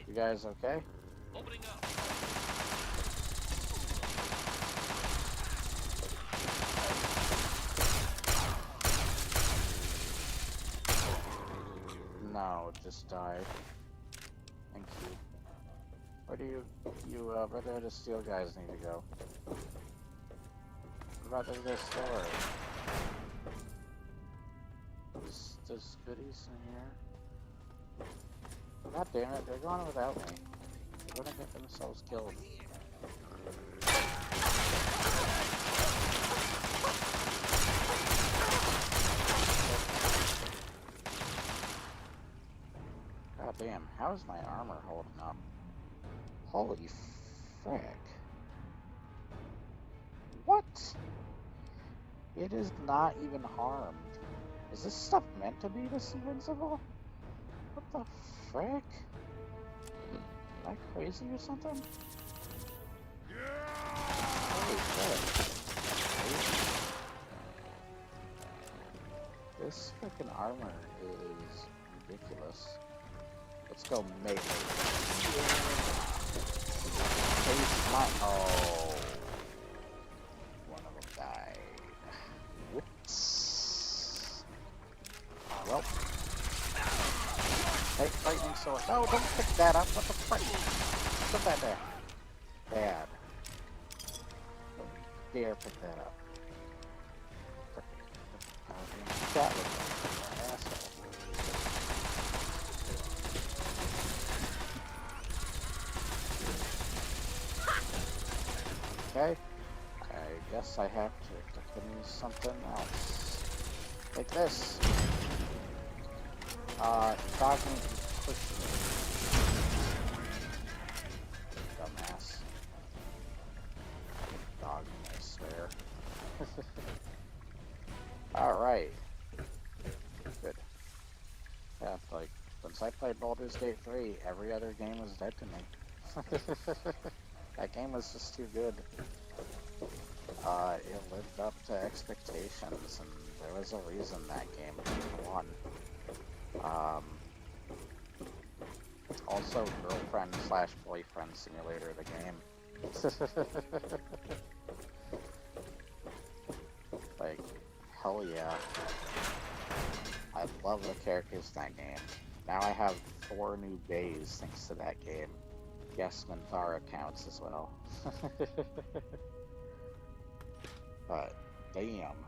You guys okay? Opening up. No, just die. Thank you. Where do you Brotherhood of Steel guys need to go? What about their store? There's goodies in here. God damn it, they're going without me. They're gonna get themselves killed. God damn, how is my armor holding up? Holy frick. What? It is not even harmed. Is this stuff meant to be this invincible? What the frick? Am I crazy or something? Holy shit. This freaking armor is ridiculous. Let's go melee. Face my... Oh. One of them died. Whoops. sword. No, don't pick that up. What the frick? Put that there. Bad. Don't you dare pick that up. That was an asshole. Okay. I guess I have to use something else. Like this. Dog me can push me. Dumbass. Dog me, I swear. Alright. Good. Yeah, like, since I played Baldur's Gate 3, every other game was dead to me. That game was just too good. It lived up to expectations, and there was a reason that game won. Also, girlfriend/boyfriend simulator, the game. Like, hell yeah. I love the characters in that game. Now I have 4 new bays thanks to that game. Yes, Minthara counts as well. But, damn.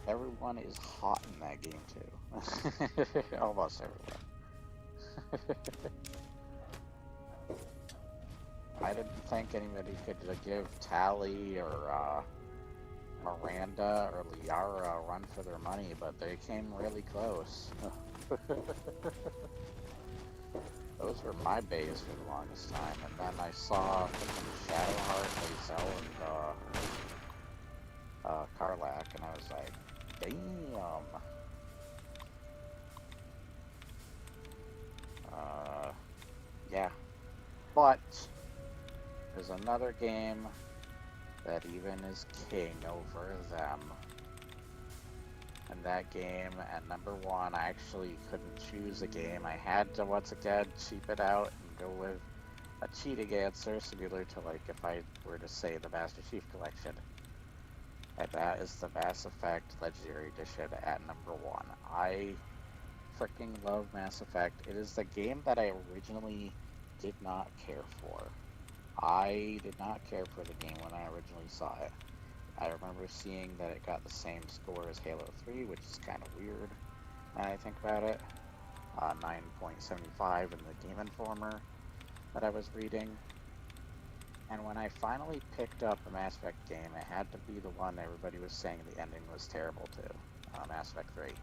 Everyone is hot in that game too. Almost everyone. I didn't think anybody could give Tali or Miranda or Liara a run for their money, but they came really close. Those were my bays for the longest time, and then I saw Shadowheart, Lae'zel, and Karlach, and I was like, damn. Yeah. But there's another game that even is king over them. And that game, at number 1, I actually couldn't choose a game. I had to, once again, cheap it out and go with a cheating answer, similar to, like, if I were to say the Master Chief Collection. And that is the Mass Effect Legendary Edition at number 1. I freaking love Mass Effect. It is the game that I originally did not care for. I did not care for the game when I originally saw it. I remember seeing that it got the same score as Halo 3, which is kind of weird when I think about it. 9.75 in the Game Informer that I was reading. And when I finally picked up a Mass Effect game, it had to be the one everybody was saying the ending was terrible to, Mass Effect 3.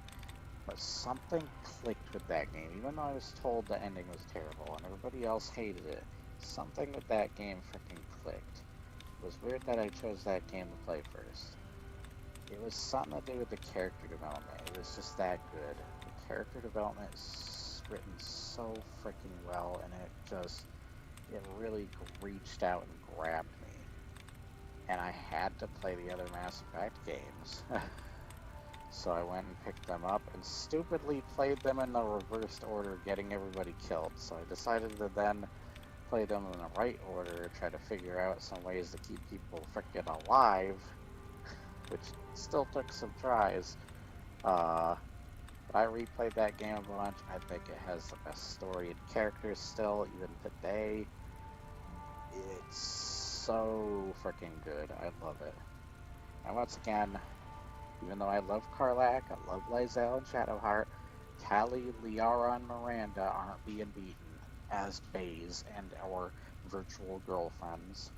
But something clicked with that game, even though I was told the ending was terrible and everybody else hated it. Something with that game freaking clicked. It was weird that I chose that game to play first. It was something to do with the character development. It was just that good. The character development is written so freaking well, and it really reached out and grabbed me. And I had to play the other Mass Effect games. So I went and picked them up and stupidly played them in the reversed order, getting everybody killed. So I decided to then play them in the right order, try to figure out some ways to keep people freaking alive, which still took some tries. But I replayed that game a bunch. I think it has the best story and characters still, even today. It's so freaking good. I love it. And once again, even though I love Karlach, I love Lae'zel and Shadowheart, Tali, Liara, and Miranda aren't being beaten as bays and or virtual girlfriends.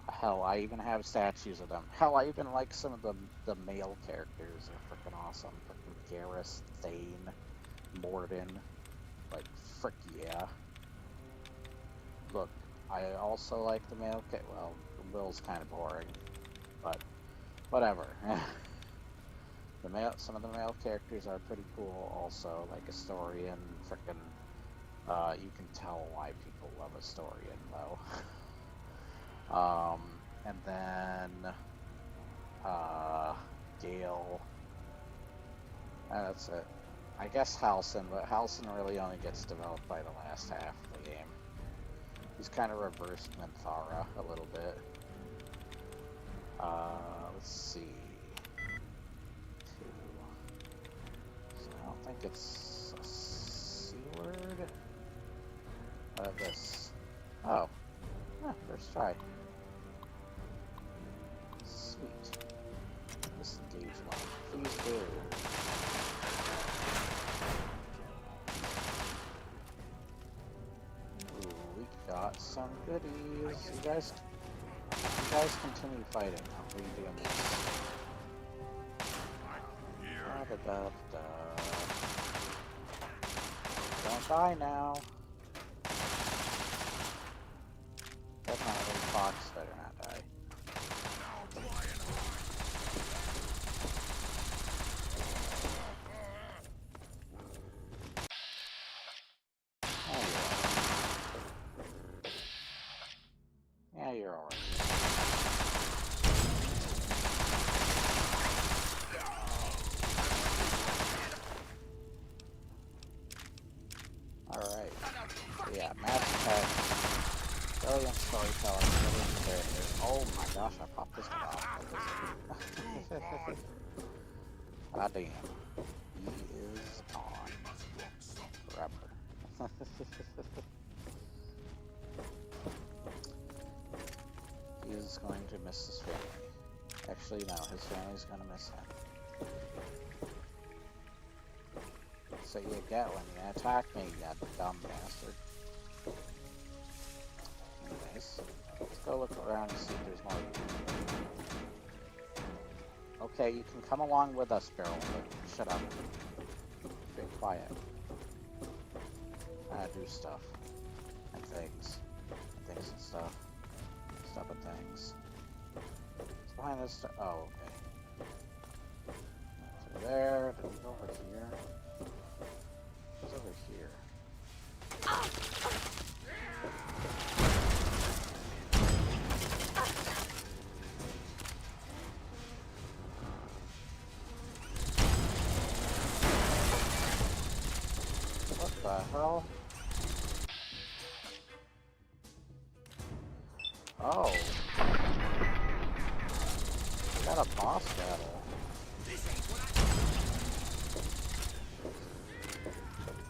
Hell, I even have statues of them. Hell, I even like some of the male characters. They're freaking awesome. Freaking Garrus, Thane, Mordin. Like, frick yeah. Look, I also like the male well, Will's kind of boring, but whatever. Some of the male characters are pretty cool also, like Astorian, frickin', you can tell why people love Astorian, though. And then, Gale, that's it. I guess Halsin, but Halsin really only gets developed by the last half of the game. He's kind of reversed Minthara a little bit. Let's see. 2. So I don't think it's Alright. Sweet. Disengage one. Please do. Ooh, we got some goodies. You guys continue fighting. I'll be doing this. Da-da-da-da. Don't die now. Definitely Fox better not die. Yeah, you're alright. Alright. Yeah, Mass Attack. Brilliant storytelling. Brilliant characters. Oh my gosh, I popped this guy off. God damn. He is on forever. He is going to miss his family. Actually, no, his family's gonna miss him. So you get when you attack me, you dumb bastard. Anyways, let's go look around and see if there's more. Okay, you can come along with us, Beryl, but shut up. Be quiet. Do stuff. And things. And things and stuff. Stuff and things. What's behind this stuff? Oh, okay. Through there. Did we go over here? What's over here? What the hell? Oh. We got a boss battle.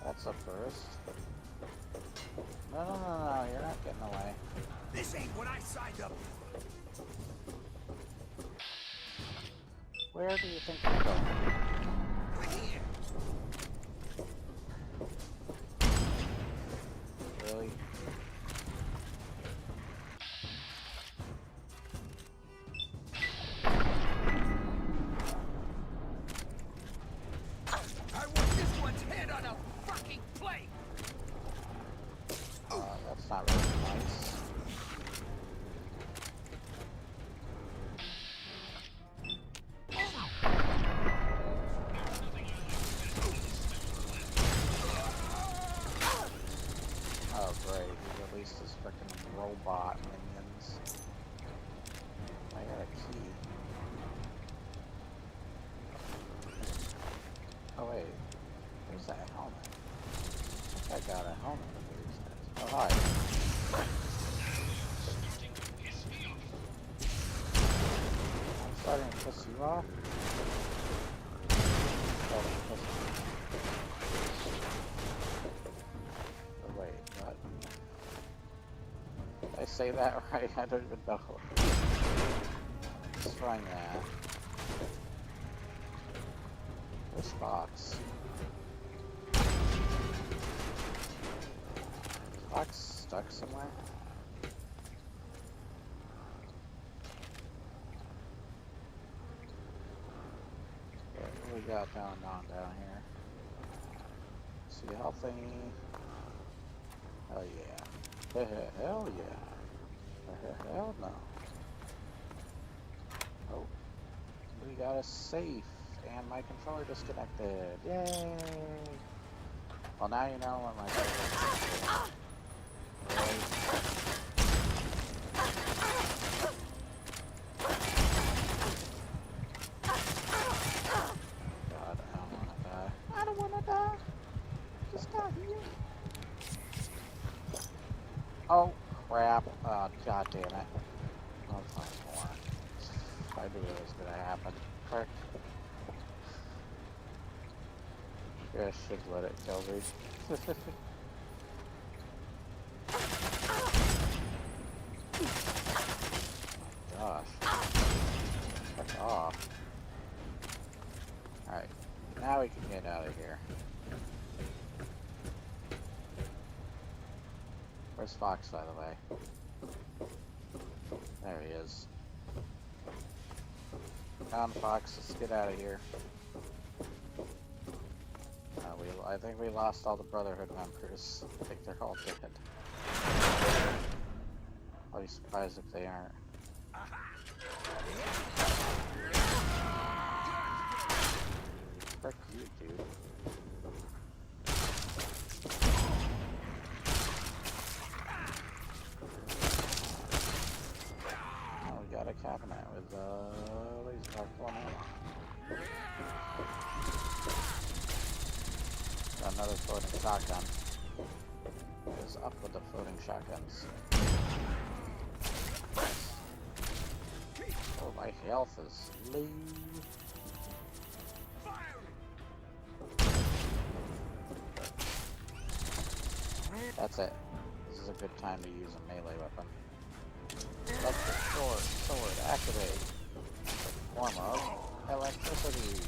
That's a first. No, you're not getting away. This ain't what I signed up for. Where do you think you're going? Really? I want this one's head on a fucking plate. That's not really nice. Oh great, he released his frickin' robot minions. I got a key. Oh wait, where's that helmet? I think I got a helmet of these guys. Oh hi. I'm starting to piss you off. Starting to piss me off. Oh, wait, what? Did I say that right? I don't even know. Let's find that. This box. Is the box stuck somewhere? What do we got down here? See healthy. Hell yeah. Hell yeah. Hell no. Oh. We got a safe. And my controller disconnected. Yay! Well, now you know what my controller is. God, I don't wanna die. I don't wanna die. Just die here. Oh, crap. Oh, god damn it. I'll find more. I knew it was gonna happen. Frick. Yeah, I should let it kill me. off. Alright, now we can get out of here. Where's Fox, by the way? There he is. Come on, Fox, let's get out of here. I think we lost all the Brotherhood members. I think they're all dead. I'll be surprised if they aren't. Frick you, dude. Oh, we got a cabinet with laser rifle ammo. Got another floating shotgun. What is up with the floating shotguns? Oh, my health is low. That's it. This is a good time to use a melee weapon. Sword, activate. Form of electricity.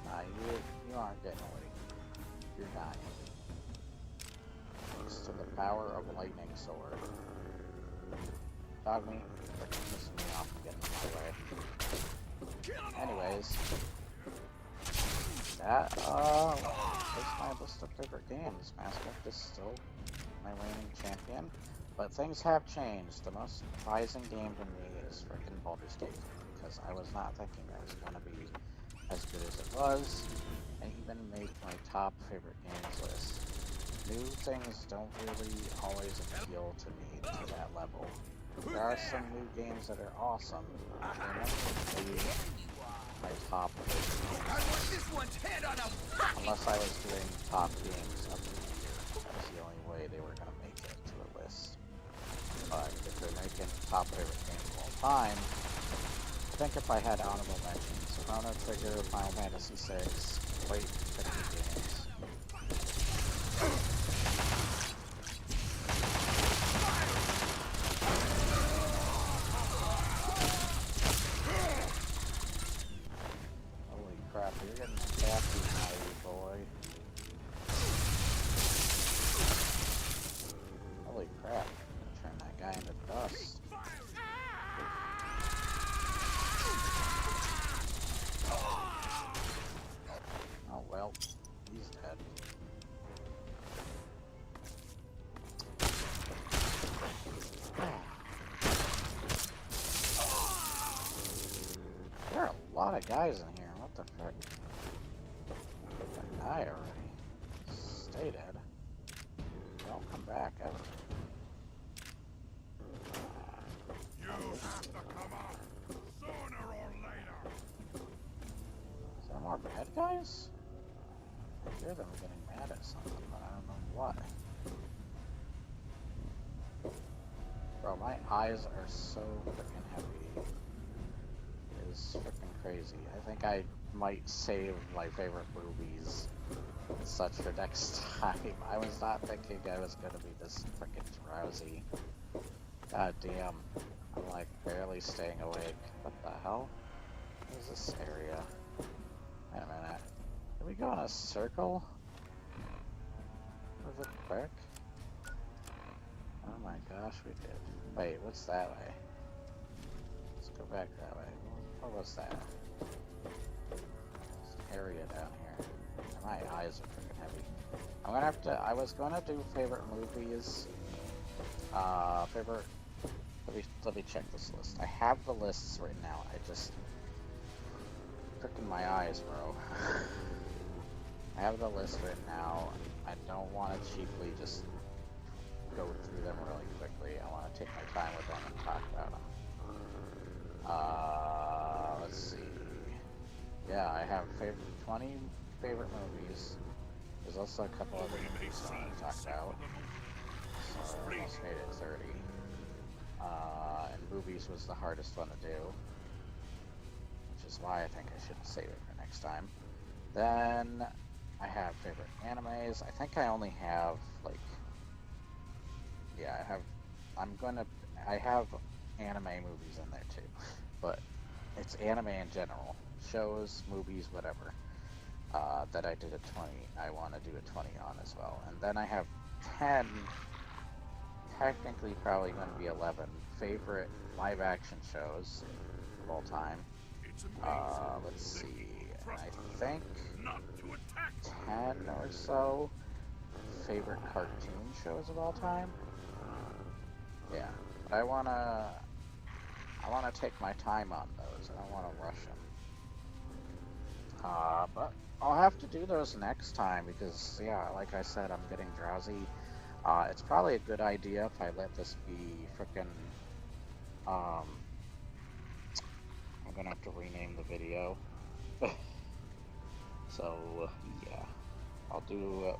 Nah, you aren't getting away. You're dying. Thanks to the power of lightning sword. Dog meat, pissing me off and getting in my way. Anyways. That, is my list of favorite games. Mass Effect is still my reigning champion, but things have changed. The most surprising game to me is frickin' Baldur's Gate, because I was not thinking it was gonna be as good as it was, and even made my top favorite games list. New things don't really always appeal to me to that level. There are some new games that are awesome, but they never made my top unless I was doing top games of the year. That was the only way they were going to make it to a list. But if they're making top favorite games of all time, I think if I had honorable mentions, Chrono Trigger, Final Fantasy VI, great 50 games. Crap, you're getting happy, my boy. Holy crap, turn that guy into dust. Oh well, he's dead. There are a lot of guys in here. What the frick? Die already. Stay dead. Don't come back ever. You have to come out sooner or later. Is there more bad guys? I hear them getting mad at something, but I don't know what. Bro, my eyes are so freaking heavy. It is freaking crazy. I think I might save my favorite movies and such for next time. I was not thinking I was gonna be this freaking drowsy. God damn. I'm like barely staying awake. What the hell? What is this area? Wait a minute. Did we go in a circle? Was it quick? Oh my gosh, we did. Wait, what's that way? Let's go back that way. What was that? Area down here. My eyes are freaking heavy. I'm gonna have to. I was gonna do favorite movies. Let me check this list. I have the lists written out. I just freaking my eyes, bro. I have the list written out. I don't want to cheaply just go through them really quickly. I want to take my time with them and talk about them. Let's see. Yeah, I have 20 favorite movies. There's also a couple other movies I want to talk about. So I almost made it 30. And movies was the hardest one to do. Which is why I think I should save it for next time. Then I have favorite animes. I think I only have like... Yeah, I have anime movies in there too, but it's anime in general, shows, movies, whatever. That I did a 20. I want to do a 20 on as well, and then I have 10. Technically, probably going to be 11 favorite live action shows of all time. It's amazing Let's that see. people trust I you think enough not to attack me. 10 or so favorite cartoon shows of all time. Yeah, but I wanna take my time on those. I don't want to rush them. But I'll have to do those next time because, yeah, like I said, I'm getting drowsy. It's probably a good idea if I let this be frickin'. I'm gonna have to rename the video. So, yeah, I'll do.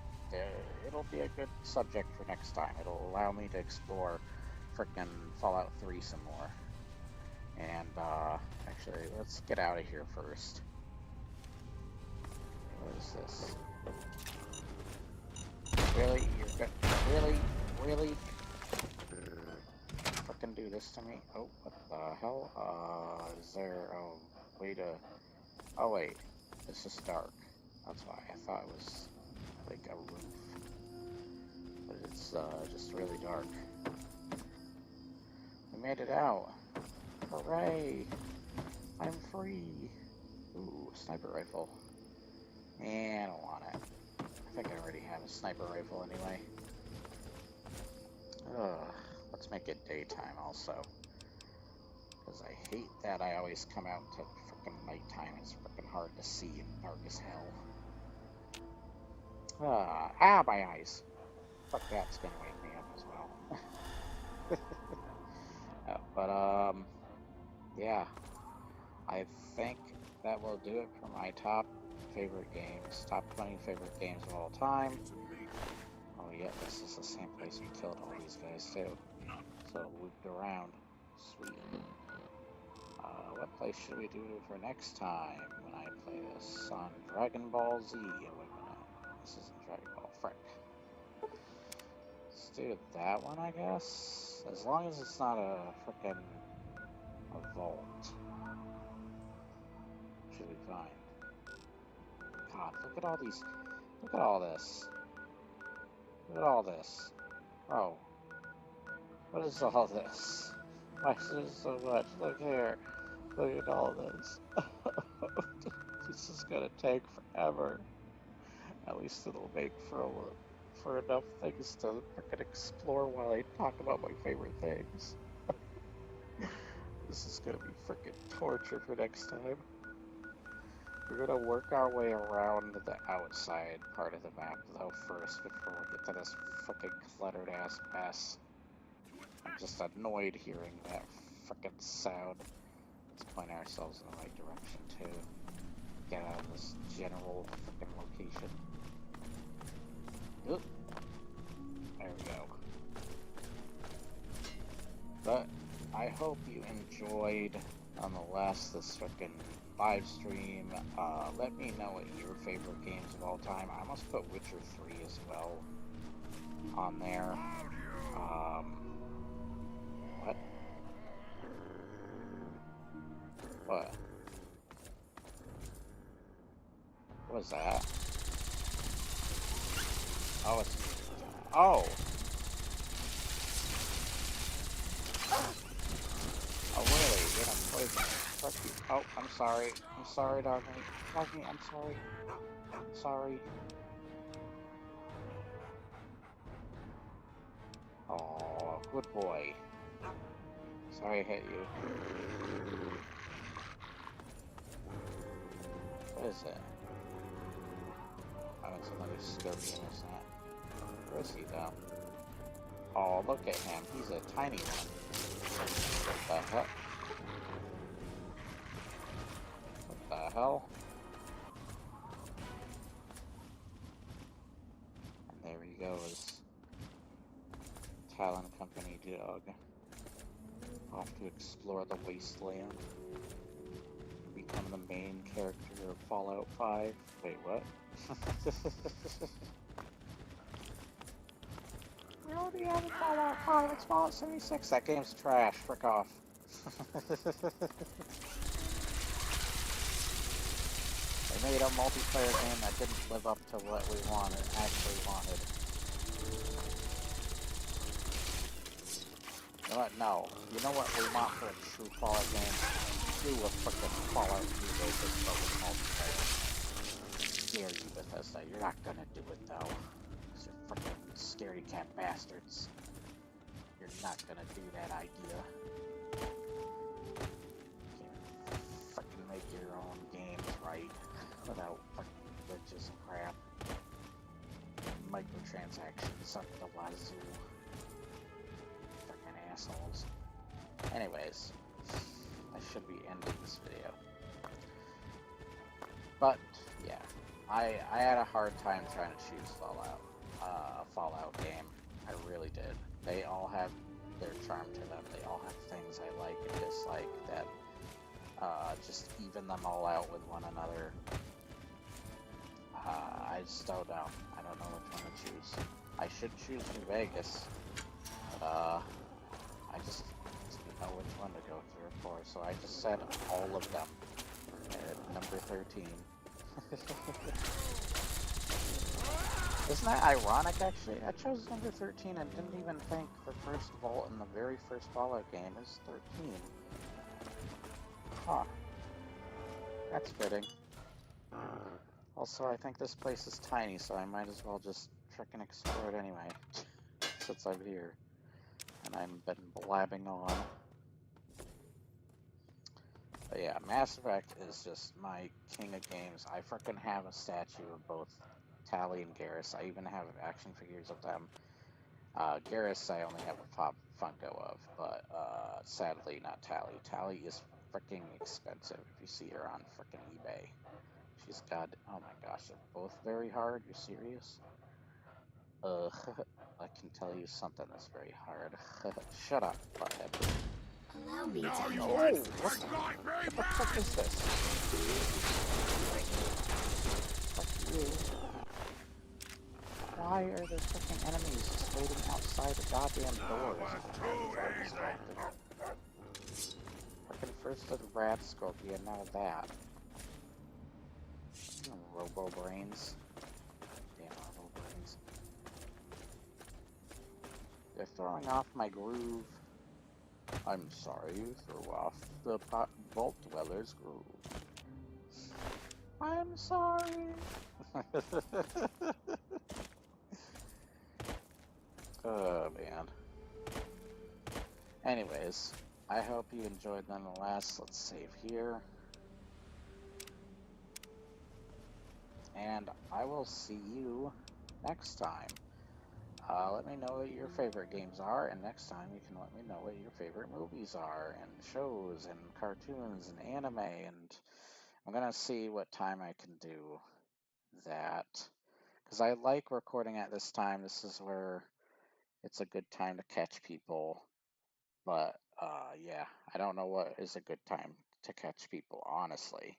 It'll be a good subject for next time. It'll allow me to explore frickin' Fallout 3 some more. And, actually, let's get out of here first. What is this? Really? You're good? Really? Fucking do this to me? Oh, what the hell? Is there a way to... Oh, wait. It's just dark. That's why. I thought it was like a roof. But it's, just really dark. We made it out. Hooray! I'm free! Ooh, sniper rifle. I don't want it. I think I already have a sniper rifle anyway. Ugh. Let's make it daytime also. Because I hate that I always come out to frickin' nighttime. It's frickin' hard to see and dark as hell. My eyes. Fuck, that's gonna wake me up as well. Yeah. I think that will do it for my top favorite games. Top 20 favorite games of all time. It's amazing. Oh yeah, this is the same place we killed all these guys too. So looped around. Sweet. What place should we do for next time when I play this? On Dragon Ball Z. Oh, wait a minute. This isn't Dragon Ball. Frick. Let's do that one, I guess. As long as it's not a frickin' a vault. Should be fine. God, look at all these. Look at all this. Look at all this. Oh. What is all this? Why is there so much? Look here. Look at all this. This is gonna take forever. At least it'll make for enough things to frickin' explore while I talk about my favorite things. This is gonna be frickin' torture for next time. We're gonna work our way around the outside part of the map though first before we get to this frickin' cluttered ass mess. I'm just annoyed hearing that frickin' sound. Let's point ourselves in the right direction too. Get out of this general frickin' location. Oop. There we go. But I hope you enjoyed nonetheless this frickin' live stream. Let me know what your favorite games of all time. I almost put Witcher 3 as well on there. What? What? What was that? Oh, it's... Oh! Oh, really? You're gonna poison me. Fuck you. Oh, I'm sorry. I'm sorry, Doggy. Doggy, I'm sorry. I'm sorry. Oh, good boy. Sorry I hit you. What is it? Oh, it's another scorpion, isn't it? Where is he, though? Oh, look at him. He's a tiny one. What the heck? What the hell? And there he goes. Talon Company dog. Off to explore the wasteland. Become the main character of Fallout 5. Wait, what? We already have a Fallout 5. It's Fallout 76. That game's trash. Frick off. They made a multiplayer game that didn't live up to what we actually wanted. You know what? No. You know what we want for a true Fallout game? Do a frickin' Fallout New Vegas but with multiplayer. Dare you, Bethesda. You're not gonna do it though. Cause you're frickin' scaredy cat bastards. You're not gonna do that idea. You can't frickin' make your own games right without fucking glitches and crap. Microtransactions up the wazoo. Frickin' assholes. Anyways, I should be ending this video. But, yeah. I had a hard time trying to choose Fallout game. I really did. They all have their charm to them. They all have things I like and dislike that just even them all out with one another. I just don't know. I don't know which one to choose. I should choose New Vegas, but I just didn't know which one to go through for, so I just said all of them at number 13. Isn't that ironic, actually? I chose number 13 and didn't even think the first vault in the very first Fallout game is 13. Huh. That's fitting. Also, I think this place is tiny, so I might as well just frickin' explore it anyway, since I'm here. And I've been blabbing on. But yeah, Mass Effect is just my king of games. I frickin' have a statue of both Tali and Garrus. I even have action figures of them. Garrus I only have a Pop Funko of, but sadly not Tali. Tali is fricking expensive if you see her on frickin' eBay. She's got, oh my gosh, they're both very hard. You serious? I can tell you something that's very hard. Shut up, butthead. Allow me Now to you handle might this. like me What the fuck is this? Fuck you. Why are there freaking enemies just waiting outside the goddamn doors? Freaking first the rat scorpion, now that. Robo brains. Damn robo brains. They're throwing off my groove. I'm sorry you threw off the Vault Dweller's groove. I'm sorry. Oh man. Anyways, I hope you enjoyed nonetheless. Let's save here. And I will see you next time. Let me know what your favorite games are, and next time you can let me know what your favorite movies are, and shows, and cartoons, and anime, and I'm gonna see what time I can do that. Because I like recording at this time. This is where it's a good time to catch people. But, yeah, I don't know what is a good time to catch people, honestly.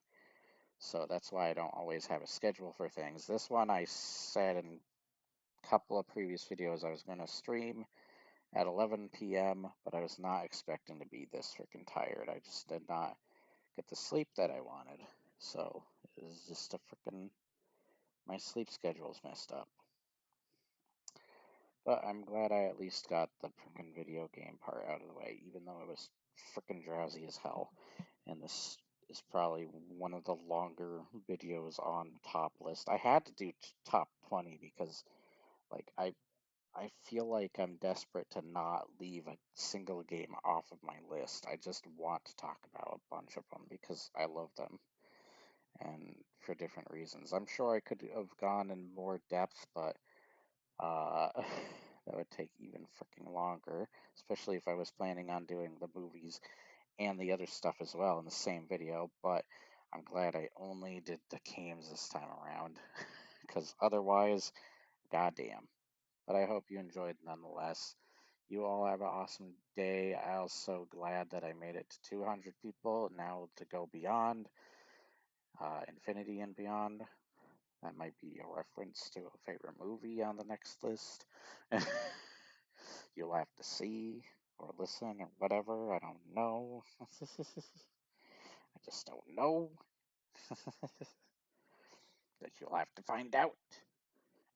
So that's why I don't always have a schedule for things. This one I said in couple of previous videos I was going to stream at 11 p.m., but I was not expecting to be this freaking tired. I just did not get the sleep that I wanted. So it was just a freaking, my sleep schedule's messed up. But I'm glad I at least got the freaking video game part out of the way, even though it was freaking drowsy as hell. And this is probably one of the longer videos on top list. I had to do top 20 because like I feel like I'm desperate to not leave a single game off of my list. I just want to talk about a bunch of them because I love them and for different reasons. I'm sure I could have gone in more depth, but that would take even freaking longer, especially if I was planning on doing the movies and the other stuff as well in the same video. But I'm glad I only did the games this time around because otherwise, goddamn. But I hope you enjoyed nonetheless. You all have an awesome day. I'm also glad that I made it to 200 people. Now to go beyond, Infinity and Beyond. That might be a reference to a favorite movie on the next list. you'll have to see or listen or whatever. I don't know. I just don't know. That you'll have to find out.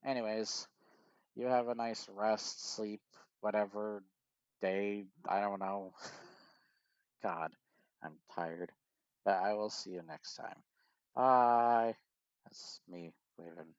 Anyways, you have a nice rest, sleep, whatever day. I don't know. God, I'm tired. But I will see you next time. Bye. That's me waving.